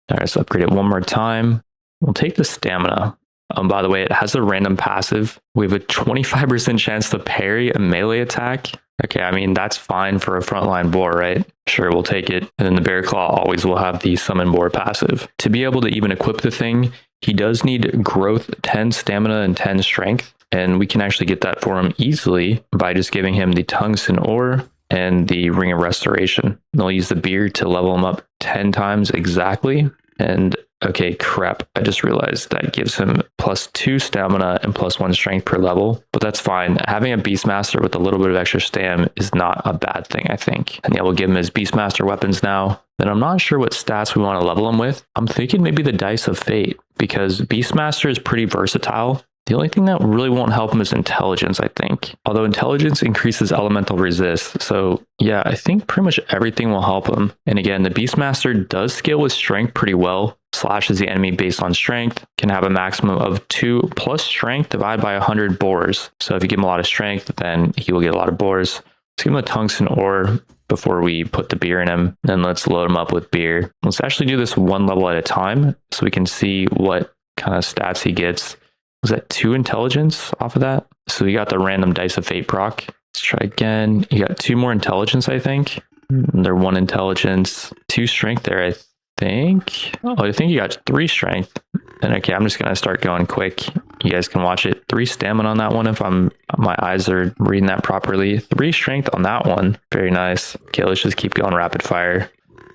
All right, let's upgrade it one more time. We'll take the stamina. By the way, it has a random passive. We have a 25% chance to parry a melee attack. Okay, I mean, that's fine for a frontline boar, right? Sure, we'll take it. And then the Bear Claw always will have the summon boar passive. To be able to even equip the thing, he does need growth 10 stamina and 10 strength. And we can actually get that for him easily by just giving him the tungsten ore and the ring of restoration. They'll use the beer to level him up 10 times exactly. And okay, crap, I just realized that gives him +2 stamina and +1 strength per level, but that's fine. Having a Beastmaster with a little bit of extra stam is not a bad thing, I think. And yeah, we'll give him his Beastmaster weapons now. Then I'm not sure what stats we want to level him with. I'm thinking maybe the Dice of Fate, because Beastmaster is pretty versatile. The only thing that really won't help him is intelligence, I think. Although intelligence increases elemental resist. So yeah, I think pretty much everything will help him. And again, the Beastmaster does scale with strength pretty well. Slashes the enemy based on strength. Can have a maximum of 2 plus strength divided by 100 boars. So if you give him a lot of strength, then he will get a lot of boars. Let's give him a tungsten ore before we put the beer in him. Then let's load him up with beer. Let's actually do this one level at a time so we can see what kind of stats he gets. Was that 2 intelligence off of that? So we got the random Dice of Fate proc. Let's try again. You got 2 more intelligence, I think. And they're 1 intelligence, 2 strength there, I think. Oh, I think you got 3 strength. And okay, I'm just gonna start going quick. You guys can watch it. 3 stamina on that one if my eyes are reading that properly. 3 strength on that one. Very nice. Okay, let's just keep going rapid fire.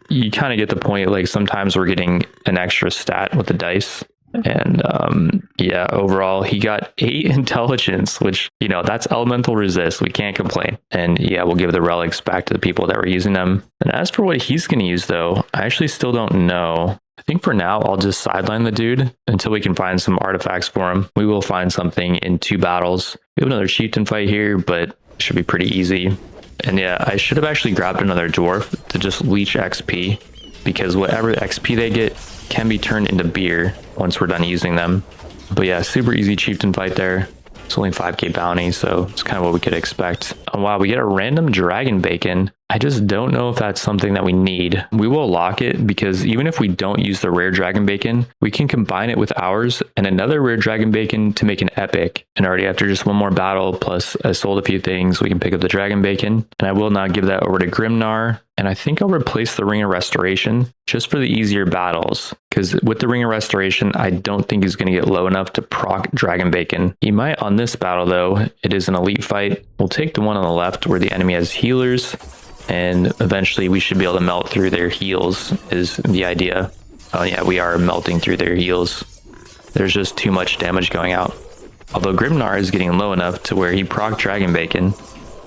You kind of get the point, like sometimes we're getting an extra stat with the dice. And yeah, overall he got 8 intelligence, which, you know, that's elemental resist. We can't complain. And yeah, we'll give the relics back to the people that were using them. And as for what he's going to use though, I actually still don't know. I think for now I'll just sideline the dude until we can find some artifacts for him. We will find something in 2 battles. We have another chieftain fight here, but it should be pretty easy. And yeah, I should have actually grabbed another dwarf to just leech XP, because whatever XP they get can be turned into beer once we're done using them. But yeah, super easy chieftain fight there. It's only 5k bounty, so it's kind of what we could expect. Oh wow, we get a random dragon bacon. I just don't know if that's something that we need. We will lock it because even if we don't use the rare dragon bacon, we can combine it with ours and another rare dragon bacon to make an epic. And already after just one more battle, plus I sold a few things, we can pick up the dragon bacon. And I will now give that over to Grimnar. And I think I'll replace the Ring of Restoration just for the easier battles. Because with the Ring of Restoration, I don't think he's going to get low enough to proc Dragon Bacon. He might on this battle though. It is an elite fight. We'll take the one on the left where the enemy has healers. And eventually we should be able to melt through their heals is the idea. Oh yeah, we are melting through their heals. There's just too much damage going out. Although Grimnar is getting low enough to where he proc Dragon Bacon.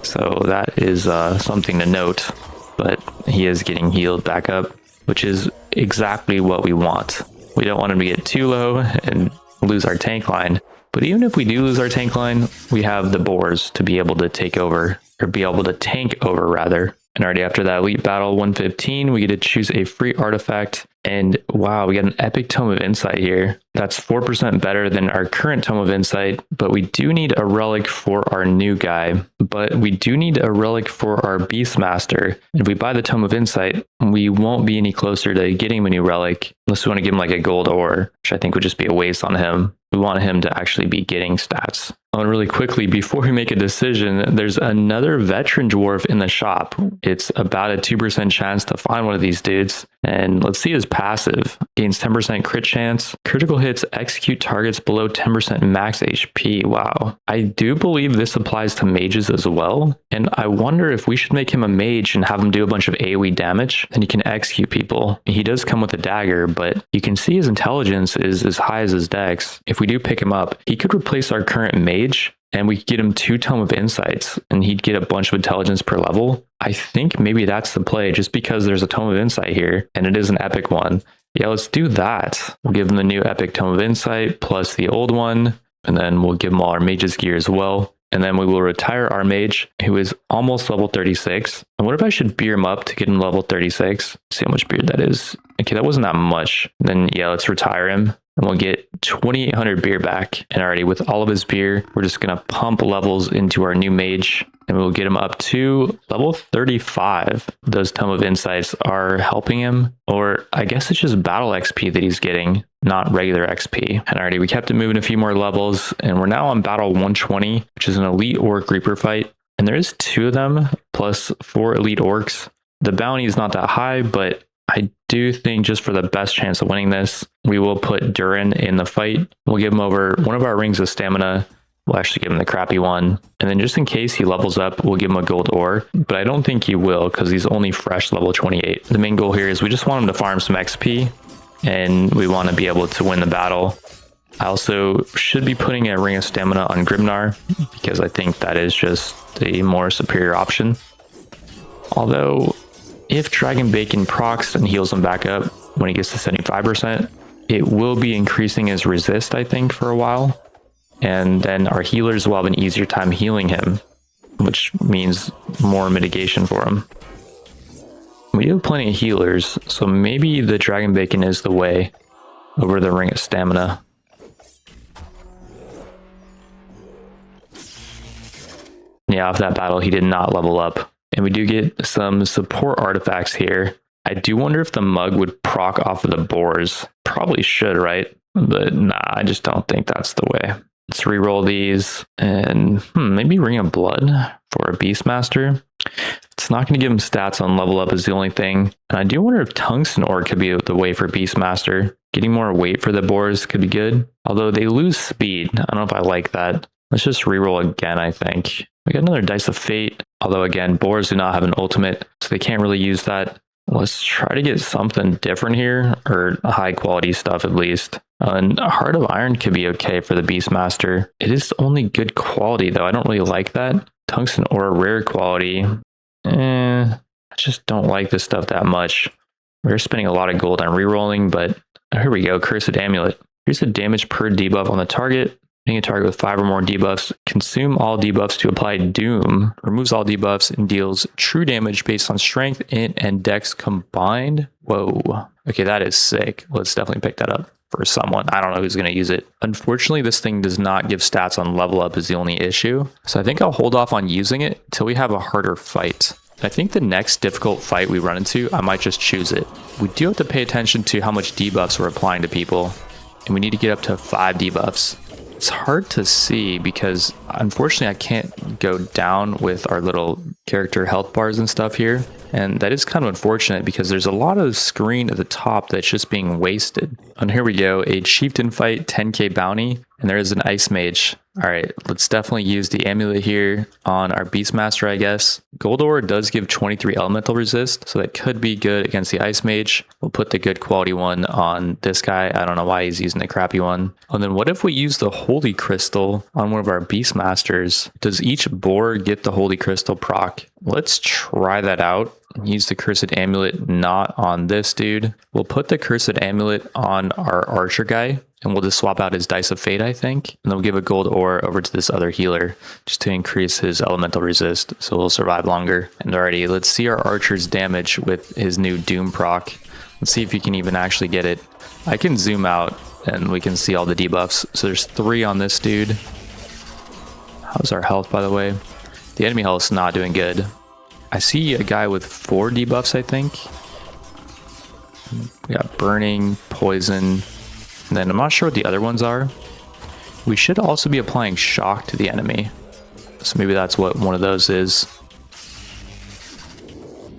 So that is something to note. But he is getting healed back up, which is exactly what we want. We don't want him to get too low and lose our tank line. But even if we do lose our tank line, we have the boars to be able to take over, or be able to tank over rather. And already after that elite battle 115, we get to choose a free artifact. And wow, we got an epic Tome of Insight here. That's 4% better than our current Tome of Insight, but we do need a relic for our new guy. But we do need a relic for our Beastmaster. And if we buy the Tome of Insight, we won't be any closer to getting him a new relic, unless we want to give him like a gold ore, which I think would just be a waste on him. We want him to actually be getting stats. And really quickly, before we make a decision, there's another veteran dwarf in the shop. It's about a 2% chance to find one of these dudes. And let's see his passive. Gains 10% crit chance. Critical hits execute targets below 10% max HP. Wow. I do believe this applies to mages as well. And I wonder if we should make him a mage and have him do a bunch of AoE damage. Then he can execute people. He does come with a dagger, but you can see his intelligence is as high as his dex. If we do pick him up, he could replace our current mage, and we could get him 2 Tome of Insights, and he'd get a bunch of intelligence per level. I think maybe that's the play, just because there's a Tome of Insight here, and it is an epic one. Yeah, let's do that. We'll give him the new epic Tome of Insight, plus the old one, and then we'll give him all our mage's gear as well. And then we will retire our mage, who is almost level 36. And what if I should beer him up to get him level 36? See how much beer that is. Okay, that wasn't that much. Then yeah, let's retire him. And we'll get 2,800 beer back. And already with all of his beer, we're just going to pump levels into our new mage. And we'll get him up to level 35. Those Tome of Insights are helping him. Or I guess it's just battle XP that he's getting, not regular XP. And already we kept it moving a few more levels. And we're now on battle 120, which is an elite orc reaper fight. And there is 2 of them, plus 4 elite orcs. The bounty is not that high, but I do think just for the best chance of winning this, we will put Durin in the fight. We'll give him over one of our rings of stamina. We'll actually give him the crappy one. And then just in case he levels up, we'll give him a gold ore. But I don't think he will because he's only fresh level 28. The main goal here is we just want him to farm some XP and we want to be able to win the battle. I also should be putting a ring of stamina on Grimnar because I think that is just a more superior option. Although if Dragon Bacon procs and heals him back up when he gets to 75%, it will be increasing his resist, I think, for a while. And then our healers will have an easier time healing him, which means more mitigation for him. We do have plenty of healers, so maybe the Dragon Bacon is the way over the Ring of Stamina. Yeah, off that battle, he did not level up. And we do get some support artifacts here. I do wonder if the mug would proc off of the boars. Probably should, right? But nah, I just don't think that's the way. Let's reroll these and maybe Ring of Blood for a Beastmaster. It's not going to give him stats on level up is the only thing. And I do wonder if Tungsten Ore could be the way for Beastmaster. Getting more weight for the boars could be good. Although they lose speed. I don't know if I like that. Let's just reroll again, I think. We got another Dice of Fate. Although again, boars do not have an ultimate, so they can't really use that. Let's try to get something different here, or high quality stuff at least. And Heart of Iron could be okay for the Beastmaster. It is only good quality though. I don't really like that. Tungsten Ore rare quality. I just don't like this stuff that much. We're spending a lot of gold on rerolling, but here we go. Cursed Amulet. Here's the damage per debuff on the target. Hitting a target with 5 or more debuffs. Consume all debuffs to apply Doom. Removes all debuffs and deals true damage based on strength, int, and dex combined. Whoa. Okay, that is sick. Let's definitely pick that up for someone. I don't know who's going to use it. Unfortunately, this thing does not give stats on level up is the only issue. So I think I'll hold off on using it till we have a harder fight. I think the next difficult fight we run into, I might just choose it. We do have to pay attention to how much debuffs we're applying to people. And we need to get up to 5 debuffs. It's hard to see because unfortunately I can't go down with our little character health bars and stuff here. And that is kind of unfortunate because there's a lot of screen at the top that's just being wasted. And here we go, a chieftain fight, 10k bounty, and there is an ice mage. All right, let's definitely use the amulet here on our Beastmaster, I guess. Gold ore does give 23 elemental resist, so that could be good against the ice mage. We'll put the good quality one on this guy. I don't know why he's using the crappy one. And then what if we use the holy crystal on one of our Beastmasters? Does each boar get the holy crystal proc? Let's try that out. Use the cursed amulet not on this dude. We'll put the cursed amulet on our archer guy, and we'll just swap out his Dice of Fate, I think. And then we'll give a gold ore over to this other healer just to increase his elemental resist, so he'll survive longer. And alrighty, let's see our archer's damage with his new Doom proc. Let's see if you can even actually get it. I can zoom out and we can see all the debuffs. So there's 3 on this dude. How's our health, by the way? The enemy health is not doing good. I see a guy with 4 debuffs, I think. We got burning, poison, and then I'm not sure what the other ones are. We should also be applying shock to the enemy. So maybe that's what one of those is.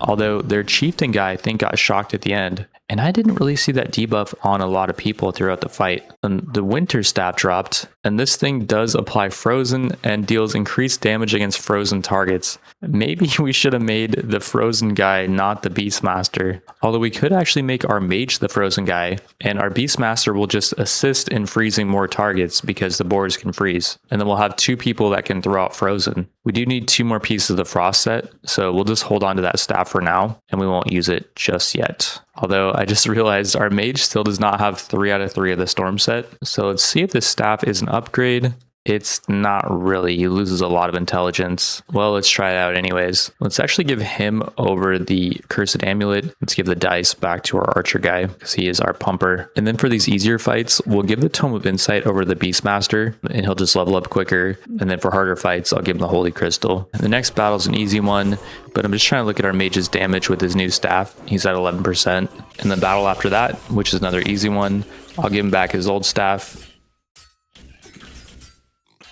Although their chieftain guy, I think, got shocked at the end. And I didn't really see that debuff on a lot of people throughout the fight. And the winter staff dropped, and this thing does apply frozen and deals increased damage against frozen targets. Maybe we should have made the frozen guy not the Beastmaster. Although we could actually make our mage the frozen guy, and our Beastmaster will just assist in freezing more targets because the boars can freeze. And then we'll have 2 people that can throw out frozen. We do need 2 more pieces of the frost set, so we'll just hold on to that staff for now, and we won't use it just yet. Although I just realized our mage still does not have 3 out of 3 of the storm set. So let's see if this staff is an upgrade. It's not really. He loses a lot of intelligence. Well, let's try it out anyways. Let's actually give him over the cursed amulet. Let's give the dice back to our archer guy because he is our pumper. And then for these easier fights, we'll give the Tome of Insight over the Beastmaster and he'll just level up quicker. And then for harder fights, I'll give him the Holy Crystal. And the next battle is an easy one, but I'm just trying to look at our mage's damage with his new staff. He's at 11%. And the battle after that, which is another easy one, I'll give him back his old staff.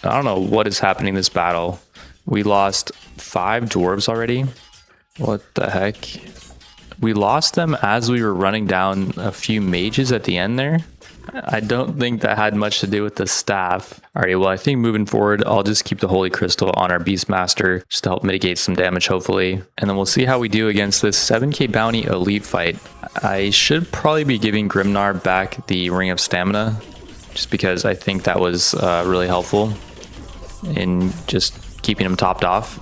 I don't know what is happening this battle. We lost 5 dwarves already. What the heck? We lost them as we were running down a few mages at the end there. I don't think that had much to do with the staff. Alright, well, I think moving forward, I'll just keep the Holy Crystal on our Beastmaster just to help mitigate some damage, hopefully. And then we'll see how we do against this 7k bounty elite fight. I should probably be giving Grimnar back the Ring of Stamina, just because I think that was really helpful in just keeping him topped off.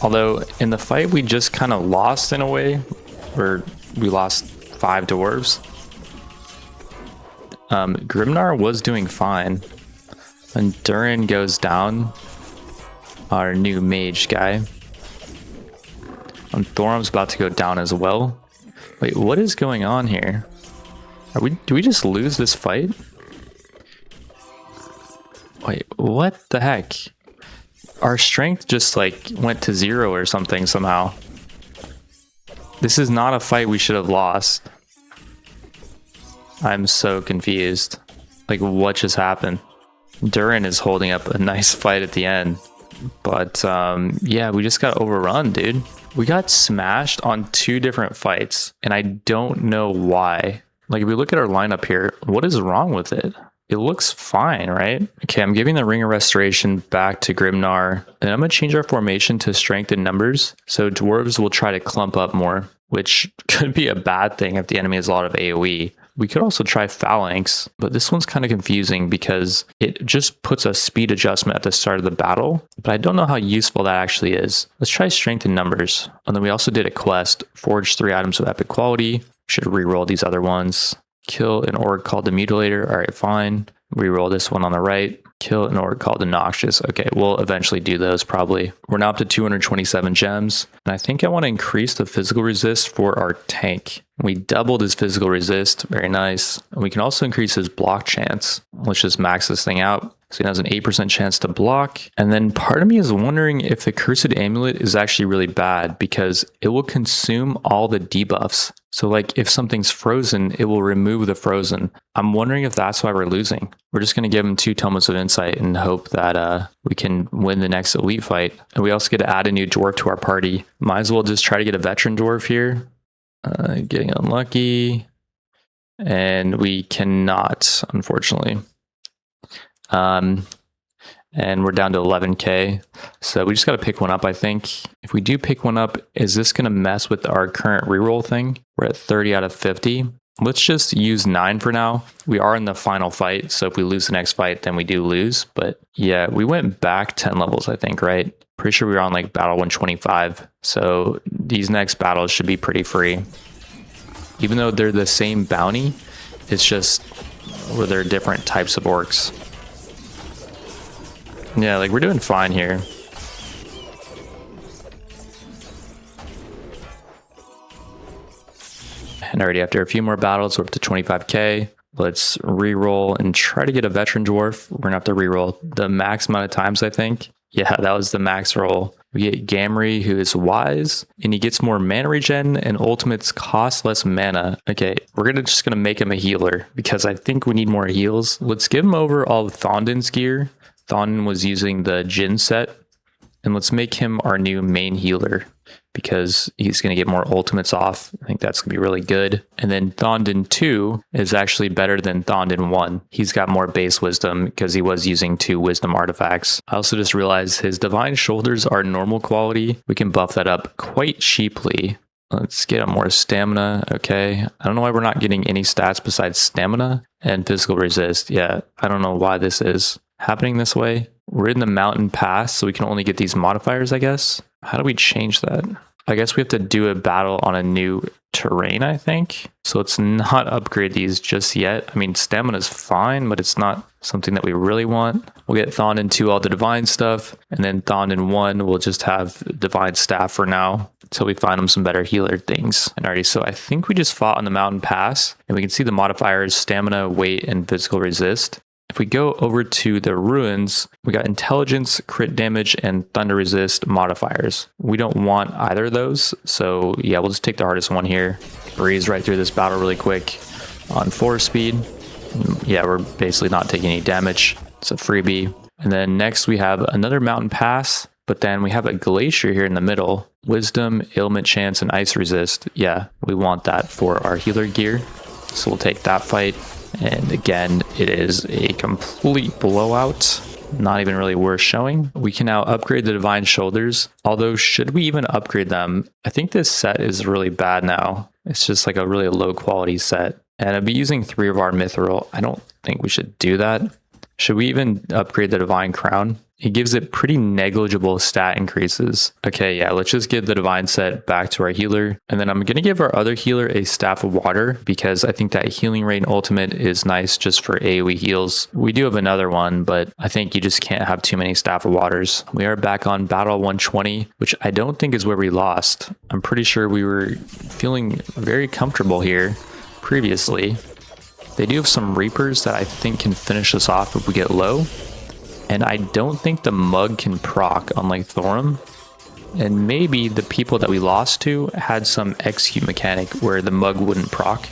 Although in the fight we just kind of lost in a way, where we lost 5 dwarves. Grimnar was doing fine. And Durin goes down. Our new mage guy. And Thorum's about to go down as well. Wait, what is going on here? Do we just lose this fight? Wait, what the heck? Our strength just like went to 0 or something somehow. This is not a fight we should have lost. I'm so confused. Like, what just happened? Durin is holding up a nice fight at the end. But yeah, we just got overrun, dude. We got smashed on 2 different fights, and I don't know why. Like, if we look at our lineup here, what is wrong with it? It looks fine, right? Okay, I'm giving the Ring of Restoration back to Grimnar, and I'm going to change our formation to strength in numbers, so dwarves will try to clump up more, which could be a bad thing if the enemy has a lot of AoE. We could also try Phalanx, but this one's kind of confusing because it just puts a speed adjustment at the start of the battle, but I don't know how useful that actually is. Let's try Strength in Numbers. And then we also did a quest, Forge 3 items of epic quality. Should reroll these other ones. Kill an orc called the Mutilator. All right, fine. Reroll this one on the right. Kill an orc called the Noxious. Okay, we'll eventually do those probably. We're now up to 227 gems. And I think I want to increase the physical resist for our tank. We doubled his physical resist. Very nice. And we can also increase his block chance. Let's just max this thing out. So he has an 8% chance to block. And then part of me is wondering if the Cursed Amulet is actually really bad because it will consume all the debuffs. So like if something's frozen, it will remove the frozen. I'm wondering if that's why we're losing. We're just going to give him 2 Tomes of Insight and hope that we can win the next elite fight. And we also get to add a new dwarf to our party. Might as well just try to get a veteran dwarf here. Getting unlucky. And we cannot, unfortunately. And we're down to 11k. So we just got to pick one up, I think. If we do pick one up, is this going to mess with our current reroll thing? We're at 30 out of 50. Let's just use 9 for now. We are in the final fight, so if we lose the next fight, then we do lose. But yeah, we went back 10 levels, I think, right? Pretty sure we were on like battle 125. So these next battles should be pretty free. Even though they're the same bounty, it's just where they're different types of orcs. Yeah, like we're doing fine here. And already after a few more battles, we're up to 25k. Let's reroll and try to get a veteran dwarf. We're gonna have to reroll the max amount of times, I think. Yeah, that was the max roll. We get Gamry, who is wise, and he gets more mana regen, and ultimates cost less mana. Okay, we're just gonna make him a healer because I think we need more heals. Let's give him over all of Thondin's gear. Thondin was using the Jin set, and let's make him our new main healer because he's going to get more ultimates off. I think that's going to be really good. And then Thondin 2 is actually better than Thondin 1. He's got more base wisdom because he was using 2 wisdom artifacts. I also just realized his divine shoulders are normal quality. We can buff that up quite cheaply. Let's get him more stamina. Okay. I don't know why we're not getting any stats besides stamina and physical resist. Yeah, I don't know why this is happening this way. We're in the mountain pass, so we can only get these modifiers, I guess. How do we change that? I guess we have to do a battle on a new terrain, I think. So let's not upgrade these just yet. I mean, stamina is fine, but it's not something that we really want. We'll get Thondin 2 all the divine stuff, and then Thondin 1 we'll just have divine staff for now until we find him some better healer things. And already, so I think we just fought on the mountain pass, and we can see the modifiers stamina, weight, and physical resist. If we go over to the ruins, we got intelligence, crit damage, and thunder resist modifiers. We don't want either of those. So yeah, we'll just take the hardest one here. Breeze right through this battle really quick on 4 speed. Yeah, we're basically not taking any damage. It's a freebie. And then next we have another mountain pass, but then we have a glacier here in the middle. Wisdom, ailment chance, and ice resist. Yeah, we want that for our healer gear. So we'll take that fight. And again, it is a complete blowout. Not even really worth showing. We can now upgrade the divine shoulders. Although, should we even upgrade them? I think this set is really bad now. It's just like a really low quality set. And I'd be using 3 of our mithril. I don't think we should do that. Should we even upgrade the divine crown? it gives it pretty negligible stat increases. Okay, yeah, let's just give the divine set back to our healer. And then I'm going to give our other healer a staff of water because I think that healing rain ultimate is nice just for AoE heals. We do have another one, but I think you just can't have too many staff of waters. We are back on battle 120, which I don't think is where we lost. I'm pretty sure we were feeling very comfortable here previously. They do have some Reapers that I think can finish us off if we get low. And I don't think the mug can proc, unlike Thorum. And maybe the people that we lost to had some execute mechanic where the mug wouldn't proc.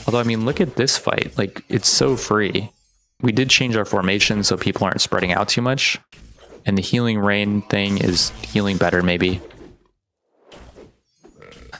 Although, I mean, look at this fight. Like, it's so free. We did change our formation so people aren't spreading out too much. And the healing rain thing is healing better, maybe.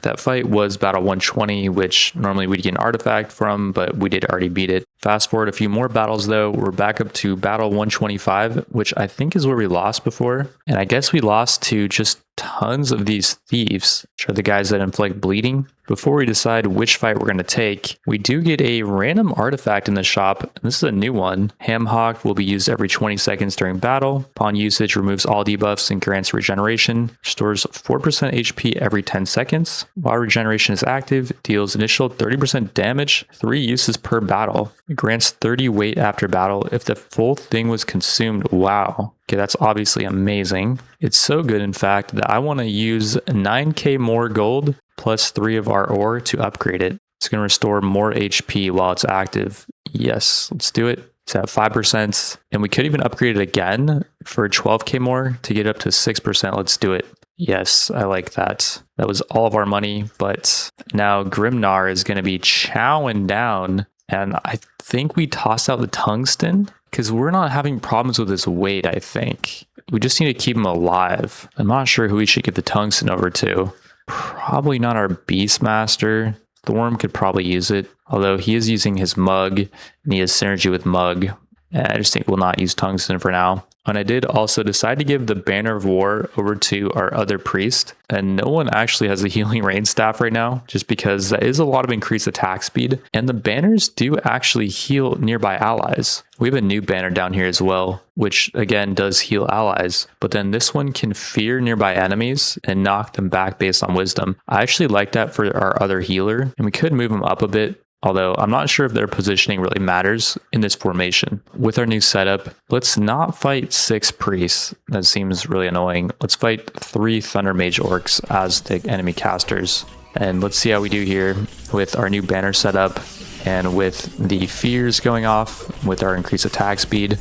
That fight was battle 120, which normally we'd get an artifact from, but we did already beat it. Fast forward a few more battles though, we're back up to battle 125, which I think is where we lost before. And I guess we lost to just tons of these thieves, which are the guys that inflict bleeding. Before we decide which fight we're going to take, we do get a random artifact in the shop. And this is a new one. Hamhawk will be used every 20 seconds during battle. Upon usage, removes all debuffs and grants regeneration. Restores 4% HP every 10 seconds. While regeneration is active, deals initial 30% damage, 3 uses per battle. It grants 30 weight after battle if the full thing was consumed. Wow. Okay, that's obviously amazing. It's so good, in fact, that I want to use 9k more gold plus 3 of our ore to upgrade it. It's going to restore more HP while it's active. Yes, let's do it. It's at 5%. And we could even upgrade it again for 12k more to get up to 6%. Let's do it. Yes, I like that. That was all of our money, but now Grimnar is going to be chowing down. And I think we tossed out the tungsten because we're not having problems with his weight, I think. We just need to keep him alive. I'm not sure who we should give the tungsten over to. Probably not our Beastmaster. Thorm could probably use it, although he is using his mug and he has synergy with mug. And I just think we'll not use tungsten for now. And I did also decide to give the Banner of War over to our other priest. And no one actually has a healing rain staff right now, just because that is a lot of increased attack speed. And the banners do actually heal nearby allies. We have a new banner down here as well, which again does heal allies. But then this one can fear nearby enemies and knock them back based on wisdom. I actually like that for our other healer, and we could move him up a bit. Although I'm not sure if their positioning really matters in this formation. With our new setup, let's not fight 6 priests. That seems really annoying. Let's fight 3 Thunder Mage Orcs as the enemy casters. And let's see how we do here with our new banner setup and with the fears going off with our increased attack speed.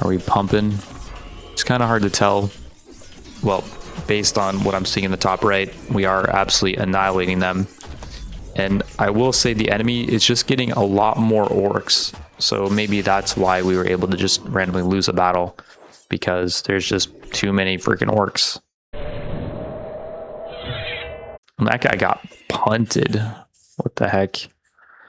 Are we pumping? It's kind of hard to tell. Well, based on what I'm seeing in the top right, we are absolutely annihilating them. And I will say the enemy is just getting a lot more orcs. So maybe that's why we were able to just randomly lose a battle, because there's just too many freaking orcs. And that guy got punted. What the heck?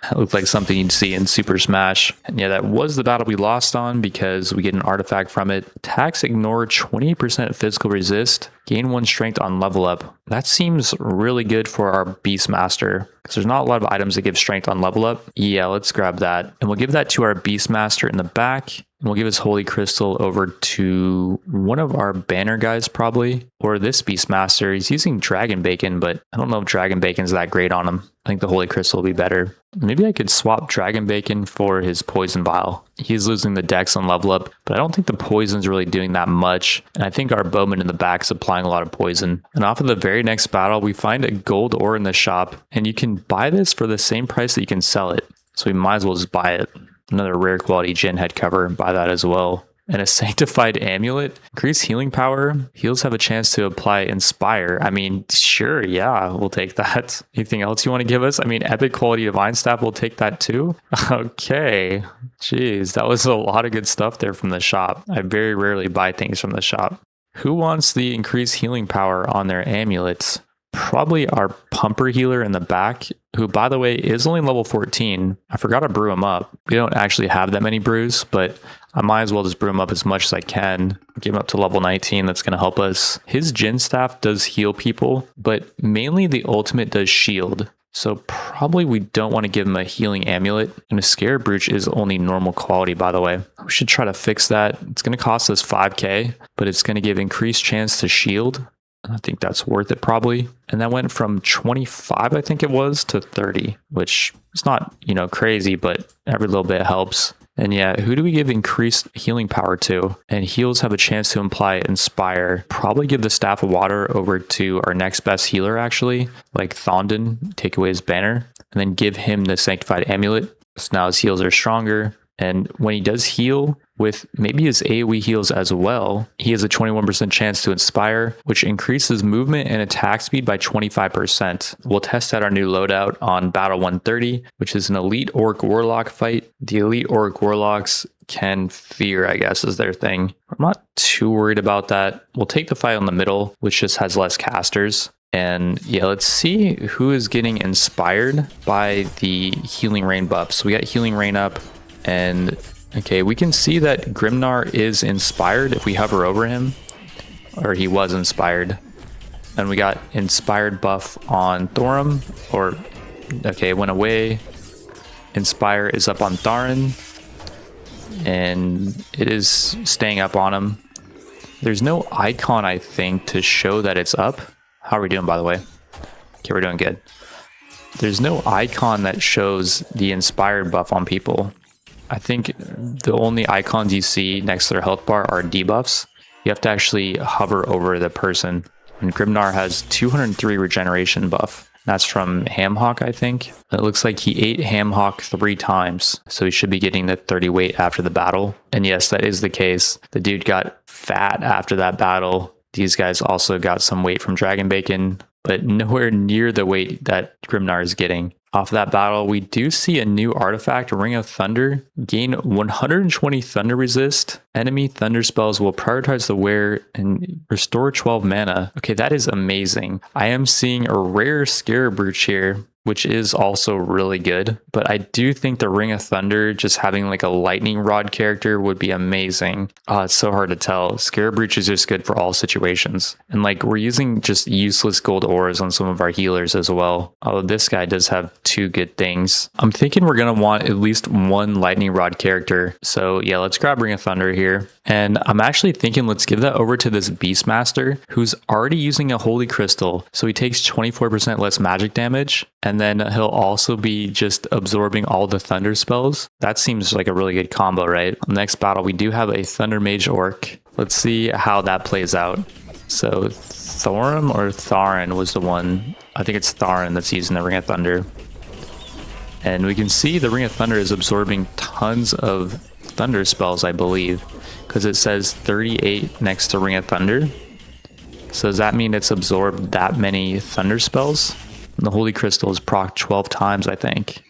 That looked like something you'd see in Super Smash. And yeah, that was the battle we lost on because we get an artifact from it. Attacks ignore 20% physical resist. Gain 1 strength on level up. That seems really good for our Beastmaster because there's not a lot of items that give strength on level up. Yeah, let's grab that. And we'll give that to our Beastmaster in the back. And we'll give his Holy Crystal over to one of our banner guys probably. Or this Beastmaster. He's using Dragon Bacon, but I don't know if Dragon Bacon's that great on him. I think the Holy Crystal will be better. Maybe I could swap Dragon Bacon for his Poison Vial. He's losing the dex on level up, but I don't think the poison's really doing that much. And I think our bowman in the back is applying a lot of poison. And off of the very next battle, we find a gold ore in the shop, and you can buy this for the same price that you can sell it. So we might as well just buy it. Another rare quality Gen head cover, buy that as well. And a sanctified amulet. Increased healing power. Heals have a chance to apply inspire. I mean, sure, yeah, we'll take that. Anything else you want to give us? I mean, epic quality divine staff, we'll take that too. Okay. Jeez, that was a lot of good stuff there from the shop. I very rarely buy things from the shop. Who wants the increased healing power on their amulets? Probably our pumper healer in the back, who, by the way, is only level 14. I forgot to brew him up. We don't actually have that many brews, but I might as well just brew him up as much as I can. Get him up to level 19. That's going to help us. His Jin staff does heal people, but mainly the ultimate does shield. So probably we don't want to give him a healing amulet. And a Scarab Brooch is only normal quality, by the way. We should try to fix that. It's going to cost us 5k, but it's going to give increased chance to shield. I think that's worth it probably. And that went from 25, I think it was, to 30, which is not, crazy, but every little bit helps. And yeah, who do we give increased healing power to? And heals have a chance to imply inspire. Probably give the Staff of Water over to our next best healer, actually, like Thondon, take away his banner, and then give him the Sanctified Amulet. So now his heals are stronger. And when he does heal with maybe his AoE heals as well, he has a 21% chance to inspire, which increases movement and attack speed by 25%. We'll test out our new loadout on Battle 130, which is an Elite Orc Warlock fight. The Elite Orc Warlocks can fear, I guess, is their thing. I'm not too worried about that. We'll take the fight on the middle, which just has less casters. And yeah, let's see who is getting inspired by the Healing Rain buff. So we got Healing Rain up. And okay, we can see that Grimnar is inspired if we hover over him, or he was inspired. And we got inspired buff on Thorum, or okay, it went away. Inspire is up on Tharin, and it is staying up on him. There's no icon, I think, to show that it's up. How are we doing, by the way? Okay, we're doing good. There's no icon that shows the inspired buff on people. I think the only icons you see next to their health bar are debuffs. You have to actually hover over the person. And Grimnar has 203 regeneration buff. That's from Hamhawk, I think. It looks like he ate Hamhawk 3 times, so he should be getting the 30 weight after the battle. And yes, that is the case. The dude got fat after that battle. These guys also got some weight from Dragon Bacon, but nowhere near the weight that Grimnar is getting. Off that battle, we do see a new artifact, Ring of Thunder. Gain 120 thunder resist. Enemy thunder spells will prioritize the wearer and restore 12 mana. Okay, that is amazing. I am seeing a rare Scarab Brooch here, which is also really good. But I do think the Ring of Thunder, just having like a lightning rod character would be amazing. It's so hard to tell. Scarab Brooch is just good for all situations. And like we're using just useless gold ores on some of our healers as well. Although this guy does have 2 good things. I'm thinking we're going to want at least 1 lightning rod character. So yeah, let's grab Ring of Thunder here. And I'm actually thinking let's give that over to this Beastmaster who's already using a Holy Crystal. So he takes 24% less magic damage. And then he'll also be just absorbing all the thunder spells. That seems like a really good combo, right? Next battle, we do have a Thunder Mage Orc. Let's see how that plays out. So Thorum or Tharin was the one. I think it's Tharin that's using the Ring of Thunder. And we can see the Ring of Thunder is absorbing tons of thunder spells, I believe, because it says 38 next to Ring of Thunder. So does that mean it's absorbed that many thunder spells? And the Holy Crystal is proc 12 times, I think.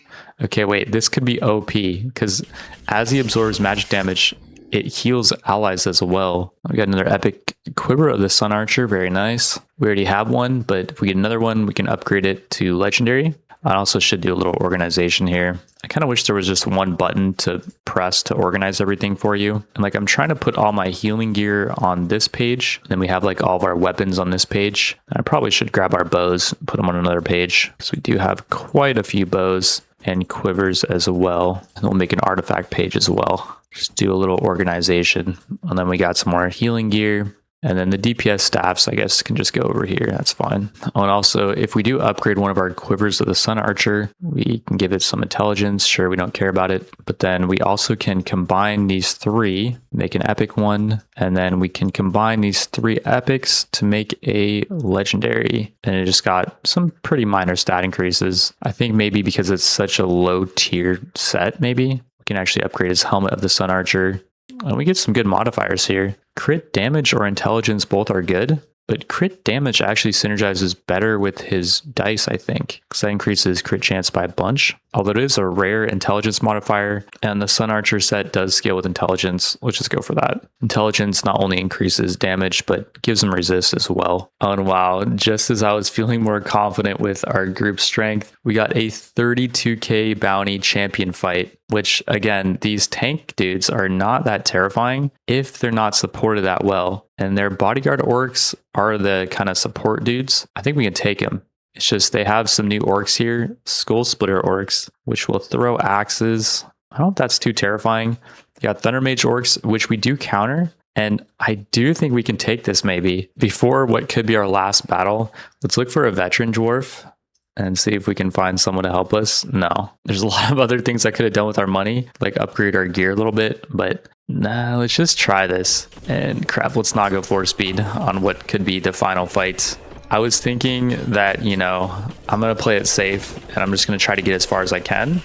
Okay, wait, this could be OP, because as he absorbs magic damage, it heals allies as well. We got another epic Quiver of the Sun Archer, very nice. We already have one, but if we get another one, we can upgrade it to Legendary. I also should do a little organization here. I kind of wish there was just one button to press to organize everything for you. And like I'm trying to put all my healing gear on this page. Then we have like all of our weapons on this page. I probably should grab our bows and put them on another page. So we do have quite a few bows and quivers as well. And we'll make an artifact page as well. Just do a little organization. And then we got some more healing gear. And then the DPS staffs, I guess, can just go over here. That's fine. Oh, and also, if we do upgrade one of our quivers of the Sun Archer, we can give it some intelligence. Sure, we don't care about it. But then we also can combine these 3, make an epic one. And then we can combine these 3 epics to make a legendary. And it just got some pretty minor stat increases. I think maybe because it's such a low tier set, maybe. We can actually upgrade his Helmet of the Sun Archer. And we get some good modifiers here. Crit damage or intelligence both are good, but crit damage actually synergizes better with his dice, I think, because that increases crit chance by a bunch. Although it is a rare intelligence modifier, and the Sun Archer set does scale with intelligence. Let's just go for that. Intelligence not only increases damage, but gives him resist as well. Oh, and wow, just as I was feeling more confident with our group strength, we got a 32k bounty champion fight, which again, these tank dudes are not that terrifying if they're not supported that well. And their bodyguard orcs are the kind of support dudes. I think we can take him. It's just they have some new orcs here, skull splitter orcs, which will throw axes. I don't know if that's too terrifying. You got Thunder Mage orcs, which we do counter. And I do think we can take this maybe. Before what could be our last battle, let's look for a veteran dwarf and see if we can find someone to help us. No, there's a lot of other things I could have done with our money, like upgrade our gear a little bit, but nah, let's just try this. And crap, let's not go 4-speed on what could be the final fight. I was thinking that, you know, I'm going to play it safe and I'm just going to try to get as far as I can.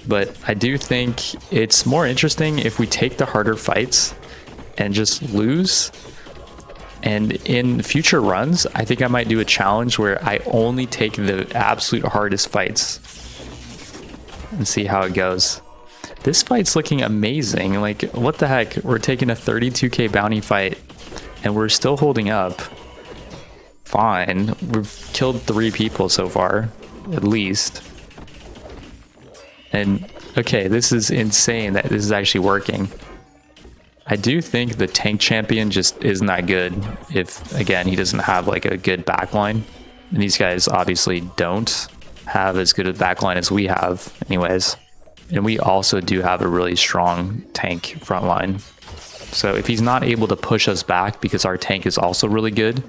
But I do think it's more interesting if we take the harder fights and just lose. And in future runs, I think I might do a challenge where I only take the absolute hardest fights and see how it goes. This fight's looking amazing. Like, what the heck? We're taking a 32k bounty fight and we're still holding up. Fine. We've killed 3 people so far, at least. And okay, this is insane that this is actually working. I do think the tank champion just isn't that good if, again, he doesn't have like a good backline. And these guys obviously don't have as good a backline as we have anyways. And we also do have a really strong tank front line. So if he's not able to push us back because our tank is also really good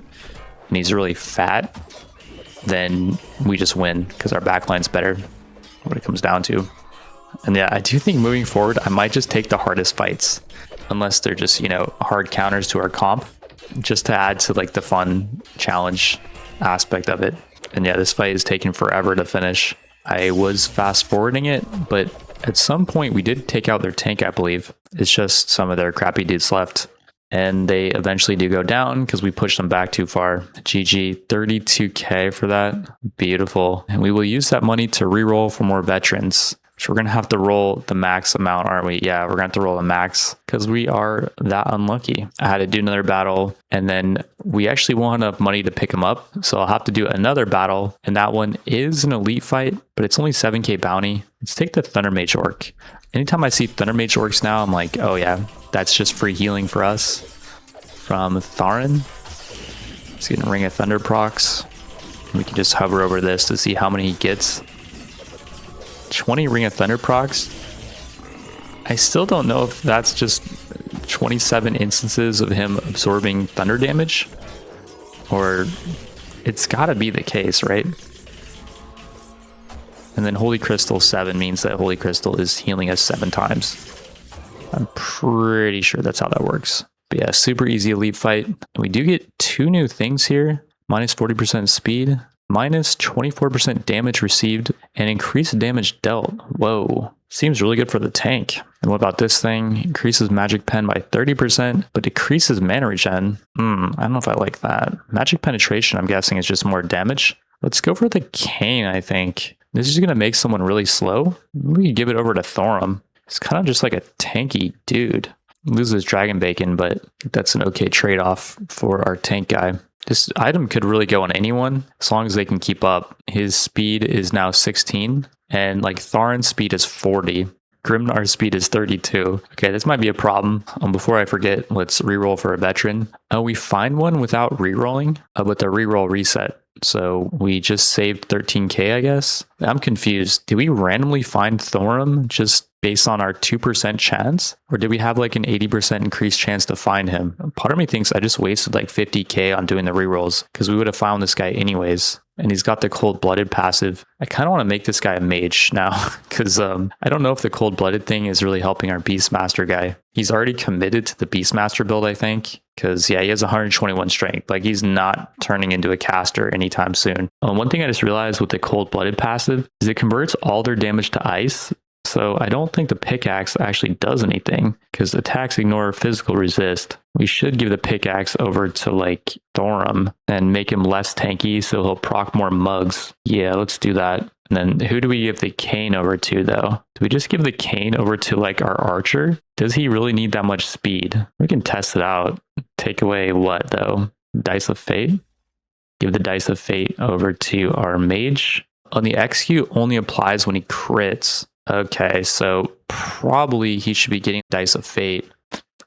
and he's really fat, then we just win because our backline's better, what it comes down to. And yeah, I do think moving forward, I might just take the hardest fights, unless they're just, you know, hard counters to our comp, just to add to like the fun challenge aspect of it. And yeah, this fight is taking forever to finish. I was fast forwarding it, but at some point we did take out their tank, I believe. It's just some of their crappy dudes left. And they eventually do go down because we pushed them back too far. GG, 32k for that. Beautiful. And we will use that money to reroll for more veterans. So we're going to have to roll the max amount, aren't we? Yeah, we're going to have to roll the max because we are that unlucky. I had to do another battle and then we actually won't have enough money to pick them up. So I'll have to do another battle. And that one is an elite fight, but it's only 7k bounty. Let's take the Thunder Mage Orc. Anytime I see Thunder Mage Orcs now, I'm like, oh yeah, that's just free healing for us. From Tharin. He's getting Ring of Thunder procs. We can just hover over this to see how many he gets. 20 Ring of Thunder procs. I still don't know if that's just 27 instances of him absorbing thunder damage, or it's gotta be the case, right? And then Holy Crystal 7 means that Holy Crystal is healing us 7 times. I'm pretty sure that's how that works. But yeah, super easy elite fight. We do get 2 new things here. Minus 40% speed, minus 24% damage received, and increased damage dealt. Whoa. Seems really good for the tank. And what about this thing? Increases magic pen by 30%, but decreases mana regen. I don't know if I like that. Magic penetration, I'm guessing, is just more damage. Let's go for the cane, I think. This is going to make someone really slow. We could give it over to Thorum. It's kind of just like a tanky dude. Loses Dragon Bacon, but that's an okay trade-off for our tank guy. This item could really go on anyone as long as they can keep up. His speed is now 16, and like Tharin's speed is 40. Grimnar's speed is 32. Okay, this might be a problem. Before I forget, let's reroll for a veteran. We find one without rerolling, but the reroll reset. So we just saved 13k, I guess. I'm confused. Did we randomly find Thorum just based on our 2% chance? Or did we have like an 80% increased chance to find him? Part of me thinks I just wasted like 50k on doing the rerolls because we would have found this guy anyways. And he's got the cold-blooded passive. I kind of want to make this guy a mage now because I don't know if the cold-blooded thing is really helping our Beastmaster guy. He's already committed to the Beastmaster build, I think, because yeah, he has 121 strength. Like, he's not turning into a caster anytime soon. One thing I just realized with the cold-blooded passive is it converts all their damage to ice. So I don't think the pickaxe actually does anything because attacks ignore physical resist. We should give the pickaxe over to like Thorum and make him less tanky so he'll proc more mugs. Yeah, let's do that. And then who do we give the cane over to though? Do we just give the cane over to like our archer? Does he really need that much speed? We can test it out. Take away what though? Dice of Fate? Give the Dice of Fate over to our mage. On the XQ only applies when he crits. Okay, so probably he should be getting Dice of Fate.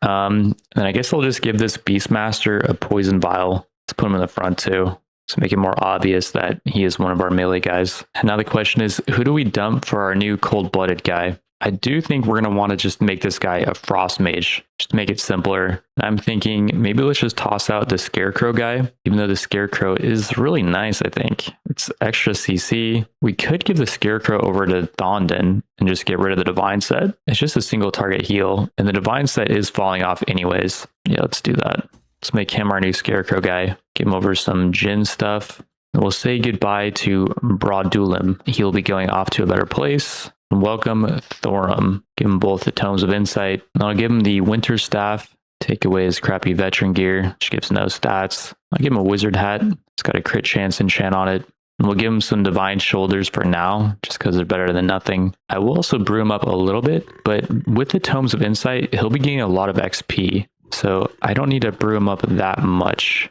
And I guess I'll just give this Beastmaster a poison vial. Let's put him in the front too. to make it more obvious that he is one of our melee guys. And now the question is, who do we dump for our new cold-blooded guy? I do think we're going to want to just make this guy a frost mage, just to make it simpler. I'm thinking maybe let's just toss out the scarecrow guy, even though the scarecrow is really nice, I think. It's extra CC. We could give the scarecrow over to Thondon and just get rid of the divine set. It's just a single target heal, and the divine set is falling off anyways. Yeah, let's do that. Let's make him our new scarecrow guy. Give him over some Jin stuff. And we'll say goodbye to Broadulim. He'll be going off to a better place. Welcome Thorum. Give him both the Tomes of Insight. And I'll give him the Winter Staff. Take away his crappy veteran gear, which gives no stats. I'll give him a Wizard Hat. It's got a crit chance enchant on it. And we'll give him some Divine Shoulders for now, just because they're better than nothing. I will also brew him up a little bit, but with the Tomes of Insight, he'll be getting a lot of XP. So I don't need to brew him up that much.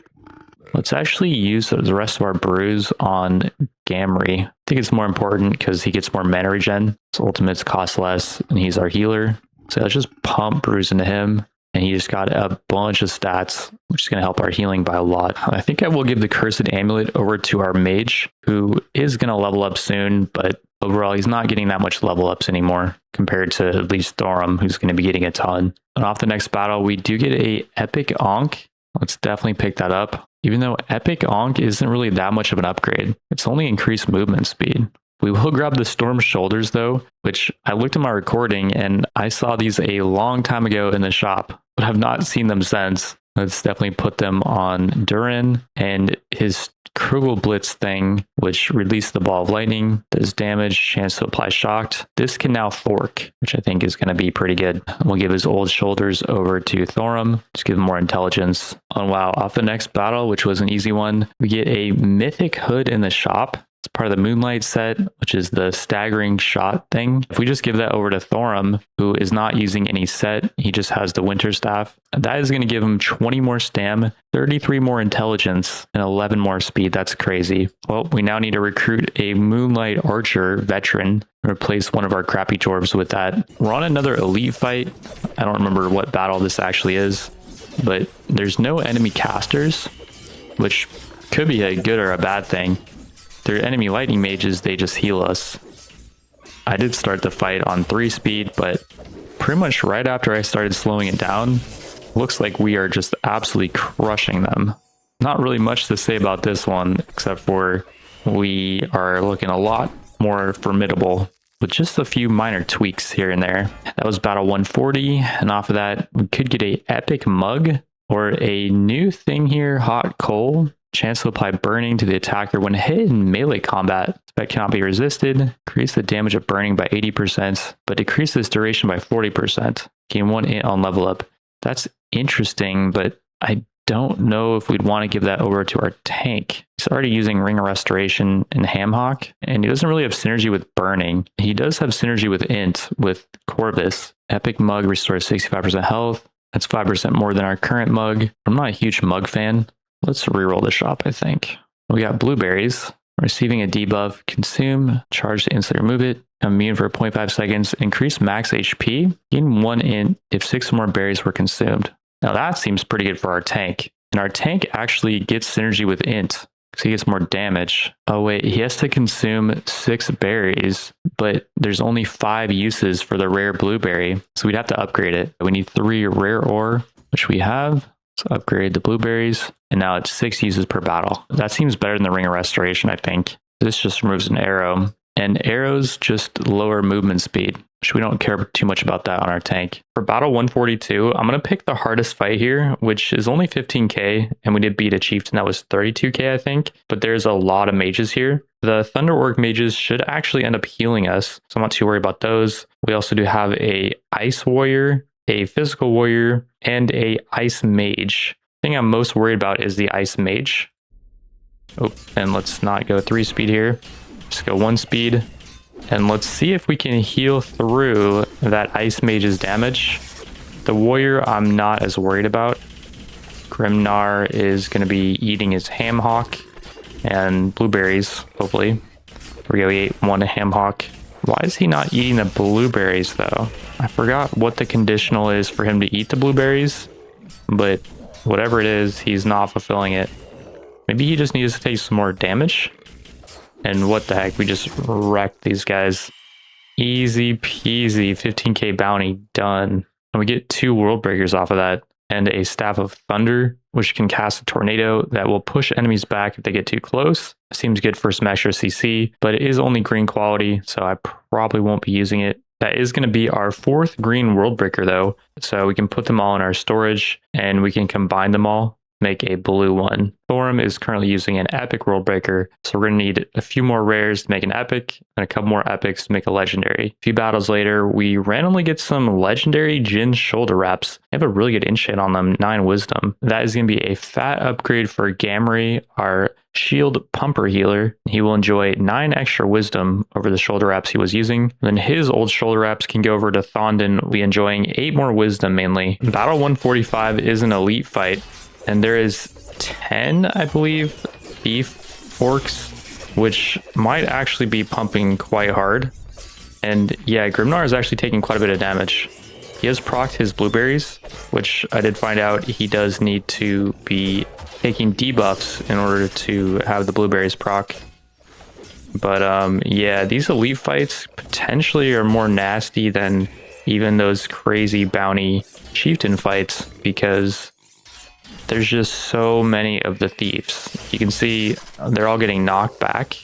Let's actually use the rest of our brews on Gamry. I think it's more important because he gets more mana regen. His ultimates cost less, and he's our healer. So let's just pump brews into him. And he just got a bunch of stats, which is going to help our healing by a lot. I think I will give the Cursed Amulet over to our mage, who is going to level up soon, but overall he's not getting that much level ups anymore compared to at least Thorum, who's going to be getting a ton. And off the next battle, we do get a Epic Ankh. Let's definitely pick that up. Even though Epic Ankh isn't really that much of an upgrade, it's only increased movement speed. We will grab the Storm Shoulders though, which I looked at my recording and I saw these a long time ago in the shop, but have not seen them since. Let's definitely put them on Durin, and his Krugel Blitz thing, which released the Ball of Lightning, does damage, chance to apply Shocked. This can now fork, which I think is going to be pretty good. We'll give his old shoulders over to Thorum, just give him more intelligence. And wow, off the next battle, which was an easy one, we get a Mythic Hood in the shop. It's part of the Moonlight set, which is the staggering shot thing. If we just give that over to Thorum, who is not using any set, he just has the Winter Staff. That is going to give him 20 more stam, 33 more intelligence, and 11 more speed. That's crazy. Well, we now need to recruit a Moonlight Archer veteran and replace one of our crappy dwarves with that. We're on another elite fight. I don't remember what battle this actually is, but there's no enemy casters, which could be a good or a bad thing. They're enemy lightning mages, they just heal us. I did start the fight on 3 speed, but pretty much right after I started slowing it down, looks like we are just absolutely crushing them. Not really much to say about this one, except for we are looking a lot more formidable with just a few minor tweaks here and there. That was battle 140, and off of that, we could get a epic mug or a new thing here, hot coal. Chance to apply burning to the attacker when hit in melee combat. That cannot be resisted. Increase the damage of burning by 80%, but decrease this duration by 40%. Gain 1 int on level up. That's interesting, but I don't know if we'd want to give that over to our tank. He's already using Ring of Restoration and Hamhawk, and he doesn't really have synergy with burning. He does have synergy with int with Corvus. Epic Mug restores 65% health. That's 5% more than our current mug. I'm not a huge mug fan. Let's reroll the shop, I think. We got blueberries. Receiving a debuff, consume, charge to instantly remove it, immune for 0.5 seconds, increase max HP, gain 1 int if 6 or more berries were consumed. Now that seems pretty good for our tank. And our tank actually gets synergy with int, so he gets more damage. Oh wait, he has to consume 6 berries, but there's only 5 uses for the rare blueberry, so we'd have to upgrade it. We need 3 rare ore, which we have. So upgrade the blueberries, and now it's 6 uses per battle. That seems better than the Ring of Restoration, I think. This just removes an arrow, and arrows just lower movement speed, which we don't care too much about that on our tank. For battle 142, I'm going to pick the hardest fight here, which is only 15k, and we did beat a chieftain that was 32k, I think, but there's a lot of mages here. The Thunder Orc mages should actually end up healing us, so I'm not too worried about those. We also do have a Ice Warrior, a Physical Warrior, and a Ice Mage. The thing I'm most worried about is the Ice Mage. Oh, and let's not go 3 speed here. Let's go 1 speed. And let's see if we can heal through that Ice Mage's damage. The Warrior I'm not as worried about. Grimnar is going to be eating his Hamhawk and blueberries, hopefully. There we go, he ate 1 Hamhawk. Why is he not eating the blueberries though? I forgot what the conditional is for him to eat the blueberries, but whatever it is, he's not fulfilling it. Maybe he just needs to take some more damage. And what the heck, we just wrecked these guys. Easy peasy, 15k bounty, done. And we get 2 world breakers off of that, and a Staff of Thunder, which can cast a tornado that will push enemies back if they get too close. Seems good for some extra CC, but it is only green quality, so I probably won't be using it. That is going to be our 4th green world breaker though, so we can put them all in our storage, and we can combine them all, make a blue one. Thorum is currently using an epic world breaker, so we're going to need a few more rares to make an epic and a couple more epics to make a legendary. A few battles later, we randomly get some legendary Jin shoulder wraps. They have a really good enchant on them, 9 wisdom. That is going to be a fat upgrade for Gamry, our shield pumper healer. He will enjoy 9 extra wisdom over the shoulder wraps he was using. Then his old shoulder wraps can go over to Thondon, will be enjoying 8 more wisdom mainly. Battle 145 is an elite fight, and there is 10, I believe, beef orcs, which might actually be pumping quite hard. And yeah, Grimnar is actually taking quite a bit of damage. He has procced his blueberries, which I did find out he does need to be taking debuffs in order to have the blueberries proc. But yeah, these elite fights potentially are more nasty than even those crazy bounty chieftain fights, because there's just so many of the thieves. You can see they're all getting knocked back,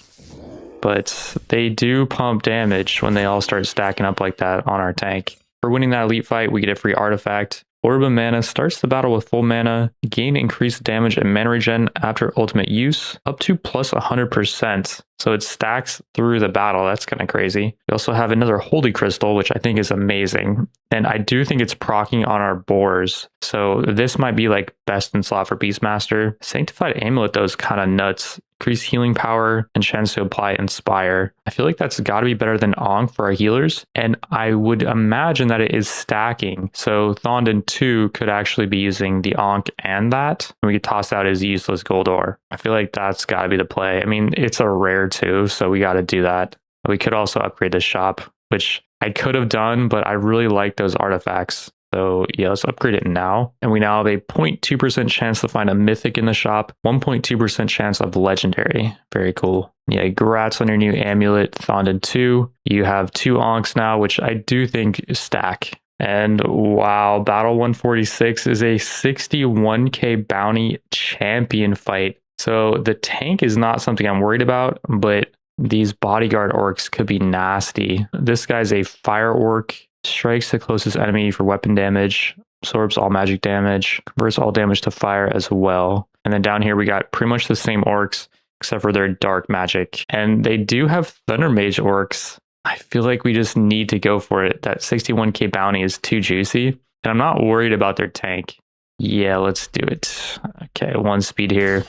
but they do pump damage when they all start stacking up like that on our tank. For winning that elite fight, we get a free artifact. Orb of Mana starts the battle with full mana, gain increased damage and mana regen after ultimate use, up to plus 100%. So it stacks through the battle. That's kind of crazy. We also have another Holy Crystal, which I think is amazing. And I do think it's proccing on our boars. So this might be like best in slot for Beastmaster. Sanctified Amulet, though, is kind of nuts. Increase healing power and chance to apply Inspire. I feel like that's got to be better than Ankh for our healers. And I would imagine that it is stacking. So Thondon 2 could actually be using the Ankh and that. And we could toss out his useless gold ore. I feel like that's got to be the play. I mean, it's a rare too, so we got to do that. We could also upgrade the shop, which I could have done, but I really like those artifacts. So yeah, let's upgrade it now. And we now have a 0.2% chance to find a mythic in the shop, 1.2% chance of legendary. Very cool. Yeah, congrats on your new amulet, Thondon 2. You have 2 Ankhs now, which I do think stack. And wow, Battle 146 is a 61k bounty champion fight. So the tank is not something I'm worried about, but these bodyguard orcs could be nasty. This guy's a fire orc. Strikes the closest enemy for weapon damage, absorbs all magic damage, converts all damage to fire as well. And then down here we got pretty much the same orcs, except for their dark magic. And they do have Thunder Mage orcs. I feel like we just need to go for it. That 61k bounty is too juicy, and I'm not worried about their tank. Yeah, let's do it. Okay, 1 speed here.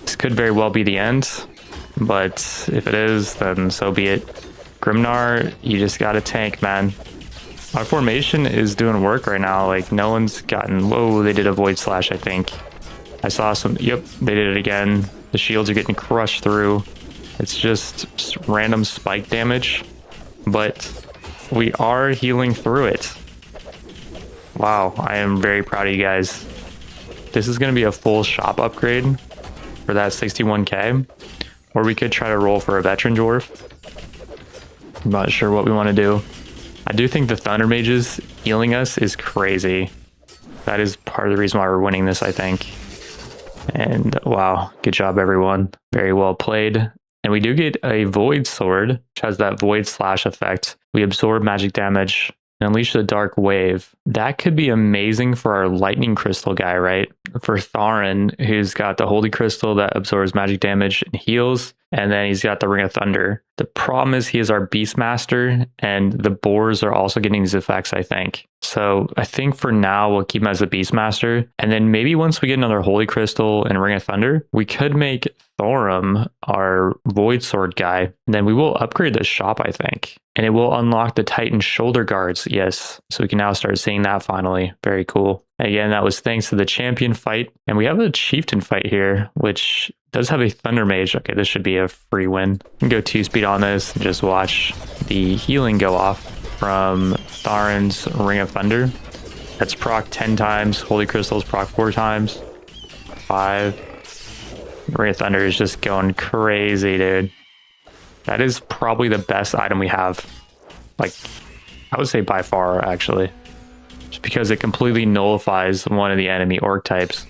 This could very well be the end, but if it is, then so be it. Grimnar, you just got a tank, man. Our formation is doing work right now. Like, no one's gotten... Whoa, they did a Void Slash, I think. I saw some... Yep, they did it again. The shields are getting crushed through. It's just random spike damage. But we are healing through it. Wow, I am very proud of you guys. This is going to be a full shop upgrade for that 61k. Or we could try to roll for a veteran dwarf. I'm not sure what we want to do. I do think the Thunder Mages healing us is crazy. That is part of the reason why we're winning this, I think. And wow, good job, everyone. Very well played. And we do get a Void Sword, which has that Void Slash effect. We absorb magic damage and unleash the Dark Wave. That could be amazing for our Lightning Crystal guy, right? For Tharin, who's got the Holy Crystal that absorbs magic damage and heals. And then he's got the Ring of Thunder. The problem is he is our Beastmaster, and the boars are also getting these effects, I think. So I think for now, we'll keep him as a Beastmaster. And then maybe once we get another Holy Crystal and Ring of Thunder, we could make Thorum our Void Sword guy. And then we will upgrade the shop, I think. And it will unlock the Titan Shoulder Guards, yes. So we can now start seeing that finally. Very cool. Again, that was thanks to the champion fight. And we have a chieftain fight here, which does have a Thunder Mage. Okay, this should be a free win. We can go 2 speed on this and just watch the healing go off from Tharin's Ring of Thunder. That's proc 10 times. Holy Crystals proc 4 times. 5. Ray of Thunder is just going crazy, dude. That is probably the best item we have. Like, I would say by far, actually. Just because it completely nullifies one of the enemy orc types.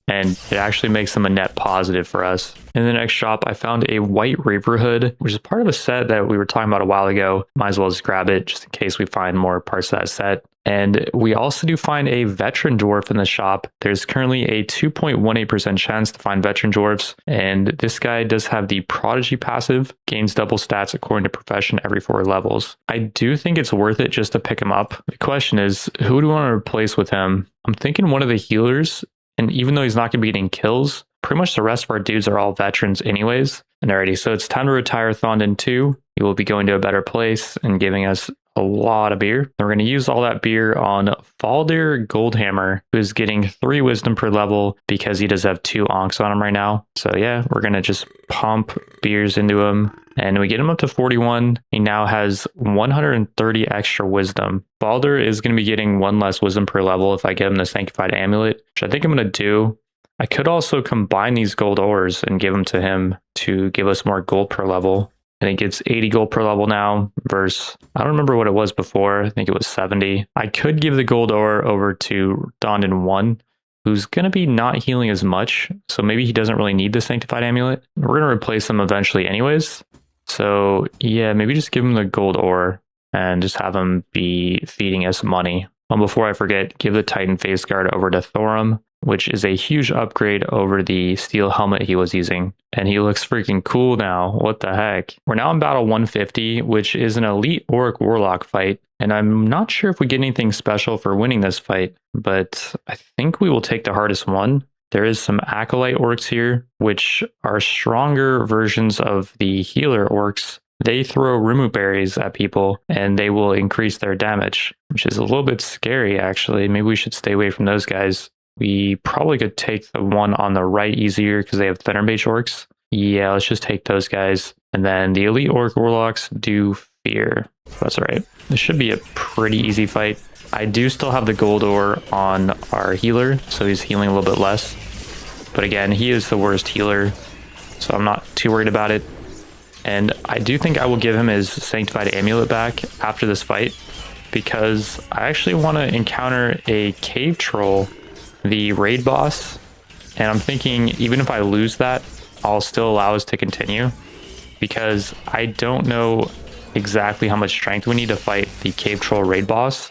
And it actually makes them a net positive for us. In the next shop, I found a white Reaper hood, which is part of a set that we were talking about a while ago. Might as well just grab it just in case we find more parts of that set. And we also do find a veteran dwarf in the shop. There's currently a 2.18% chance to find veteran dwarfs. And this guy does have the prodigy passive, gains double stats according to profession every 4 levels. I do think it's worth it just to pick him up. The question is, who do we want to replace with him? I'm thinking one of the healers. And even though he's not going to be getting kills, pretty much the rest of our dudes are all veterans anyways. And alrighty, so it's time to retire Thondon 2. He will be going to a better place and giving us a lot of beer. And we're going to use all that beer on Faldir Goldhammer, who's getting 3 wisdom per level because he does have 2 onks on him right now. So yeah, we're going to just pump beers into him. And we get him up to 41. He now has 130 extra wisdom. Baldur is going to be getting 1 less wisdom per level if I get him the Sanctified Amulet, which I think I'm going to do. I could also combine these gold ores and give them to him to give us more gold per level. And it gets 80 gold per level now versus, I don't remember what it was before. I think it was 70. I could give the gold ore over to Dondon 1, who's going to be not healing as much. So maybe he doesn't really need the Sanctified Amulet. We're going to replace him eventually anyways. So yeah, maybe just give him the gold ore and just have him be feeding us money. Before I forget, give the Titan Face Guard over to Thorum, which is a huge upgrade over the steel helmet he was using. And he looks freaking cool now. What the heck? We're now in battle 150, which is an elite Orc Warlock fight. And I'm not sure if we get anything special for winning this fight, but I think we will take the hardest one. There is some Acolyte Orcs here, which are stronger versions of the healer Orcs. They throw Rimu berries at people and they will increase their damage, which is a little bit scary actually. Maybe we should stay away from those guys. We probably could take the one on the right easier because they have thinner mage orcs. Yeah, let's just take those guys. And then the elite orc warlocks do fear. That's right. This should be a pretty easy fight. I do still have the gold ore on our healer, so he's healing a little bit less. But again, he is the worst healer, so I'm not too worried about it. And I do think I will give him his Sanctified Amulet back after this fight, because I actually want to encounter a cave troll, the raid boss. And I'm thinking even if I lose that, I'll still allow us to continue, because I don't know exactly how much strength we need to fight the cave troll raid boss.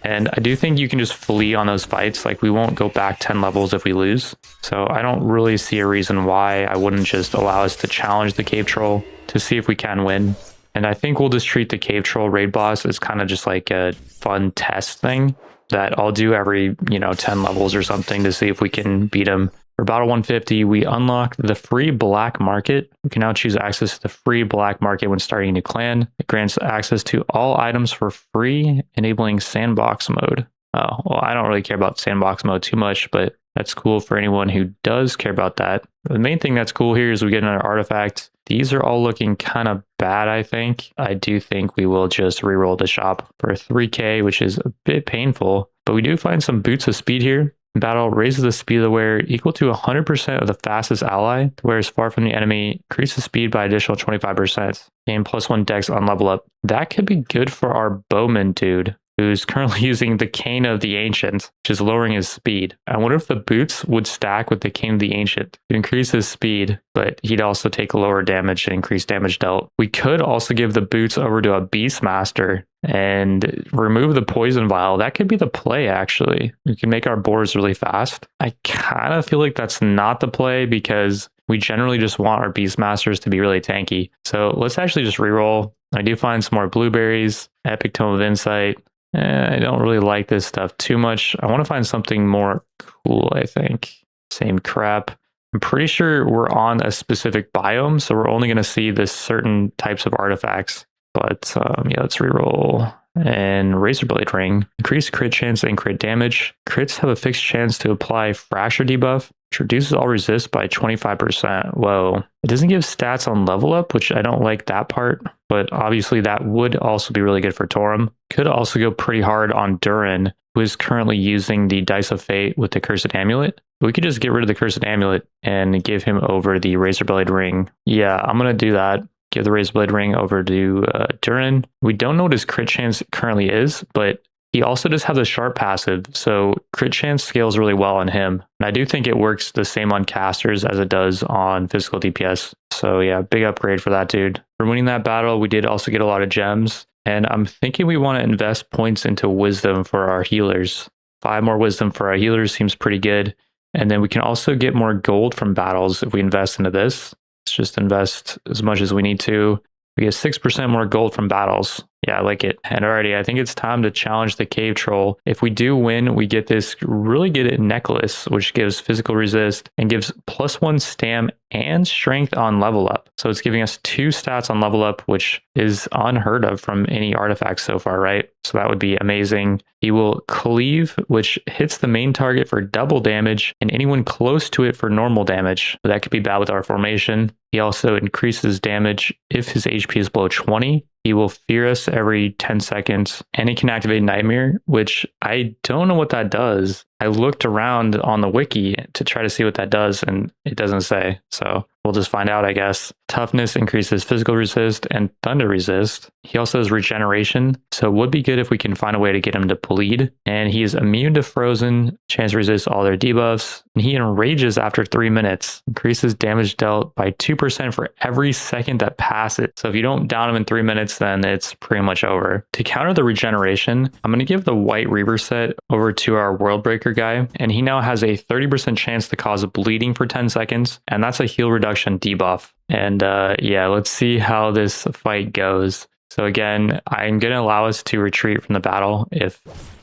And I do think you can just flee on those fights. Like, we won't go back 10 levels if we lose. So I don't really see a reason why I wouldn't just allow us to challenge the cave troll to see if we can win. And I think we'll just treat the cave troll raid boss as kind of just like a fun test thing that I'll do every, 10 levels or something to see if we can beat him. For battle 150, we unlock the free black market. We can now choose access to the free black market when starting a new clan. It grants access to all items for free, enabling sandbox mode. Oh, well, I don't really care about sandbox mode too much, but that's cool for anyone who does care about that. The main thing that's cool here is we get another artifact. These are all looking kind of bad, I think. I do think we will just reroll the shop for 3k, which is a bit painful. But we do find some boots of speed here. Battle raises the speed of the wearer equal to 100% of the fastest ally. The wearer is far from the enemy, increases speed by additional 25%. Gain +1 dex on level up. That could be good for our bowman dude, who's currently using the Cane of the Ancient, which is lowering his speed. I wonder if the boots would stack with the Cane of the Ancient to increase his speed, but he'd also take lower damage and increase damage dealt. We could also give the boots over to a Beastmaster and remove the poison vial. That could be the play, actually. We can make our boars really fast. I kind of feel like that's not the play because we generally just want our Beastmasters to be really tanky. So let's actually just reroll. I do find some more blueberries, Epic Tome of Insight. I don't really like this stuff too much. I want to find something more cool, I think. Same crap. I'm pretty sure we're on a specific biome, so we're only going to see this certain types of artifacts. But yeah, let's reroll. And Razor Blade Ring. Increase crit chance and crit damage. Crits have a fixed chance to apply Fracture debuff, which reduces all resist by 25%. Whoa. It doesn't give stats on level up, which I don't like that part. But obviously that would also be really good for Thorum. Could also go pretty hard on Durin who is currently using the Dice of Fate with the Cursed Amulet. We could just get rid of the Cursed Amulet and give him over the Razorblade Ring. Yeah, I'm going to do that. Give the Razorblade Ring over to Durin. We don't know what his crit chance currently is, but he also just has a sharp passive, so crit chance scales really well on him. And I do think it works the same on casters as it does on physical DPS. So yeah, big upgrade for that dude. For winning that battle, we did also get a lot of gems. And I'm thinking we want to invest points into wisdom for our healers. 5 more wisdom for our healers seems pretty good. And then we can also get more gold from battles if we invest into this. Let's just invest as much as we need to. We get 6% more gold from battles. Yeah, I like it. And alrighty, I think it's time to challenge the cave troll. If we do win, we get this really good necklace, which gives physical resist and gives +1 stam and strength on level up. So it's giving us 2 stats on level up, which is unheard of from any artifacts so far, right? So that would be amazing. He will cleave, which hits the main target for double damage and anyone close to it for normal damage. So that could be bad with our formation. He also increases damage if his HP is below 20. He will fear us every 10 seconds, and he can activate Nightmare, which I don't know what that does. I looked around on the wiki to try to see what that does, and it doesn't say. So we'll just find out, I guess. Toughness increases physical resist and thunder resist. He also has regeneration, so it would be good if we can find a way to get him to bleed. And he is immune to frozen, chance resist all their debuffs, and he enrages after 3 minutes. Increases damage dealt by 2% for every second that passes. So if you don't down him in 3 minutes, then it's pretty much over. To counter the regeneration, I'm going to give the White Reaver set over to our World Breaker guy, and he now has a 30% chance to cause bleeding for 10 seconds, and that's a heal reduction debuff. And yeah, let's see how this fight goes. So again, I'm going to allow us to retreat from the battle if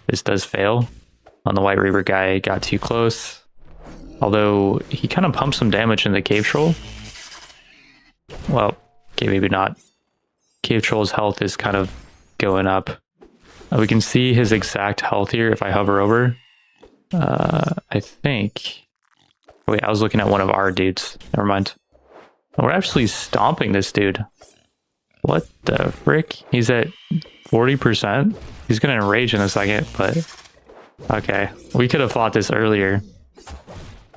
this does fail. On the White Reaver guy, got too close. Although he kind of pumps some damage in the cave troll. Well, okay, maybe not. Cave troll's health is kind of going up. We can see his exact health here if I hover over. I think... Wait, I was looking at one of our dudes. Never mind. We're actually stomping this dude. What the frick? He's at 40%. He's going to enrage in a second, but... Okay, we could have fought this earlier.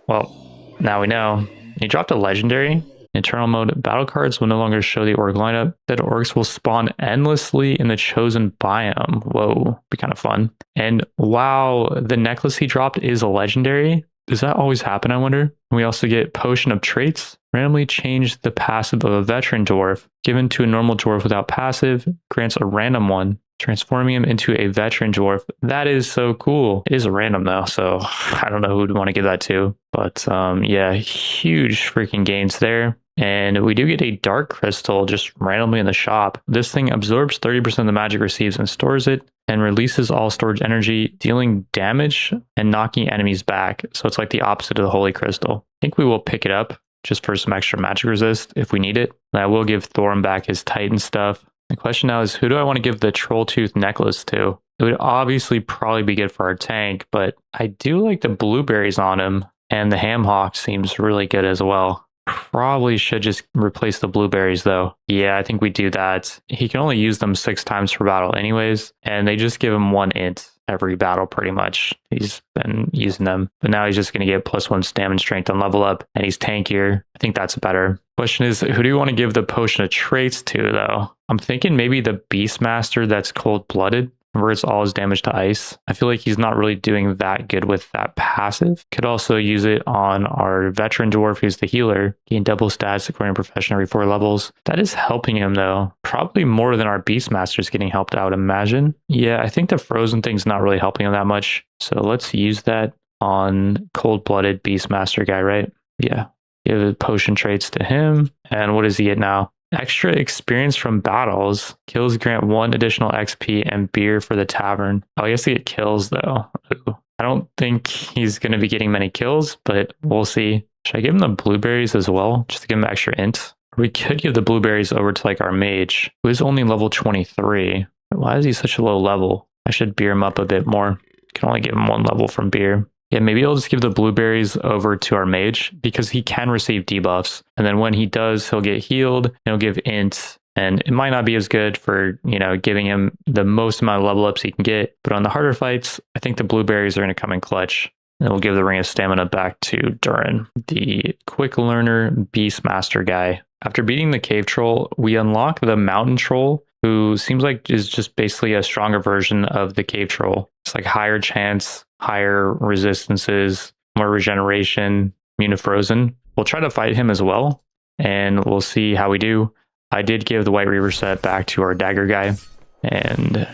Well, now we know. He dropped a legendary. Eternal mode, battle cards will no longer show the orc lineup. That orcs will spawn endlessly in the chosen biome. Whoa, be kind of fun. And wow, the necklace he dropped is a legendary. Does that always happen, I wonder? We also get Potion of Traits. Randomly change the passive of a veteran dwarf. Given to a normal dwarf without passive, grants a random one, transforming him into a veteran dwarf. That is so cool. It is a random though, so I don't know who would want to give that to. But yeah, huge freaking gains there. And we do get a dark crystal just randomly in the shop. This thing absorbs 30% of the magic receives and stores it, and releases all storage energy, dealing damage and knocking enemies back. So it's like the opposite of the holy crystal. I think we will pick it up just for some extra magic resist if we need it. And I will give Thorum back his Titan stuff. The question now is, who do I want to give the Troll Tooth necklace to? It would obviously probably be good for our tank, but I do like the blueberries on him, and the Ham Hock seems really good as well. Probably should just replace the blueberries though. Yeah, I think we do that. He can only use them 6 times per battle anyways, and they just give him 1 int every battle pretty much. He's been using them, but now he's just going to get +1 stamina and strength on level up, and he's tankier. I think that's better. Question is, who do you want to give the Potion of Traits to though? I'm thinking maybe the Beastmaster that's cold-blooded. Converts all his damage to ice. I feel like he's not really doing that good with that passive. Could also use it on our veteran dwarf who's the healer. Gain double stats according to profession every 4 levels. That is helping him though. Probably more than our Beastmasters getting helped out, imagine. Yeah, I think the frozen thing's not really helping him that much. So let's use that on cold-blooded Beastmaster guy, right? Yeah. Give potion traits to him. And what does he get now? Extra experience from battles. Kills grant 1 additional XP and beer for the tavern. Oh, I guess he get kills though. Ooh. I don't think he's going to be getting many kills, but we'll see. Should I give him the blueberries as well? Just to give him extra int? We could give the blueberries over to like our mage, who is only level 23. Why is he such a low level? I should beer him up a bit more. Can only give him 1 level from beer. Yeah, maybe I'll just give the blueberries over to our mage because he can receive debuffs. And then when he does, he'll get healed and he'll give int And it might not be as good for, giving him the most amount of level ups he can get. But on the harder fights, I think the blueberries are going to come in clutch. And we'll give the Ring of Stamina back to Durin, the quick learner Beastmaster guy. After beating the cave troll, we unlock the mountain troll, who seems like is just basically a stronger version of the cave troll. It's like higher chance, higher resistances, more regeneration, immune to frozen. We'll try to fight him as well, and we'll see how we do. I did give the White Reaver set back to our dagger guy, and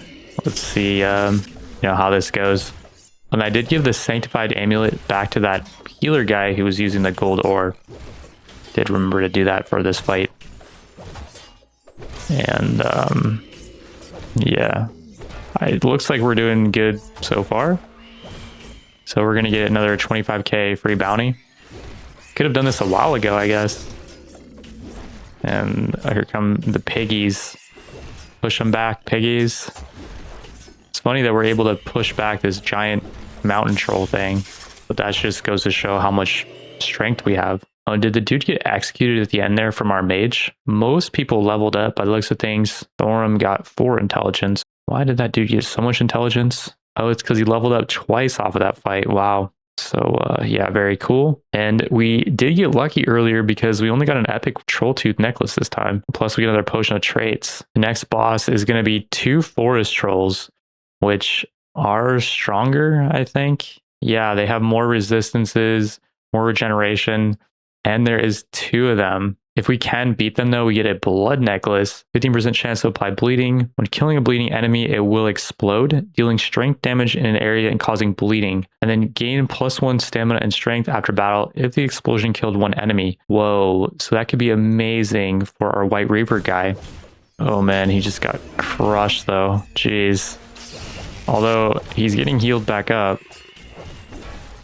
let's see how this goes. And I did give the Sanctified Amulet back to that healer guy who was using the gold ore. Did remember to do that for this fight. And yeah, it looks like we're doing good so far. So we're gonna get another 25k free bounty. Could have done this a while ago, I guess. And here come the piggies. Push them back, piggies. It's funny that we're able to push back this giant mountain troll thing, but that just goes to show how much strength we have. Oh, did the dude get executed at the end there from our mage? Most people leveled up by the looks of things. Thorum got 4 intelligence. Why did that dude get so much intelligence? Oh, it's because he leveled up twice off of that fight. Wow. So yeah, very cool. And we did get lucky earlier because we only got an epic troll tooth necklace this time. Plus we get another potion of traits. The next boss is going to be 2 forest trolls, which are stronger, I think. Yeah, they have more resistances, more regeneration, and there is 2 of them. If we can beat them though, we get a blood necklace, 15% chance to apply bleeding. When killing a bleeding enemy, it will explode, dealing strength damage in an area and causing bleeding. And then gain +1 stamina and strength after battle if the explosion killed 1 enemy. Whoa, so that could be amazing for our White Reaver guy. Oh man, he just got crushed though. Jeez. Although he's getting healed back up.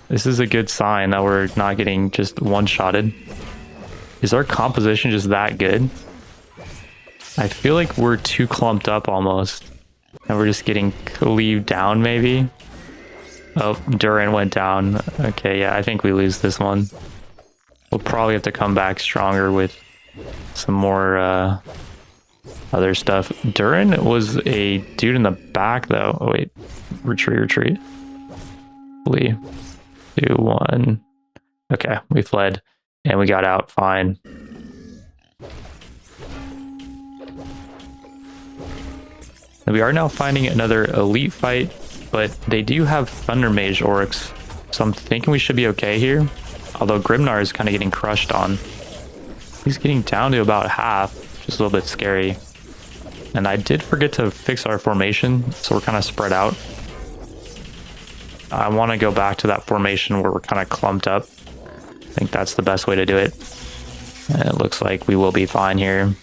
This is a good sign that we're not getting just one-shotted. Is our composition just that good? I feel like we're too clumped up almost. And we're just getting cleaved down maybe. Oh, Durin went down. Okay, yeah, I think we lose this one. We'll probably have to come back stronger with some more other stuff. Durin was a dude in the back though. Oh wait, retreat. Flee. 2, 1. Okay, we fled. And we got out fine. And we are now finding another elite fight, but they do have Thunder Mage orcs, so I'm thinking we should be okay here. Although Grimnar is kind of getting crushed on. He's getting down to about half, which is a little bit scary. And I did forget to fix our formation, so we're kind of spread out. I want to go back to that formation where we're kind of clumped up. I think that's the best way to do it. And it looks like we will be fine here.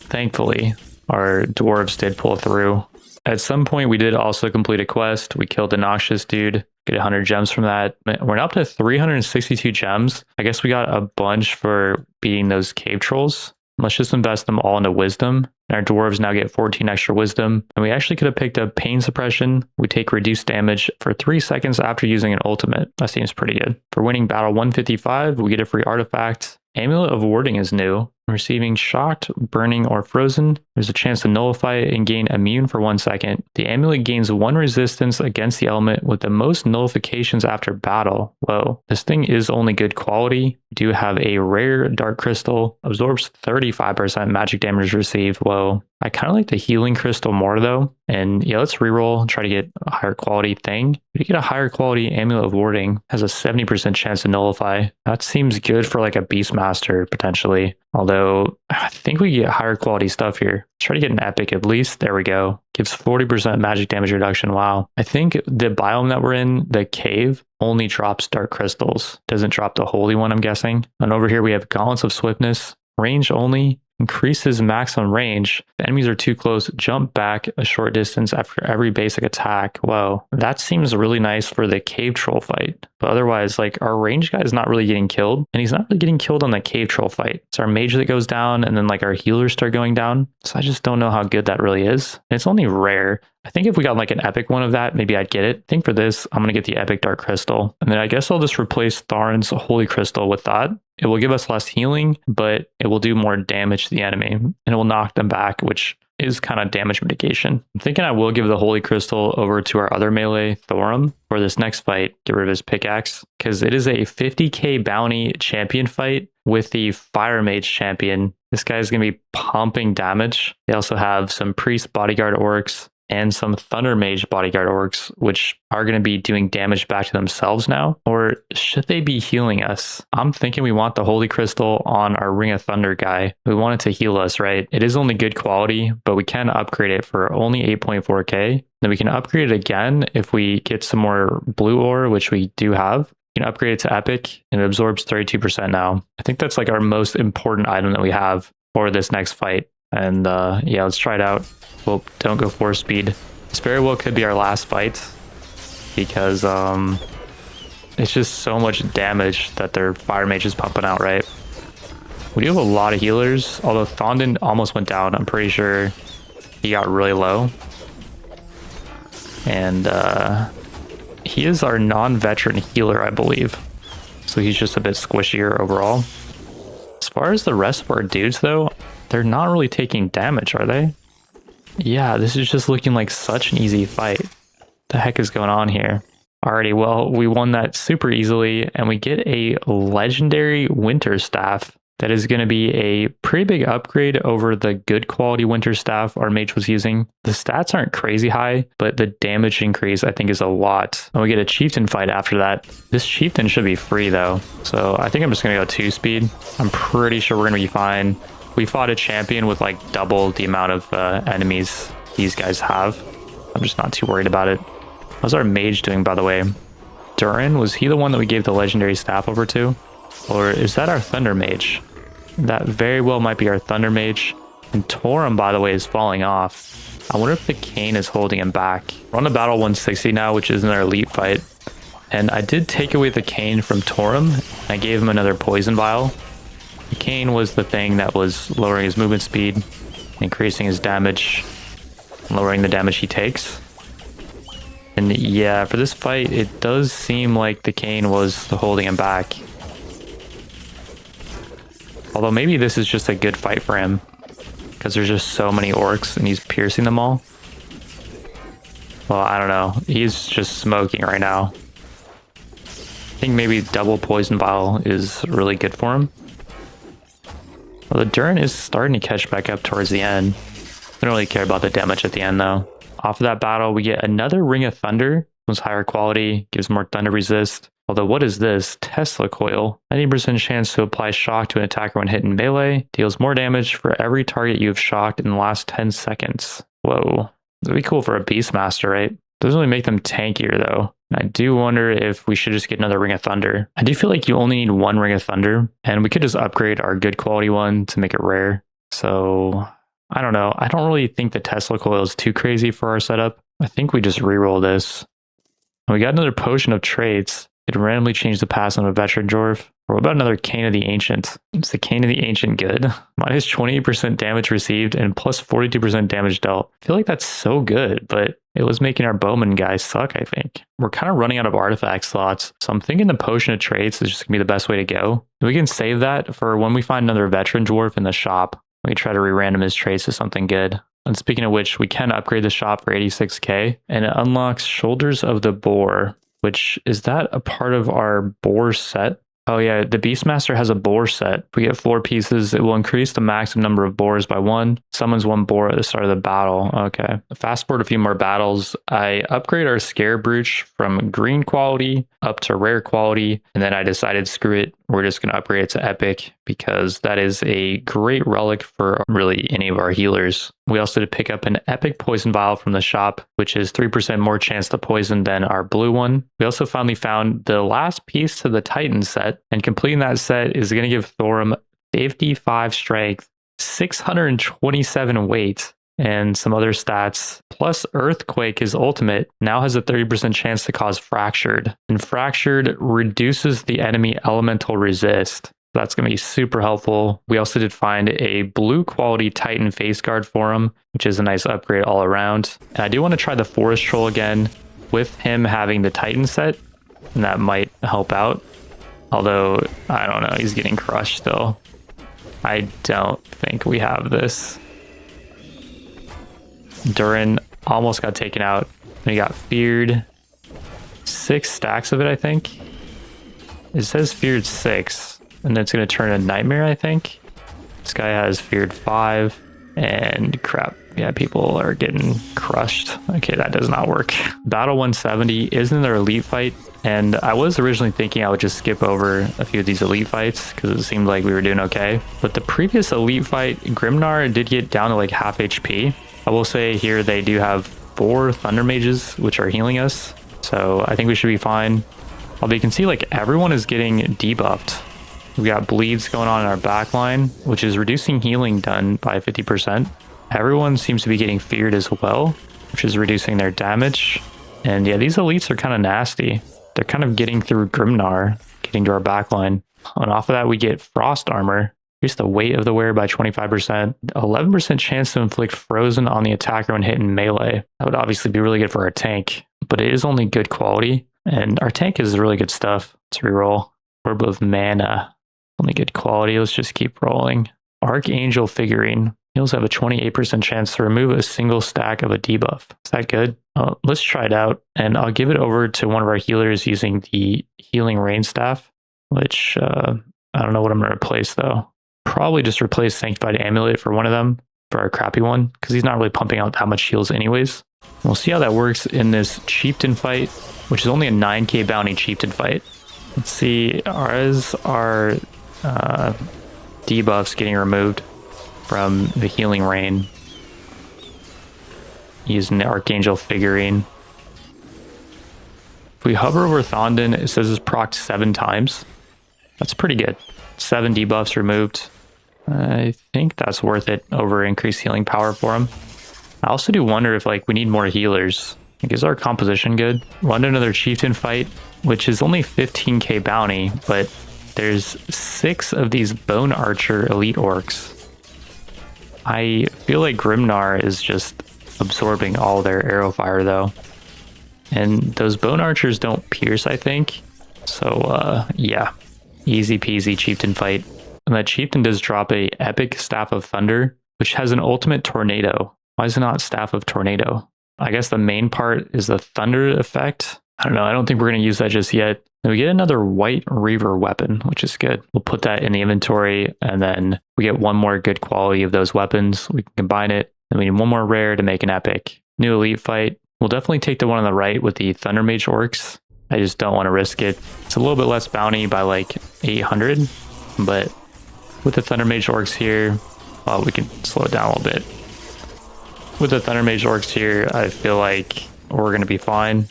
Thankfully, our dwarves did pull through. At some point, we did also complete a quest. We killed a noxious dude, get 100 gems from that. We're now up to 362 gems. I guess we got a bunch for beating those cave trolls. Let's just invest them all into wisdom. And our dwarves now get 14 extra wisdom. And we actually could have picked up pain suppression. We take reduced damage for 3 seconds after using an ultimate. That seems pretty good. For winning battle 155, we get a free artifact. Amulet of Warding is new. Receiving shocked, burning, or frozen, there's a chance to nullify it and gain immune for 1 second. The amulet gains 1 resistance against the element with the most nullifications after battle. Whoa. This thing is only good quality. We do have a rare dark crystal, absorbs 35% magic damage received. Whoa. I kind of like the healing crystal more though. And yeah, let's reroll, try to get a higher quality thing. To get a higher quality Amulet of Warding, has a 70% chance to nullify. That seems good for like a Beastmaster potentially. Although I think we get higher quality stuff here. Let's try to get an epic at least. There we go. Gives 40% magic damage reduction. Wow. I think the biome that we're in, the cave, only drops dark crystals. Doesn't drop the holy one, I'm guessing. And over here we have Gauntlets of Swiftness. Range only. Increases maximum range. If enemies are too close, jump back a short distance after every basic attack. Whoa, that seems really nice for the cave troll fight. But otherwise, like, our range guy is not really getting killed, and he's not really getting killed on the cave troll fight. It's our mage that goes down, and then like our healers start going down. So I just don't know how good that really is. And it's only rare. I think if we got like an epic one of that, maybe I'd get it. I think for this, I'm going to get the epic dark crystal. And then I guess I'll just replace Tharin's holy crystal with that. It will give us less healing, but it will do more damage damage to the enemy, and it will knock them back, which is kind of damage mitigation. I'm thinking I will give the Holy Crystal over to our other melee, Thorum, for this next fight, get rid of his pickaxe, because it is a 50k bounty champion fight with the Fire Mage champion. This guy's going to be pumping damage. They also have some Priest Bodyguard orcs and some Thunder Mage Bodyguard orcs, which are going to be doing damage back to themselves now. Or should they be healing us? I'm thinking we want the Holy Crystal on our Ring of Thunder guy. We want it to heal us, right? It is only good quality, but we can upgrade it for only 8.4k. Then we can upgrade it again if we get some more blue ore, which we do have. You can upgrade it to epic and it absorbs 32% now. I think that's like our most important item that we have for this next fight. And yeah, let's try it out. Well, don't go 4 speed. This very well could be our last fight because it's just so much damage that their Fire Mage is pumping out, right? We do have a lot of healers, although Thondon almost went down. I'm pretty sure he got really low. And he is our non-veteran healer, I believe. So he's just a bit squishier overall. As far as the rest of our dudes, though, they're not really taking damage, are they? Yeah, this is just looking like such an easy fight. The heck is going on here? Alrighty, well, we won that super easily, and we get a legendary winter staff that is going to be a pretty big upgrade over the good quality winter staff our mage was using. The stats aren't crazy high, but the damage increase I think is a lot. And we get a chieftain fight after that. This chieftain should be free though, so I think I'm just going to go 2 speed. I'm pretty sure we're going to be fine. We fought a champion with like double the amount of enemies these guys have. I'm just not too worried about it. How's our mage doing, by the way? Durin, was he the one that we gave the legendary staff over to? Or is that our Thunder Mage? That very well might be our Thunder Mage. And Torum, by the way, is falling off. I wonder if the Cane is holding him back. We're on the battle 160 now, which is in our elite fight. And I did take away the Cane from Torum. I gave him another poison vial. The Cane was the thing that was lowering his movement speed, increasing his damage, lowering the damage he takes. And yeah, for this fight, it does seem like the Cane was holding him back. Although maybe this is just a good fight for him, because there's just so many orcs and he's piercing them all. Well, I don't know. He's just smoking right now. I think maybe double poison vial is really good for him. Well, the Durin is starting to catch back up towards the end. I don't really care about the damage at the end though. Off of that battle, we get another Ring of Thunder. One's higher quality, gives more thunder resist. Although, what is this? Tesla coil. 90% chance to apply shock to an attacker when hit in melee. Deals more damage for every target you have shocked in the last 10 seconds. Whoa. That'd be cool for a Beastmaster, right? Doesn't really make them tankier though. I do wonder if we should just get another Ring of Thunder. I do feel like you only need 1 Ring of Thunder, and we could just upgrade our good quality one to make it rare. So, I don't know. I don't really think the Tesla coil is too crazy for our setup. I think we just reroll this. We got another Potion of Traits. It randomly changed the pass on a veteran dwarf. Or what about another Cane of the Ancient? Is the Cane of the Ancient good? Minus 28% damage received and plus 42% damage dealt. I feel like that's so good, but it was making our bowman guys suck, I think. We're kind of running out of artifact slots, so I'm thinking the Potion of Traits is just going to be the best way to go. We can save that for when we find another veteran dwarf in the shop. We try to re-random his traits to something good. And speaking of which, we can upgrade the shop for 86k, and it unlocks Shoulders of the Boar, which is that a part of our boar set? Oh yeah, the Beastmaster has a boar set. If we get 4 pieces, it will increase the maximum number of boars by 1. Summons 1 boar at the start of the battle. Okay. Fast forward a few more battles. I upgrade our Scare Brooch from green quality up to rare quality, and then I decided screw it. We're just going to upgrade it to epic because that is a great relic for really any of our healers. We also did pick up an epic poison vial from the shop, which is 3% more chance to poison than our blue one. We also finally found the last piece to the Titan set, and completing that set is going to give Thorum 55 strength, 627 weight, and some other stats. Plus Earthquake, his ultimate, now has a 30% chance to cause Fractured. And Fractured reduces the enemy elemental resist. That's going to be super helpful. We also did find a blue quality Titan face guard for him, which is a nice upgrade all around. And I do want to try the Forest Troll again with him having the Titan set, and that might help out. Although, I don't know, he's getting crushed still. I don't think we have this. Durin almost got taken out. And he got feared. 6 stacks of it, I think. It says feared 6. And then it's going to turn a nightmare, I think. This guy has feared 5. And crap. Yeah, people are getting crushed. Okay, that does not work. Battle 170 isn't their elite fight. And I was originally thinking I would just skip over a few of these elite fights because it seemed like we were doing okay. But the previous elite fight, Grimnar did get down to like half HP. I will say here they do have 4 Thunder Mages, which are healing us. So I think we should be fine. Although you can see like everyone is getting debuffed. We got bleeds going on in our back line, which is reducing healing done by 50%. Everyone seems to be getting feared as well, which is reducing their damage. And yeah, these elites are kind of nasty. They're kind of getting through Grimnar, getting to our backline. And off of that, we get Frost Armor. Increase the weight of the wearer by 25%. 11% chance to inflict Frozen on the attacker when hit in melee. That would obviously be really good for our tank, but it is only good quality. And our tank is really good stuff to reroll. Orb of Mana, only good quality. Let's just keep rolling. Archangel Figurine. Heals have a 28% chance to remove a single stack of a debuff. Is that good? Let's try it out. And I'll give it over to one of our healers using the Healing Rain Staff, which I don't know what I'm going to replace though. Probably just replace Sanctified Amulet for one of them, for our crappy one, because he's not really pumping out that much heals anyways. We'll see how that works in this Chieftain fight, which is only a 9k bounty Chieftain fight. Let's see, ours are debuffs getting removed from the Healing Rain using the Archangel Figurine. If we hover over Thondon, it says it's procced 7 times. That's pretty good. 7 debuffs removed. I think that's worth it over increased healing power for him. I also do wonder if like we need more healers. Like, is our composition good? Run another Chieftain fight, which is only 15k bounty, but there's 6 of these Bone Archer Elite Orcs. I feel like Grimnar is just absorbing all their arrow fire though. And those Bone Archers don't pierce, I think. So yeah, easy peasy Chieftain fight. And that Chieftain does drop a epic Staff of Thunder, which has an ultimate tornado. Why is it not Staff of Tornado? I guess the main part is the Thunder effect. I don't know. I don't think we're going to use that just yet. Then we get another White Reaver weapon, which is good. We'll put that in the inventory, and then we get one more good quality of those weapons. We can combine it. Then we need one more rare to make an epic. New elite fight. We'll definitely take the one on the right with the Thunder Mage Orcs. I just don't want to risk it. It's a little bit less bounty by like 800, but with the Thunder Mage Orcs here, well, we can slow it down a little bit. With the Thunder Mage Orcs here, I feel like we're going to be fine.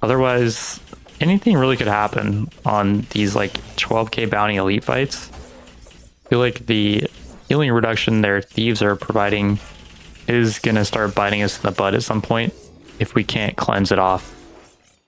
Otherwise, anything really could happen on these like 12k bounty elite fights. I feel like the healing reduction their thieves are providing is going to start biting us in the butt at some point if we can't cleanse it off.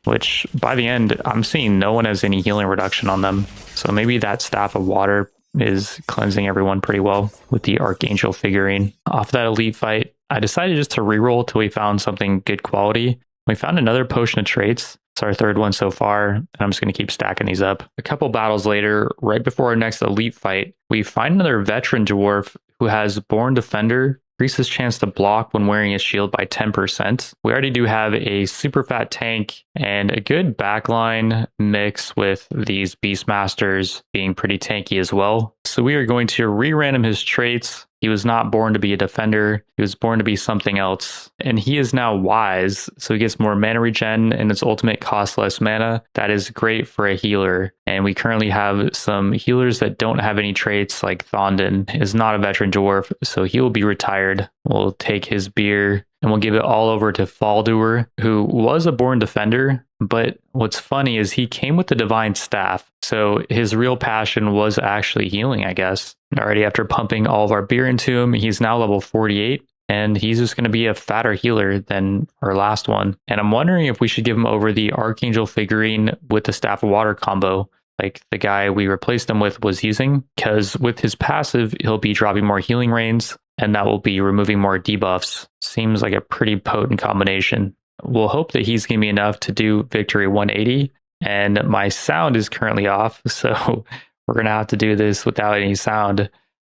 Which, by the end, I'm seeing no one has any healing reduction on them. So maybe that Staff of Water is cleansing everyone pretty well with the Archangel Figurine. Off that elite fight, I decided just to reroll till we found something good quality. We found another Potion of Traits. It's our 3rd one so far, and I'm just going to keep stacking these up. A couple battles later, right before our next elite fight, we find another Veteran Dwarf who has Born Defender. Increases chance to block when wearing a shield by 10%. We already do have a super fat tank and a good backline mix with these Beastmasters being pretty tanky as well. So we are going to re-random his traits. He was not born to be a defender. He was born to be something else. And he is now wise, so he gets more mana regen and its ultimate costs less mana. That is great for a healer. And we currently have some healers that don't have any traits, like Thondon is not a Veteran Dwarf, so he will be retired. We'll take his beer and we'll give it all over to Faldur, who was a born defender. But what's funny is he came with the Divine Staff, so his real passion was actually healing, I guess. And already after pumping all of our beer into him, he's now level 48, and he's just going to be a fatter healer than our last one. And I'm wondering if we should give him over the Archangel Figurine with the Staff of Water combo, like the guy we replaced him with was using, because with his passive, he'll be dropping more healing rains, and that will be removing more debuffs. Seems like a pretty potent combination. We'll hope that he's going to be enough to do Victory 180, and my sound is currently off, so we're going to have to do this without any sound.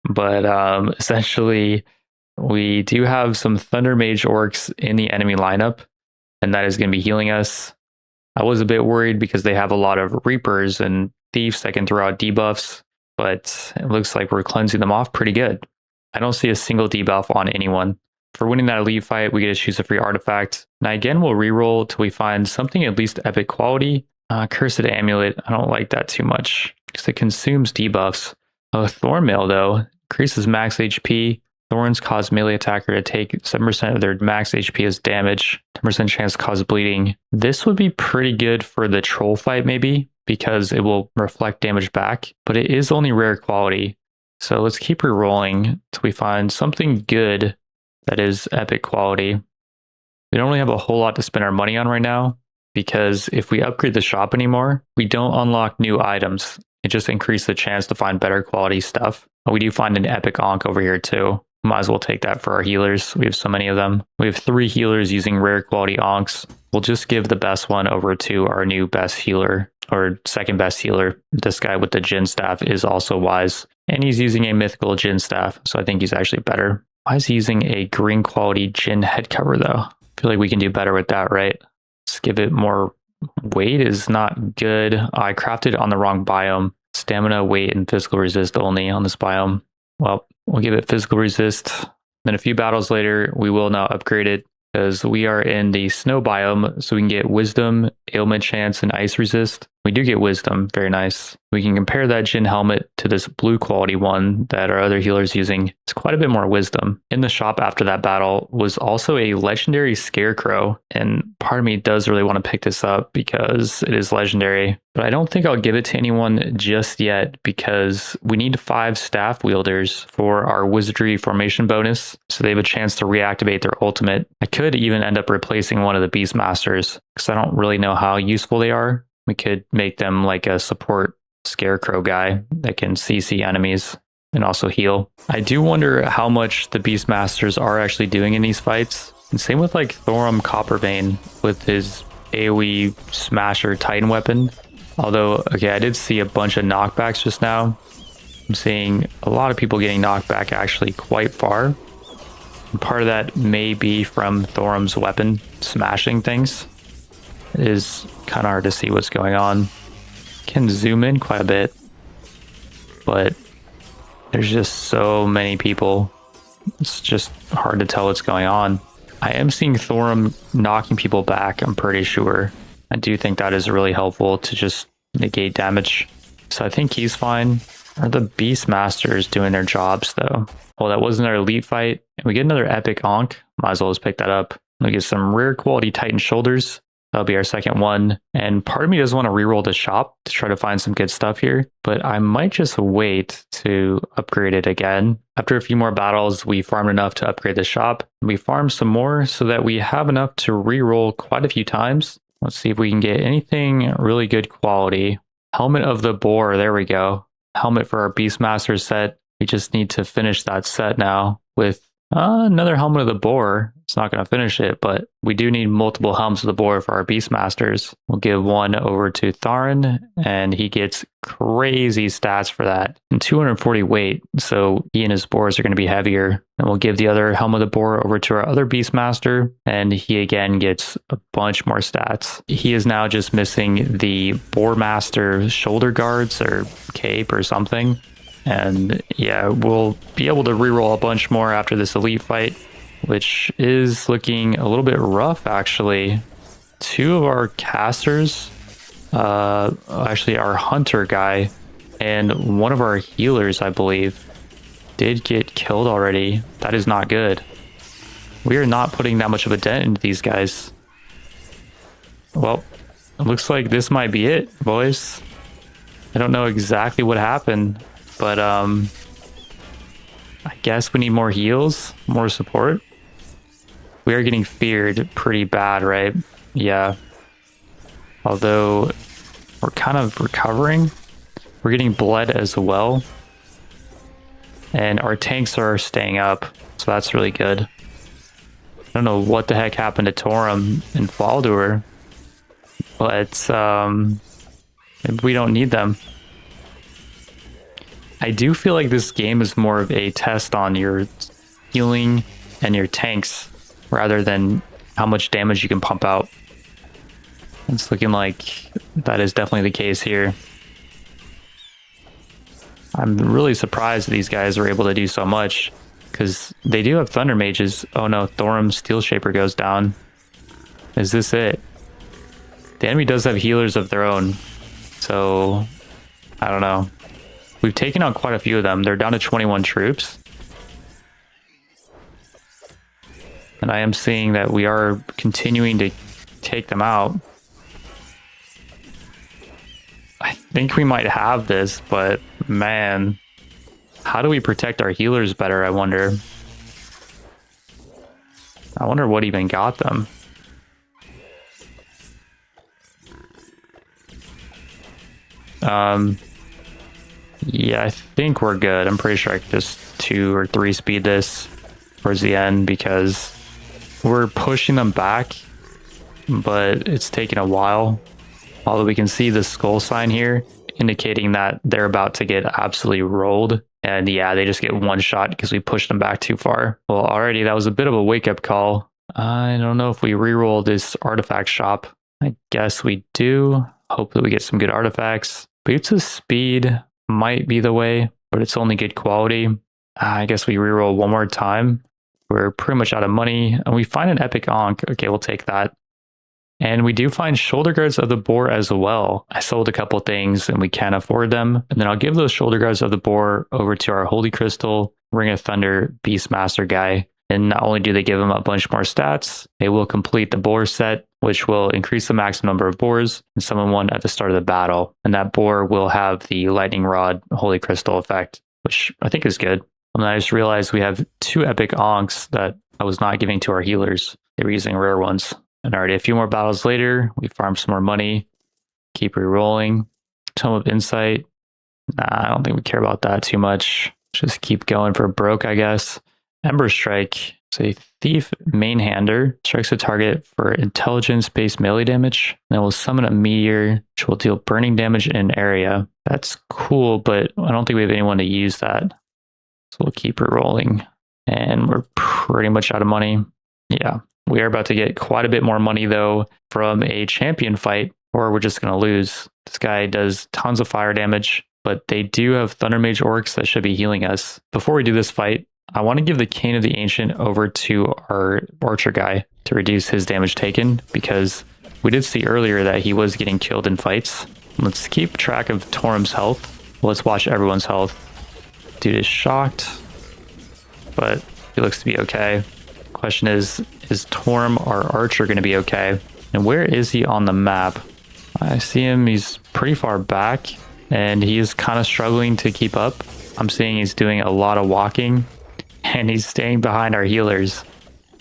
But essentially, we do have some Thunder Mage orcs in the enemy lineup, and that is going to be healing us. I was a bit worried because they have a lot of Reapers and Thieves that can throw out debuffs, but it looks like we're cleansing them off pretty good. I don't see a single debuff on anyone. For winning that elite fight, we get to choose a free artifact. Now again, we'll reroll till we find something at least epic quality. Cursed Amulet, I don't like that too much because it consumes debuffs. Thornmail though, increases max HP. Thorns cause melee attacker to take 7% of their max HP as damage, 10% chance to cause bleeding. This would be pretty good for the troll fight maybe, because it will reflect damage back, but it is only rare quality. So let's keep rerolling till we find something good that is epic quality. We don't really have a whole lot to spend our money on right now, because if we upgrade the shop anymore, we don't unlock new items. It just increases the chance to find better quality stuff. But we do find an epic Ankh over here too. Might as well take that for our healers. We have so many of them. We have 3 healers using rare quality Ankhs. We'll just give the best one over to our new best healer, or second best healer. This guy with the Jin staff is also wise. And he's using a mythical Jin staff, so I think he's actually better. Why is he using a green quality Jin head cover though? I feel like we can do better with that, right? Let's give it more weight is not good. I crafted on the wrong biome. Stamina, weight, and physical resist only on this biome. Well, we'll give it physical resist. Then a few battles later, we will now upgrade it because we are in the snow biome, so we can get wisdom, ailment chance, and ice resist. We do get wisdom, very nice. We can compare that Jin helmet to this blue quality one that our other healer's using. It's quite a bit more wisdom. In the shop after that battle was also a legendary scarecrow, and part of me does really want to pick this up because it is legendary, but I don't think I'll give it to anyone just yet because we need 5 staff wielders for our wizardry formation bonus, so they have a chance to reactivate their ultimate. I could even end up replacing one of the Beastmasters because I don't really know how useful they are. We could make them like a support scarecrow guy that can CC enemies and also heal. I do wonder how much the Beastmasters are actually doing in these fights. And same with like Thorum Copperbane with his AoE Smasher Titan weapon. Although, okay, I did see a bunch of knockbacks just now. I'm seeing a lot of people getting knocked back actually quite far. And part of that may be from Thorum's weapon smashing things. It is kind of hard to see what's going on. Can zoom in quite a bit, but there's just so many people. It's just hard to tell what's going on. I am seeing Thorum knocking people back, I'm pretty sure. I do think that is really helpful to just negate damage. So I think he's fine. Are the Beastmasters doing their jobs though? Well, that was another elite fight. And we get another epic Ankh. Might as well just pick that up. We get some rare quality Titan shoulders. That'll be our second one. And part of me does want to reroll the shop to try to find some good stuff here, but I might just wait to upgrade it again. After a few more battles, we farmed enough to upgrade the shop. We farmed some more so that we have enough to reroll quite a few times. Let's see if we can get anything really good quality. Helmet of the Boar, there we go. Helmet for our Beastmaster set. We just need to finish that set now with another Helmet of the Boar. It's not going to finish it, but we do need multiple Helms of the Boar for our Beastmasters. We'll give one over to Tharin, and he gets crazy stats for that. And 240 weight, so he and his boars are going to be heavier. And we'll give the other Helm of the Boar over to our other Beastmaster, and he again gets a bunch more stats. He is now just missing the Boarmaster shoulder guards or cape or something. And yeah, we'll be able to reroll a bunch more after this elite fight, which is looking a little bit rough actually. 2 of our casters, actually our hunter guy, and one of our healers, I believe, did get killed already. That is not good. We are not putting that much of a dent into these guys. Well, it looks like this might be it, boys. I don't know exactly what happened, but I guess we need more heals, more support. We are getting feared pretty bad, right? Yeah. Although we're kind of recovering. We're getting bled as well. And our tanks are staying up, so that's really good. I don't know what the heck happened to Thorum and Faldur, but we don't need them. I do feel like this game is more of a test on your healing and your tanks rather than how much damage you can pump out. It's looking like that is definitely the case here. I'm really surprised these guys are able to do so much because they do have Thunder Mages. Oh no, Thorum's Steel Shaper goes down. Is this it? The enemy does have healers of their own, so I don't know. We've taken out quite a few of them. They're down to 21 troops. And I am seeing that we are continuing to take them out. I think we might have this, but man, how do we protect our healers better, I wonder? I wonder what even got them. Yeah, I think we're good. I'm pretty sure I could just 2 or 3 speed this towards the end because we're pushing them back, but it's taking a while. Although we can see the skull sign here indicating that they're about to get absolutely rolled. And yeah, they just get one shot because we pushed them back too far. Well, already that was a bit of a wake-up call. I don't know if we reroll this artifact shop. I guess we do. Hope that we get some good artifacts. Boots of Speed might be the way, but it's only good quality. I guess we reroll one more time. We're pretty much out of money. And we find an Epic Ankh. Okay, we'll take that. And we do find shoulder guards of the boar as well. I sold a couple things and we can't afford them. And then I'll give those shoulder guards of the boar over to our Holy Crystal, Ring of Thunder, Beastmaster guy. And not only do they give him a bunch more stats, they will complete the boar set, which will increase the maximum number of boars and summon one at the start of the battle. And that boar will have the Lightning Rod Holy Crystal effect, which I think is good. And then I just realized we have 2 Epic Ankhs that I was not giving to our healers. They were using rare ones. And already a few more battles later, we farm some more money, keep re-rolling. Tome of Insight. Nah, I don't think we care about that too much. Just keep going for broke, I guess. Ember Strike. It's a thief main-hander. Strikes a target for intelligence-based melee damage. Then we'll summon a meteor, which will deal burning damage in an area. That's cool, but I don't think we have anyone to use that. So we'll keep re-rolling. And we're pretty much out of money. Yeah. We are about to get quite a bit more money, though, from a champion fight, or we're just going to lose. This guy does tons of fire damage, but they do have Thunder Mage Orcs that should be healing us. Before we do this fight, I want to give the Cane of the Ancient over to our Archer guy to reduce his damage taken, because we did see earlier that he was getting killed in fights. Let's keep track of Torum's health. Let's watch everyone's health. Dude is shocked, but he looks to be okay. Question is Torum, our Archer, going to be okay? And where is he on the map? I see him, he's pretty far back, and he is kind of struggling to keep up. I'm seeing he's doing a lot of walking, and he's staying behind our healers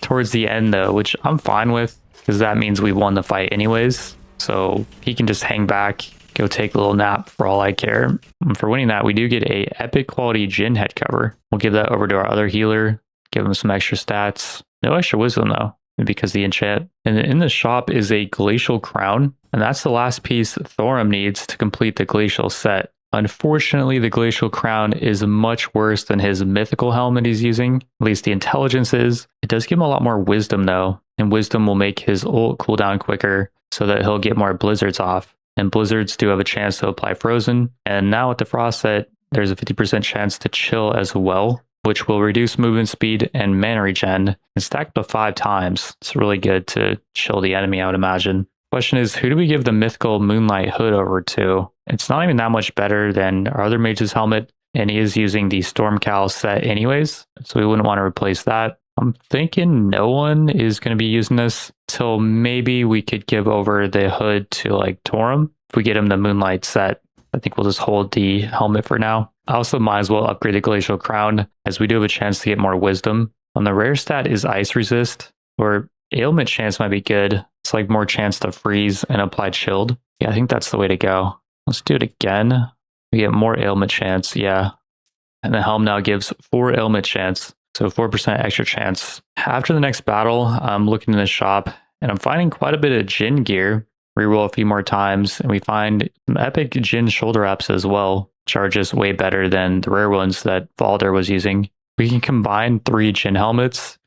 towards the end, though, which I'm fine with, because that means we won the fight anyways. So he can just hang back, go take a little nap for all I care. And for winning that, we do get a epic quality Jin head cover. We'll give that over to our other healer, give him some extra stats. No extra wisdom, though, because the enchant. And in the shop is a glacial crown, and that's the last piece Thorum needs to complete the glacial set. Unfortunately, the glacial crown is much worse than his mythical helmet he's using, at least the intelligence is. It does give him a lot more wisdom, though, and wisdom will make his ult cool down quicker so that he'll get more blizzards off. And blizzards do have a chance to apply frozen, and now with the frost set, there's a 50% chance to chill as well, which will reduce movement speed and mana regen and stack up to 5 times. It's really good to chill the enemy, I would imagine. Question is, who do we give the mythical Moonlight Hood over to? It's not even that much better than our other mage's helmet, and he is using the Stormcowl set anyways, so we wouldn't want to replace that. I'm thinking no one is going to be using this till maybe we could give over the hood to like Torum. If we get him the Moonlight set, I think we'll just hold the helmet for now. I also might as well upgrade the Glacial Crown, as we do have a chance to get more wisdom. On the rare stat is Ice Resist, or Ailment Chance might be good. It's like more chance to freeze and apply chilled. Yeah, I think that's the way to go. Let's do it again. We get more Ailment Chance, yeah. And the helm now gives 4 Ailment Chance, so 4% extra chance. After the next battle, I'm looking in the shop, and I'm finding quite a bit of Jin gear. Reroll a few more times, and we find some epic Jin shoulder wraps as well. charges way better than the rare ones that Valder was using. We can combine 3 Jin helmets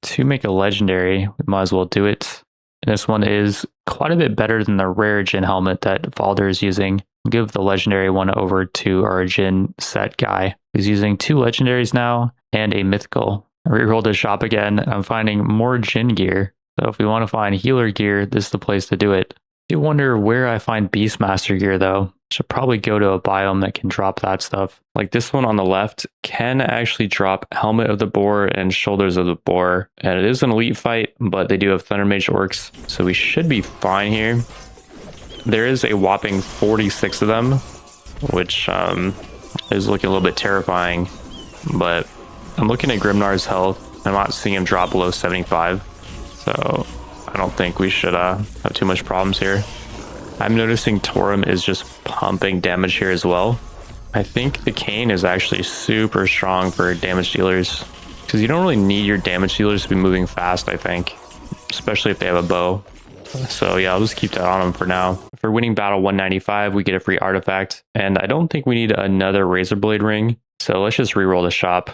to make a legendary. We might as well do it. And this one is quite a bit better than the rare Jin helmet that Valder is using. We'll give the legendary one over to our Jin set guy, who's using 2 legendaries now and a mythical. I rerolled the shop again. I'm finding more Jin gear. So if we want to find healer gear, this is the place to do it. I do wonder where I find Beastmaster gear though. Should probably go to a biome that can drop that stuff. Like this one on the left can actually drop Helmet of the Boar and Shoulders of the Boar. And it is an elite fight, but they do have Thunder Mage orcs. So we should be fine here. There is a whopping 46 of them, which is looking a little bit terrifying. But I'm looking at Grimnar's health. I'm not seeing him drop below 75. So I don't think we should have too much problems here. I'm noticing Torum is just pumping damage here as well. I think the Cane is actually super strong for damage dealers because you don't really need your damage dealers to be moving fast, I think, especially if they have a bow. So yeah, I'll just keep that on them for now. For winning battle 195, we get a free artifact, and I don't think we need another Razor Blade ring. So let's just reroll the shop.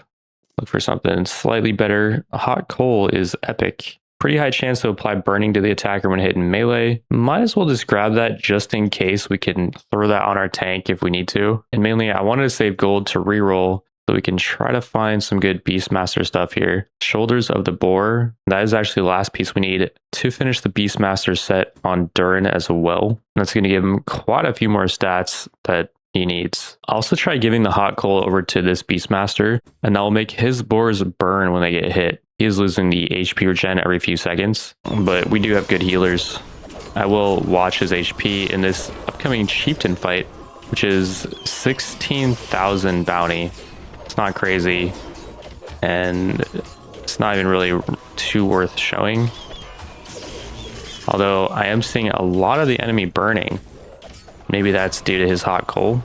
Look for something slightly better. A hot coal is epic. Pretty high chance to apply burning to the attacker when hit in melee. Might as well just grab that just in case we can throw that on our tank if we need to. And mainly I wanted to save gold to reroll so we can try to find some good Beastmaster stuff here. Shoulders of the Boar. That is actually the last piece we need to finish the Beastmaster set on Durin as well. That's going to give him quite a few more stats that he needs. I'll also try giving the hot coal over to this Beastmaster, and that will make his boars burn when they get hit. He is losing the HP regen every few seconds, but we do have good healers. I will watch his HP in this upcoming chieftain fight, which is 16,000 bounty. It's not crazy, and it's not even really too worth showing. Although I am seeing a lot of the enemy burning. Maybe that's due to his hot coal.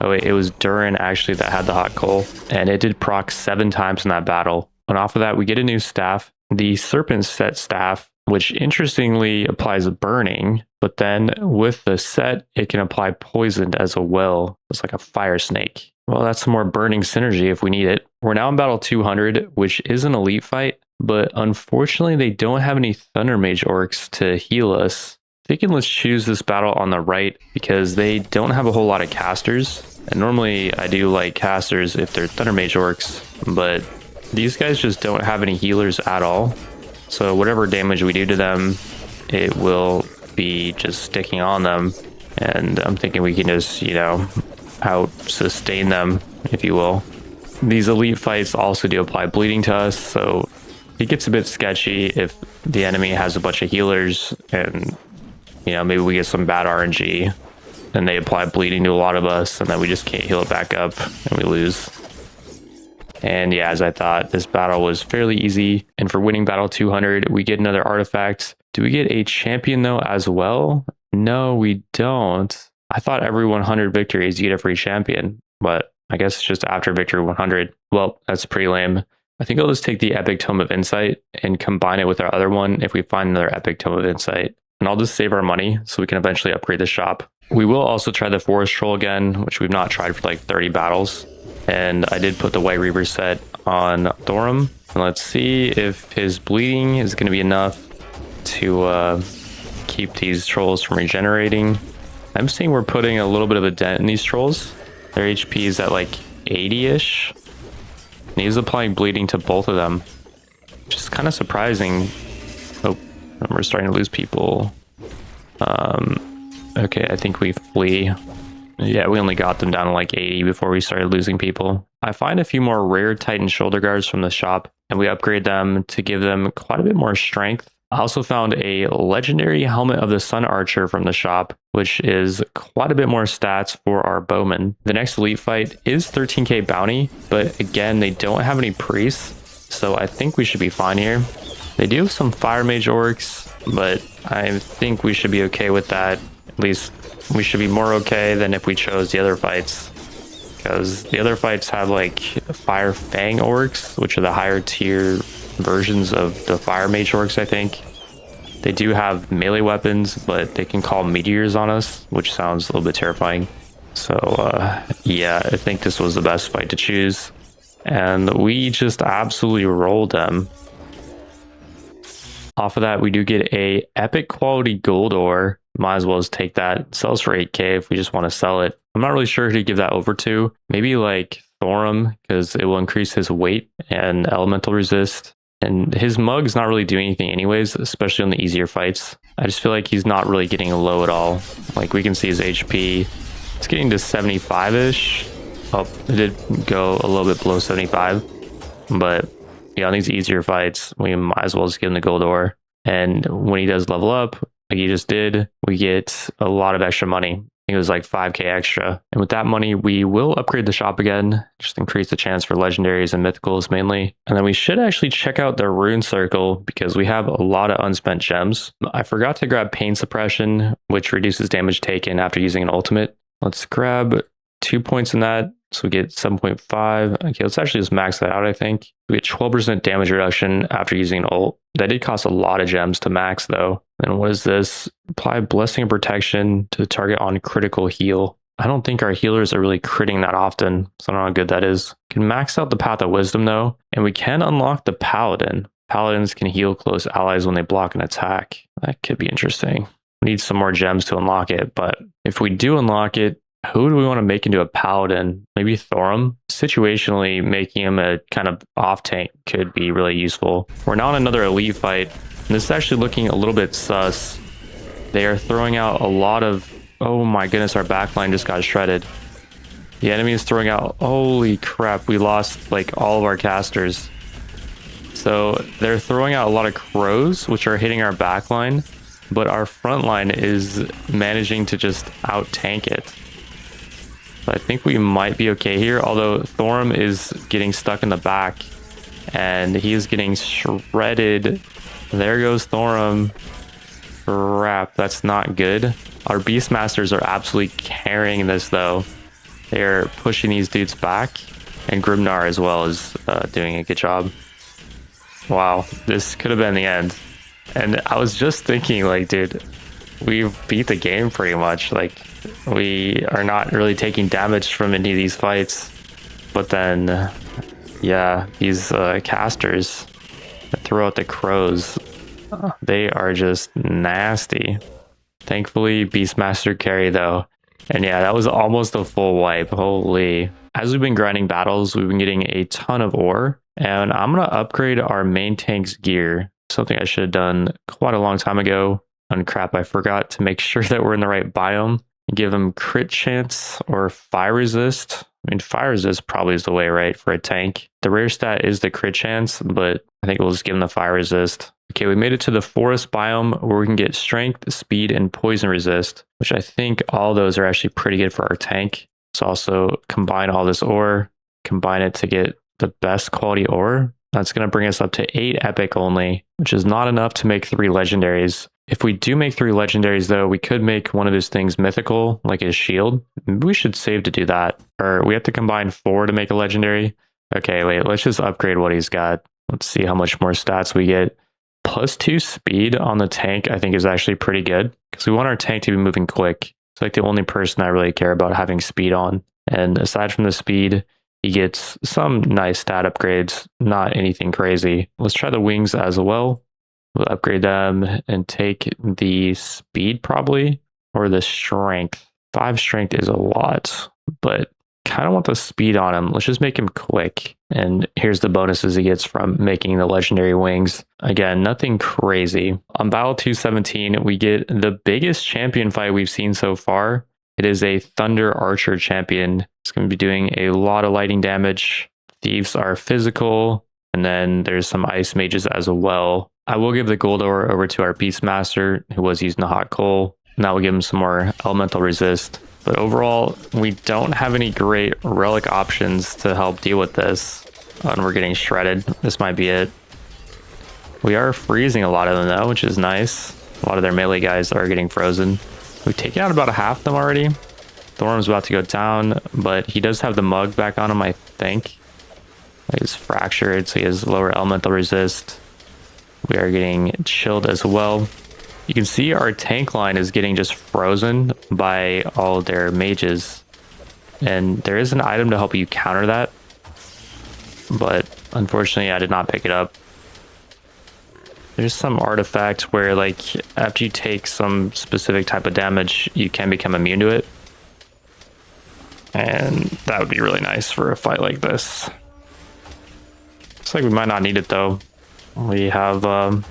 Oh wait, it was Durin actually that had the hot coal, and it did proc 7 times in that battle. And off of that, we get a new staff, the Serpent Set staff, which interestingly applies burning, but then with the set, it can apply poison as well. It's like a fire snake. Well, that's some more burning synergy if we need it. We're now in battle 200, which is an elite fight, but unfortunately they don't have any Thunder Mage orcs to heal us. Thinking let's choose this battle on the right because they don't have a whole lot of casters. And normally I do like casters if they're Thunder Mage orcs, but these guys just don't have any healers at all. So whatever damage we do to them, it will be just sticking on them. And I'm thinking we can just, you know, out sustain them, if you will. These elite fights also do apply bleeding to us, so it gets a bit sketchy if the enemy has a bunch of healers and, you know, maybe we get some bad RNG and they apply bleeding to a lot of us and then we just can't heal it back up and we lose. And yeah, as I thought, this battle was fairly easy. And for winning battle 200, we get another artifact. Do we get a champion though as well? No, we don't. I thought every 100 victories you get a free champion, but I guess it's just after victory 100. Well, that's pretty lame. I think I'll just take the Epic Tome of Insight and combine it with our other one if we find another Epic Tome of Insight. And I'll just save our money so we can eventually upgrade the shop. We will also try the Forest Troll again, which we've not tried for like 30 battles. And I did put the White Reaver set on Thorum. And let's see if his bleeding is going to be enough to keep these trolls from regenerating. I'm seeing we're putting a little bit of a dent in these trolls. Their HP is at like 80-ish. And he's applying bleeding to both of them, which is kind of surprising. Oh, we're starting to lose people. Okay, I think we flee. Yeah, we only got them down to like 80 before we started losing people. I find a few more rare Titan shoulder guards from the shop, and we upgrade them to give them quite a bit more strength. I also found a legendary Helmet of the Sun Archer from the shop, which is quite a bit more stats for our bowman. The next elite fight is 13k bounty, but again, they don't have any priests, so I think we should be fine here. They do have some Fire Mage orcs, but I think we should be okay with that. At least we should be more okay than if we chose the other fights, because the other fights have like Fire Fang orcs, which are the higher tier versions of the Fire Mage orcs, I think. They do have melee weapons, but they can call meteors on us, which sounds a little bit terrifying. So yeah, I think this was the best fight to choose. And we just absolutely rolled them. Off of that, we do get a epic quality gold ore. Might as well just take that. Sells for 8k if we just want to sell it. I'm not really sure who to give that over to. Maybe like Thorum, because it will increase his weight and elemental resist. And his mug's not really doing anything anyways, especially on the easier fights. I just feel like he's not really getting low at all. Like we can see his HP. It's getting to 75-ish. Oh, it did go a little bit below 75. But yeah, on these easier fights, we might as well just give him the gold ore. And when he does level up, like he just did, we get a lot of extra money. I think it was like 5k extra. And with that money, we will upgrade the shop again, just increase the chance for legendaries and mythicals mainly. And then we should actually check out the rune circle because we have a lot of unspent gems. I forgot to grab pain suppression, which reduces damage taken after using an ultimate. Let's grab 2 points in that. So we get 7.5. Okay, let's actually just max that out, I think. We get 12% damage reduction after using an ult. That did cost a lot of gems to max, though. And what is this? Apply Blessing and Protection to the target on critical heal. I don't think our healers are really critting that often, so I don't know how good that is. Can max out the Path of Wisdom, though, and we can unlock the Paladin. Paladins can heal close allies when they block an attack. That could be interesting. We need some more gems to unlock it, but if we do unlock it, who do we want to make into a paladin? Maybe Thorum? Situationally, making him a kind of off tank could be really useful. We're now in another elite fight, and this is actually looking a little bit sus. They are throwing out a lot of... Oh my goodness, our backline just got shredded. The enemy is throwing out... Holy crap, we lost like all of our casters. So they're throwing out a lot of crows, which are hitting our backline, but our front line is managing to just out-tank it. So I think we might be okay here, although Thorum is getting stuck in the back, and he is getting shredded. There goes Thorum. Crap, that's not good. Our Beastmasters are absolutely carrying this, though. They're pushing these dudes back, and Grimnar as well is doing a good job. Wow, this could have been the end. And I was just thinking, like, dude, we've beat the game pretty much. Like, we are not really taking damage from any of these fights. But then, yeah, these casters that throw out the crows, they are just nasty. Thankfully, Beastmaster carry, though. And yeah, that was almost a full wipe. Holy. As we've been grinding battles, we've been getting a ton of ore. And I'm going to upgrade our main tank's gear. Something I should have done quite a long time ago. And crap, I forgot to make sure that we're in the right biome. Give them crit chance or fire resist. I mean, fire resist probably is the way, right, for a tank. The rare stat is the crit chance, but I think we'll just give them the fire resist. Okay, we made it to the forest biome where we can get strength, speed, and poison resist, which I think all those are actually pretty good for our tank. Let's also combine all this ore, combine it to get the best quality ore. That's going to bring us up to 8 epic only, which is not enough to make 3 legendaries. If we do make 3 legendaries, though, we could make one of his things mythical, like his shield. Maybe we should save to do that. Or we have to combine 4 to make a legendary. Okay, wait, let's just upgrade what he's got. Let's see how much more stats we get. +2 speed on the tank, I think, is actually pretty good, because we want our tank to be moving quick. It's like the only person I really care about having speed on. And aside from the speed, he gets some nice stat upgrades, not anything crazy. Let's try the wings as well. We'll upgrade them and take the speed probably, or the strength. 5 strength is a lot, but kind of want the speed on him. Let's just make him quick. And here's the bonuses he gets from making the legendary wings. Again, nothing crazy. On Battle 217, we get the biggest champion fight we've seen so far. It is a Thunder Archer champion. It's going to be doing a lot of lightning damage. Thieves are physical, and then there's some ice mages as well. I will give the gold ore over to our Beastmaster, who was using the hot coal, and that will give him some more elemental resist. But overall, we don't have any great relic options to help deal with this, and we're getting shredded. This might be it. We are freezing a lot of them, though, which is nice. A lot of their melee guys are getting frozen. We've taken out about a half of them already. Thorum's about to go down, but he does have the mug back on him, I think. He's fractured, so he has lower elemental resist. We are getting chilled as well. You can see our tank line is getting just frozen by all their mages. And there is an item to help you counter that, but unfortunately I did not pick it up. There's some artifact where like after you take some specific type of damage, you can become immune to it. And that would be really nice for a fight like this. Looks like we might not need it though. We have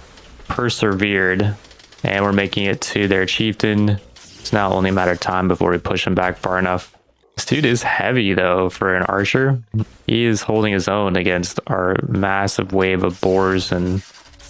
persevered and we're making it to their chieftain. It's now only a matter of time before we push him back far enough. This dude is heavy though for an archer. He is holding his own against our massive wave of boars and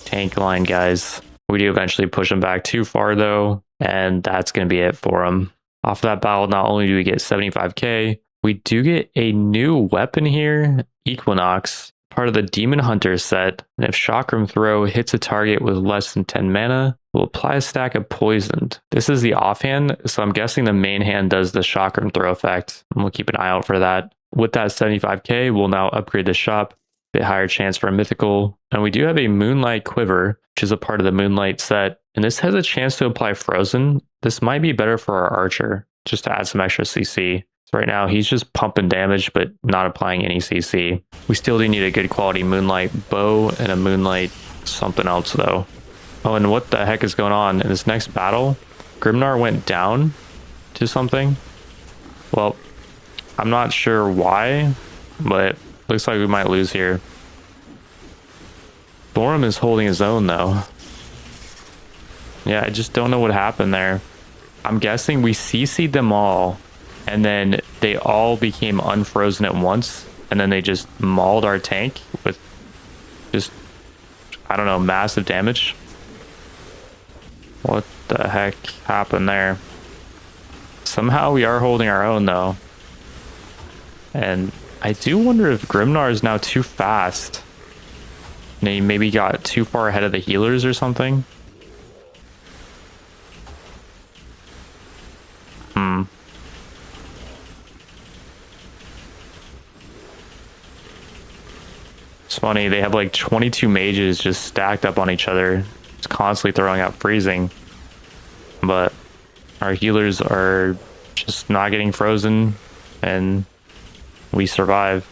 tank line guys. We do eventually push him back too far though, and that's going to be it for him. Off of that battle, not only do we get 75k, we do get a new weapon here, Equinox, part of the Demon Hunter set. And if Chakram Throw hits a target with less than 10 mana, we'll apply a stack of Poisoned. This is the offhand, so I'm guessing the main hand does the Chakram Throw effect. And we'll keep an eye out for that. With that 75k, we'll now upgrade the shop. Bit higher chance for a mythical. And we do have a Moonlight Quiver, which is a part of the Moonlight set. And this has a chance to apply Frozen. This might be better for our archer, just to add some extra CC. So right now he's just pumping damage, but not applying any CC. We still do need a good quality Moonlight Bow and a Moonlight something else though. Oh, and what the heck is going on? In this next battle, Grimnar went down to something. Well, I'm not sure why, but looks like we might lose here. Thorum is holding his own though. Yeah, I just don't know what happened there. I'm guessing we CC'd them all, and then they all became unfrozen at once, and then they just mauled our tank with just, I don't know, massive damage. What the heck happened there? Somehow we are holding our own though. And I do wonder if Grimnar is now too fast. And he maybe got too far ahead of the healers or something. It's funny, they have like 22 mages just stacked up on each other. It's constantly throwing out freezing. But our healers are just not getting frozen and we survive.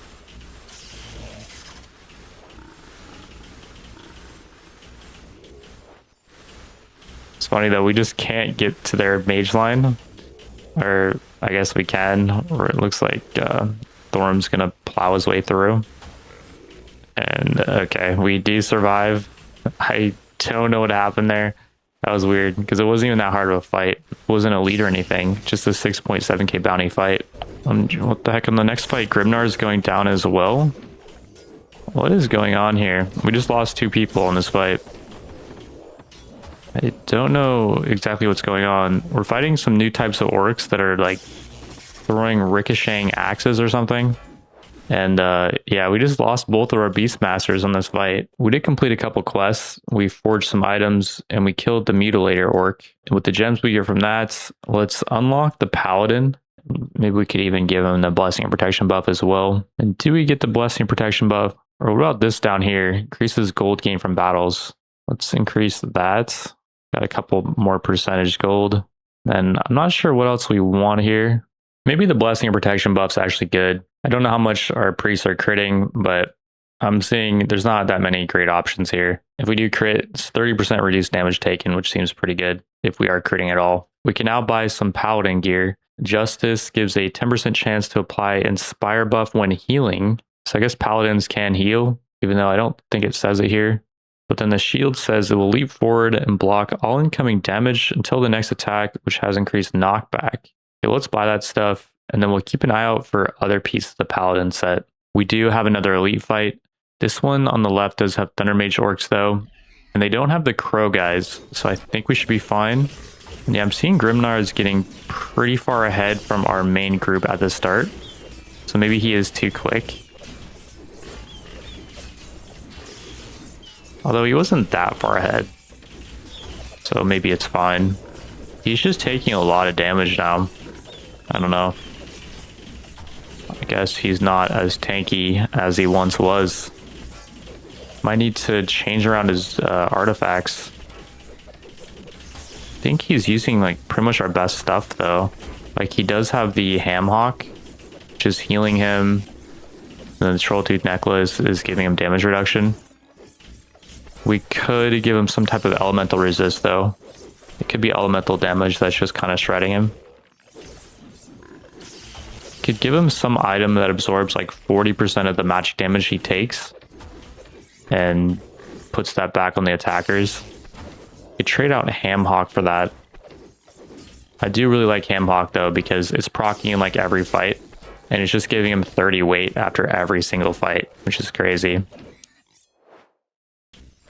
It's funny though, we just can't get to their mage line. Or I guess we can, or it looks like Thorm's gonna plow his way through. And okay, we do survive. I don't know what happened there. That was weird because it wasn't even that hard of a fight. It wasn't a lead or anything, just a 6.7k bounty fight. What the heck? On the next fight, Grimnar is going down as well. What is going on here? We just lost 2 people in this fight. I don't know exactly what's going on. We're fighting some new types of orcs that are like throwing ricocheting axes or something. And yeah, we just lost both of our Beastmasters on this fight. We did complete a couple quests. We forged some items and we killed the Mutilator orc. And with the gems we get from that, let's unlock the Paladin. Maybe we could even give him the Blessing and Protection buff as well. And do we get the Blessing and Protection buff? Or what about this down here? Increases gold gain from battles. Let's increase that. Got a couple more percentage gold. And I'm not sure what else we want here. Maybe the Blessing and Protection buff's actually good. I don't know how much our priests are critting, but I'm seeing there's not that many great options here. If we do crit, it's 30% reduced damage taken, which seems pretty good if we are critting at all. We can now buy some Paladin gear. Justice gives a 10% chance to apply Inspire buff when healing. So I guess Paladins can heal, even though I don't think it says it here. But then the shield says it will leap forward and block all incoming damage until the next attack, which has increased knockback. Okay, let's buy that stuff, and then we'll keep an eye out for other pieces of the Paladin set. We do have another elite fight. This one on the left does have Thunder Mage orcs though, and they don't have the Crow guys, so I think we should be fine. And yeah, I'm seeing Grimnar is getting pretty far ahead from our main group at the start, so maybe he is too quick. Although he wasn't that far ahead, so maybe it's fine. He's just taking a lot of damage now. I don't know. I guess he's not as tanky as he once was. Might need to change around his artifacts. I think he's using like pretty much our best stuff though. Like he does have the Ham Hawk, which is healing him. And then the Troll Tooth Necklace is giving him damage reduction. We could give him some type of elemental resist though. It could be elemental damage that's just kind of shredding him. Could give him some item that absorbs like 40% of the magic damage he takes and puts that back on the attackers. You trade out Ham Hawk for that. I do really like Ham Hawk though because it's proccing in like every fight and it's just giving him 30 weight after every single fight, which is crazy.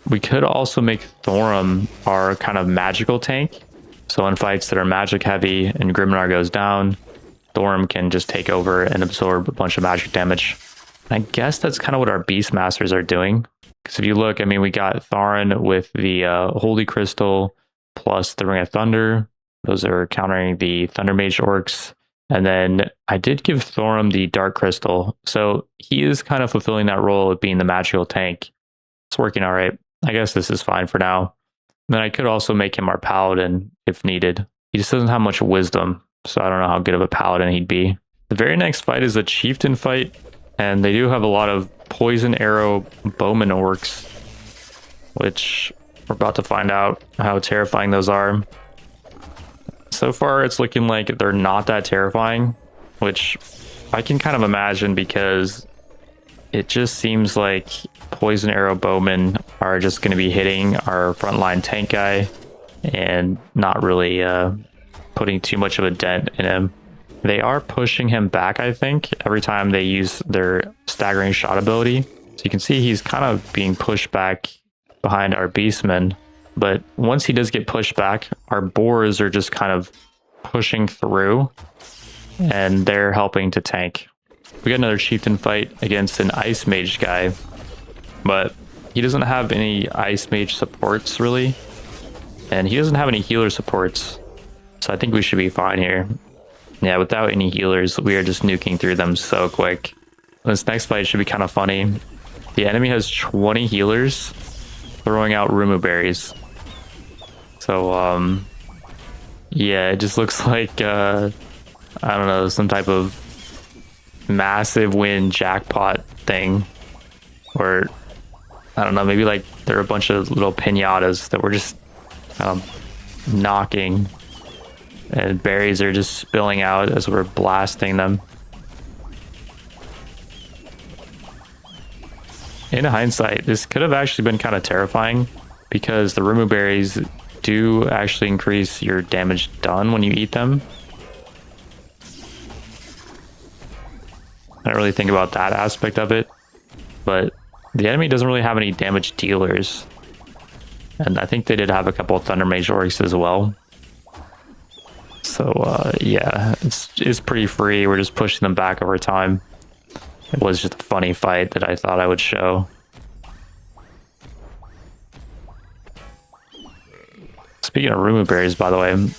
We could also make Thorum our kind of magical tank. So in fights that are magic heavy and Grimnar goes down, Thorum can just take over and absorb a bunch of magic damage. I guess that's kind of what our Beastmasters are doing. Because if you look, I mean, we got Tharin with the Holy Crystal plus the Ring of Thunder. Those are countering the Thunder Mage orcs. And then I did give Thorum the Dark Crystal. So he is kind of fulfilling that role of being the magical tank. It's working all right. I guess this is fine for now. And then I could also make him our Paladin if needed. He just doesn't have much wisdom. So I don't know how good of a Paladin he'd be. The very next fight is a Chieftain fight. And they do have a lot of Poison Arrow Bowman orcs, which we're about to find out how terrifying those are. So far, it's looking like they're not that terrifying, which I can kind of imagine because it just seems like Poison Arrow Bowmen are just going to be hitting our frontline tank guy and not really putting too much of a dent in him. They are pushing him back, I think, every time they use their staggering shot ability. So you can see he's kind of being pushed back behind our Beastmen. But once he does get pushed back, our Boars are just kind of pushing through and they're helping to tank. We got another Chieftain fight against an Ice Mage guy, but he doesn't have any Ice Mage supports really. And he doesn't have any healer supports. So I think we should be fine here. Yeah, without any healers, we are just nuking through them so quick. This next fight should be kind of funny. The enemy has 20 healers throwing out Rumu berries. So, yeah, it just looks like, I don't know, some type of massive win jackpot thing. Or, I don't know, maybe like there are a bunch of little pinatas that we're just knocking. And berries are just spilling out as we're blasting them. In hindsight, this could have actually been kind of terrifying because the Rumu berries do actually increase your damage done when you eat them. I don't really think about that aspect of it, but the enemy doesn't really have any damage dealers. And I think they did have a couple of Thunder Mage orcs as well. So, yeah, it's pretty free. We're just pushing them back over time. It was just a funny fight that I thought I would show. Speaking of Rumu berries, by the way,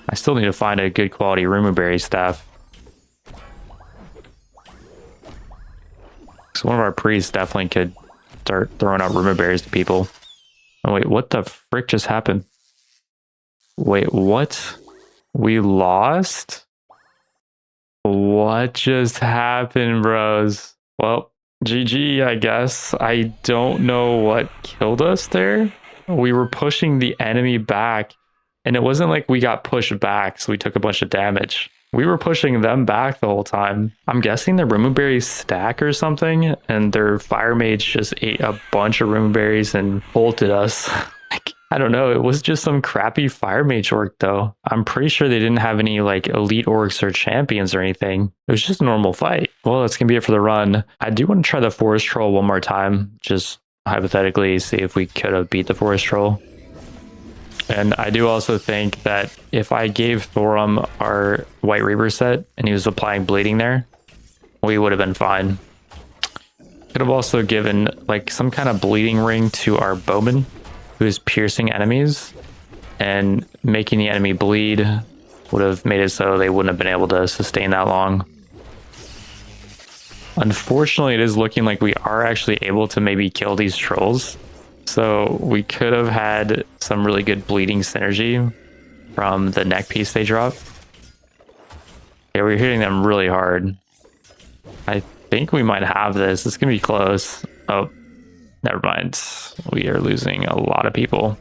I still need to find a good quality Rumu berry staff. So one of our priests definitely could start throwing out Rumu berries to people. Oh wait, what the frick just happened? Wait, what? We lost? What just happened, bros? Well, GG, I guess. I don't know what killed us there. We were pushing the enemy back, and it wasn't like we got pushed back, so we took a bunch of damage. We were pushing them back the whole time. I'm guessing the Rumu berries stack or something, and their fire mage just ate a bunch of Rumu berries and ulted us. I don't know, it was just some crappy fire mage orc though. I'm pretty sure they didn't have any like elite orcs or champions or anything. It was just a normal fight. Well, that's gonna be it for the run. I do want to try the forest troll one more time, just hypothetically see if we could have beat the forest troll. And I do also think that if I gave Thorum our White Reaver set and he was applying bleeding there, we would have been fine. Could have also given like some kind of bleeding ring to our bowman, who is piercing enemies, and making the enemy bleed would have made it so they wouldn't have been able to sustain that long. Unfortunately, it is looking like we are actually able to maybe kill these trolls. So we could have had some really good bleeding synergy from the neck piece they drop. Yeah, we're hitting them really hard. I think we might have this. It's going to be close. Oh, never mind. We are losing a lot of people.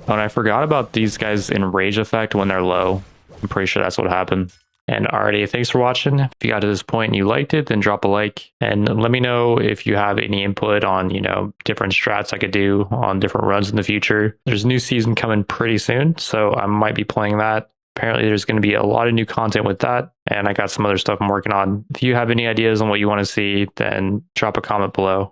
Oh, and I forgot about these guys in rage effect when they're low. I'm pretty sure that's what happened. And alrighty, thanks for watching. If you got to this point and you liked it, then drop a like. And let me know if you have any input on, different strats I could do on different runs in the future. There's a new season coming pretty soon, so I might be playing that. Apparently there's going to be a lot of new content with that, and I got some other stuff I'm working on. If you have any ideas on what you want to see, then drop a comment below.